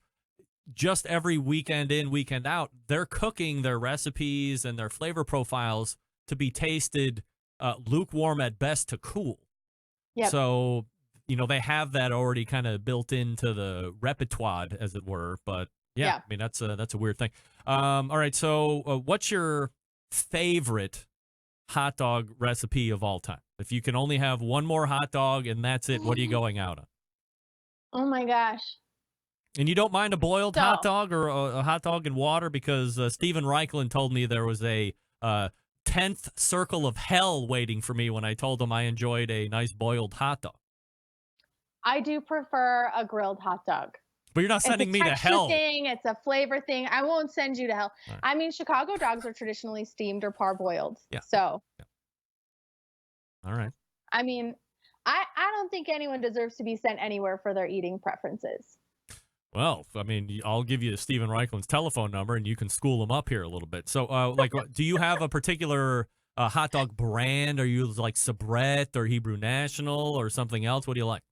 just every weekend in, weekend out, they're cooking their recipes and their flavor profiles to be tasted lukewarm at best to cool. Yep. So, they have that already kind of built into the repertoire, as it were. But yeah, I mean, that's a weird thing. All right. So what's your favorite hot dog recipe of all time? If you can only have one more hot dog and that's it, what are you going out on? Oh my gosh. And you don't mind a boiled hot dog or a hot dog in water? Because Stephen Raichlen told me there was a 10th circle of hell waiting for me when I told him I enjoyed a nice boiled hot dog. I do prefer a grilled hot dog. But you're not sending me to hell. It's a flavor thing. I won't send you to hell. Right. I mean, Chicago dogs are traditionally steamed or parboiled. Yeah. So. Yeah. All right. I mean, I don't think anyone deserves to be sent anywhere for their eating preferences. Well, I mean, I'll give you Stephen Reichlin's telephone number, and you can school him up here a little bit. So, do you have a particular hot dog brand? Are you like Sabrett or Hebrew National or something else? What do you like?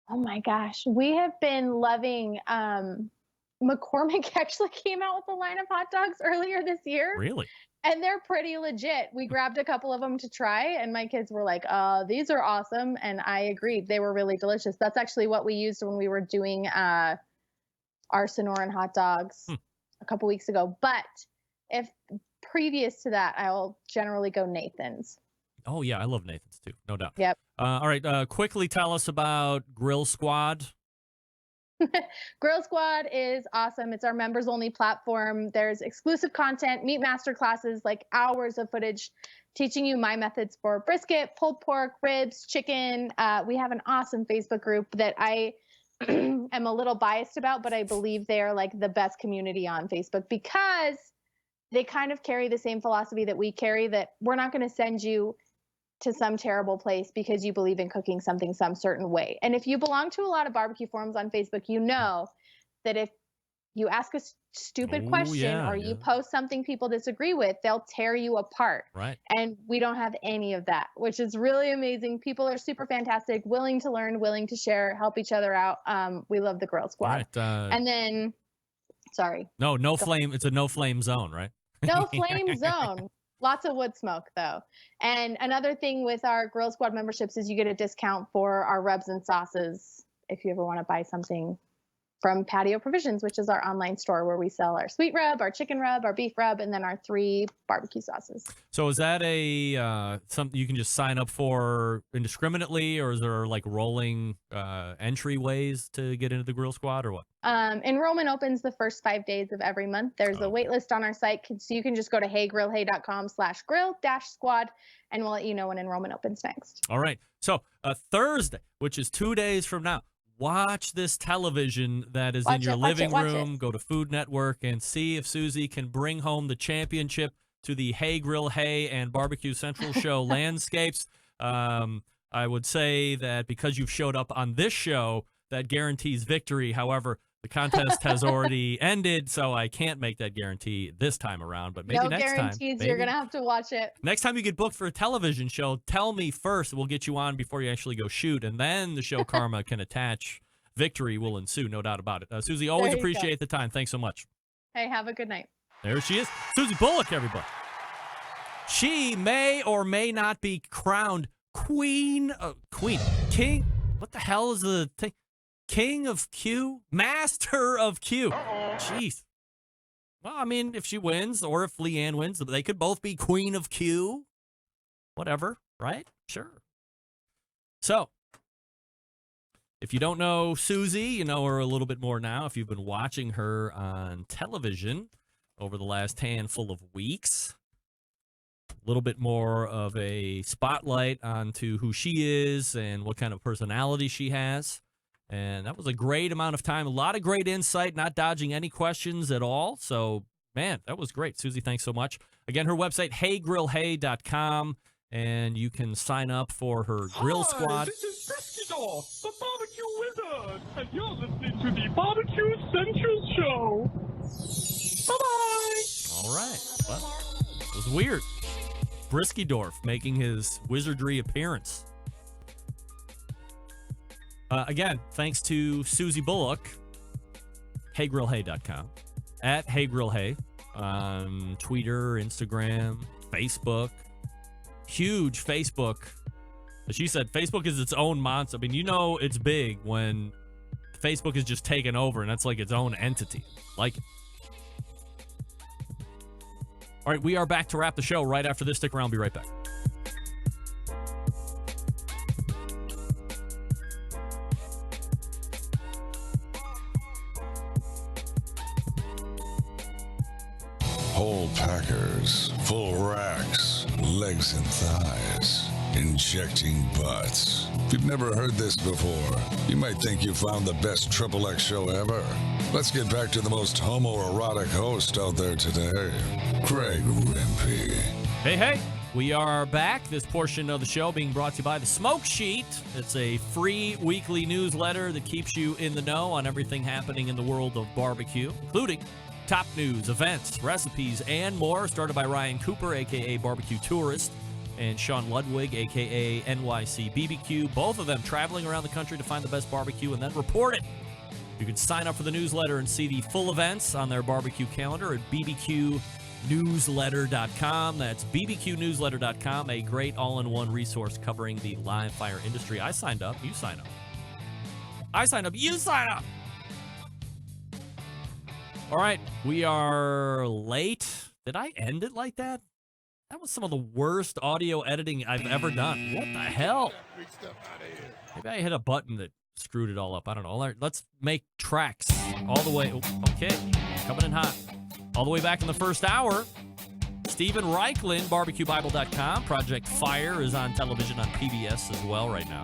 Oh my gosh, we have been loving. McCormick actually came out with a line of hot dogs earlier this year. Really? And they're pretty legit. We grabbed a couple of them to try, and my kids were like, these are awesome. And I agreed. They were really delicious. That's actually what we used when we were doing our Sonoran hot dogs a couple weeks ago. But if previous to that, I will generally go Nathan's. Oh, yeah. I love Nathan's, too. No doubt. Yep. All right. Quickly tell us about Grill Squad. Grill Squad is awesome. It's our members only platform. There's exclusive content, meat master classes, like hours of footage teaching you my methods for brisket, pulled pork, ribs, chicken. We have an awesome Facebook group that I am a little biased about, but I believe they're like the best community on Facebook because they kind of carry the same philosophy that we carry, that we're not going to send you to some terrible place because you believe in cooking something some certain way. And if you belong to a lot of barbecue forums on Facebook, you know that if you ask a stupid question or you post something people disagree with, they'll tear you apart. Right. And we don't have any of that, which is really amazing. People are super fantastic, willing to learn, willing to share, help each other out. We love the Grill Squad. Right, and then, sorry. No flame. It's a no flame zone, right? No flame zone. Lots of wood smoke, though. And another thing with our Grill Squad memberships is you get a discount for our rubs and sauces if you ever want to buy something from Patio Provisions, which is our online store where we sell our sweet rub, our chicken rub, our beef rub, and then our 3 barbecue sauces. So is that a something you can just sign up for indiscriminately, or is there like rolling entryways to get into the Grill Squad, or what? Enrollment opens the first 5 days of every month. There's a wait list on our site, so you can just go to heygrillhey.com/grill-squad, and we'll let you know when enrollment opens next. All right. So Thursday, which is 2 days from now, watch this television that is in your living room. Go to Food Network and see if Susie can bring home the championship to the Hey Grill Hey and Barbecue Central show landscapes. I would say that because you've showed up on this show, that guarantees victory. However, the contest has already ended, so I can't make that guarantee this time around. But maybe next time. No guarantees. You're going to have to watch it. Next time you get booked for a television show, tell me first. We'll get you on before you actually go shoot, and then the show karma can attach. Victory will ensue, no doubt about it. Susie, always appreciate the time. Thanks so much. Hey, have a good night. There she is. Susie Bullock, everybody. She may or may not be crowned King. What the hell is the thing? King of Q? Master of Q. Jeez. Well, I mean, if she wins or if Leanne wins, they could both be Queen of Q. Whatever, right? Sure. So, if you don't know Susie, you know her a little bit more now. If you've been watching her on television over the last handful of weeks, a little bit more of a spotlight onto who she is and what kind of personality she has. And that was a great amount of time. A lot of great insight, not dodging any questions at all. So, man, that was great. Susie, thanks so much. Again, her website, heygrillhey.com, and you can sign up for her Grill Squad. This is Briskedor, the barbecue wizard, and you're listening to the Barbecue Central Show. Bye-bye. All right. Well, it was weird. Briskedorf making his wizardry appearance. Again, thanks to Susie Bullock, heygrillhey.com, at heygrillhey on Twitter, Instagram, Facebook. Huge Facebook. As she said, Facebook is its own monster. I mean, you know it's big when Facebook is just taken over and that's like its own entity. Like it. All right, we are back to wrap the show right after this. Stick around. Be right back. Whole packers, full racks, legs and thighs, injecting butts. If you've never heard this before, you might think you found the best XXX show ever. Let's get back to the most homoerotic host out there today, Craig Rimpey. Hey, hey. We are back. This portion of the show being brought to you by The Smoke Sheet. It's a free weekly newsletter that keeps you in the know on everything happening in the world of barbecue, including top news, events, recipes, and more. Started by Ryan Cooper, a.k.a. Barbecue Tourist, and Sean Ludwig, a.k.a. NYC BBQ. Both of them traveling around the country to find the best barbecue and then report it. You can sign up for the newsletter and see the full events on their barbecue calendar at bbqnewsletter.com. That's bbqnewsletter.com, a great all-in-one resource covering the live fire industry. I signed up. You sign up. I signed up. You sign up. All right, we are late. Did I end it like that? That was some of the worst audio editing I've ever done. What the hell? Maybe I hit a button that screwed it all up. I don't know. All right, let's make tracks all the way. Okay, coming in hot. All the way back in the first hour, Stephen Raichlen, barbecuebible.com. Project Fire is on television on PBS as well right now.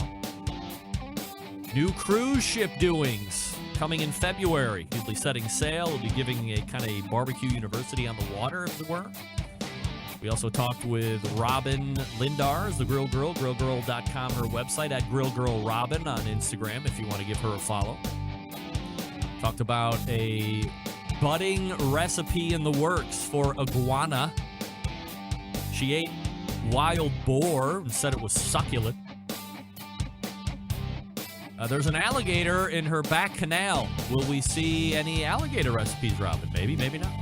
New cruise ship doings coming in February. He'll be setting sail. He'll be giving a kind of barbecue university on the water, if it were. We also talked with Robyn Lindars, the Grill Girl, grillgirl.com, her website, at Grill Girl Robyn on Instagram if you want to give her a follow. Talked about a budding recipe in the works for Iguana. She ate wild boar and said it was succulent. There's an alligator in her back canal. Will we see any alligator recipes, Robyn? Maybe, maybe not.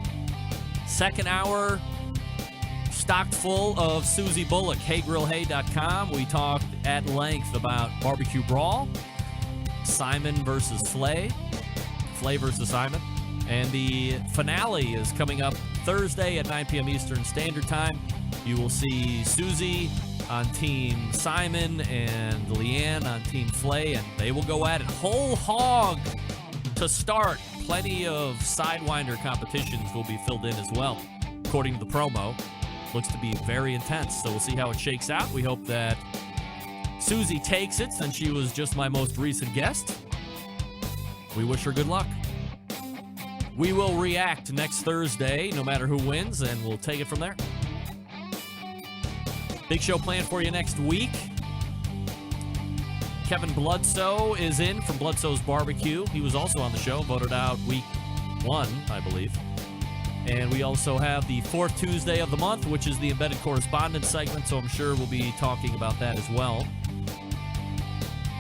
Second hour, stocked full of Susie Bullock, heygrillhey.com. We talked at length about barbecue brawl, Simon versus Flay, Flay versus Simon. And the finale is coming up Thursday at 9 p.m. Eastern Standard Time. You will see Susie on Team Simon and Leanne on Team Flay, and they will go at it whole hog to start. Plenty of Sidewinder competitions will be filled in as well, according to the promo. Looks to be very intense, so we'll see how it shakes out. We hope that Susie takes it, since she was just my most recent guest. We wish her good luck. We will react next Thursday, no matter who wins, and we'll take it from there. Big show planned for you next week. Kevin Bloodsoe is in from Bloodsoe's Barbecue. He was also on the show, voted out week 1, I believe. And we also have the 4th Tuesday of the month, which is the Embedded Correspondence segment, so I'm sure we'll be talking about that as well.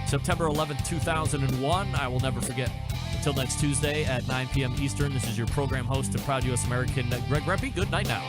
September 11th, 2001, I will never forget. Until next Tuesday at 9 p.m. Eastern, this is your program host and proud U.S. American, Greg Rempe. Good night now.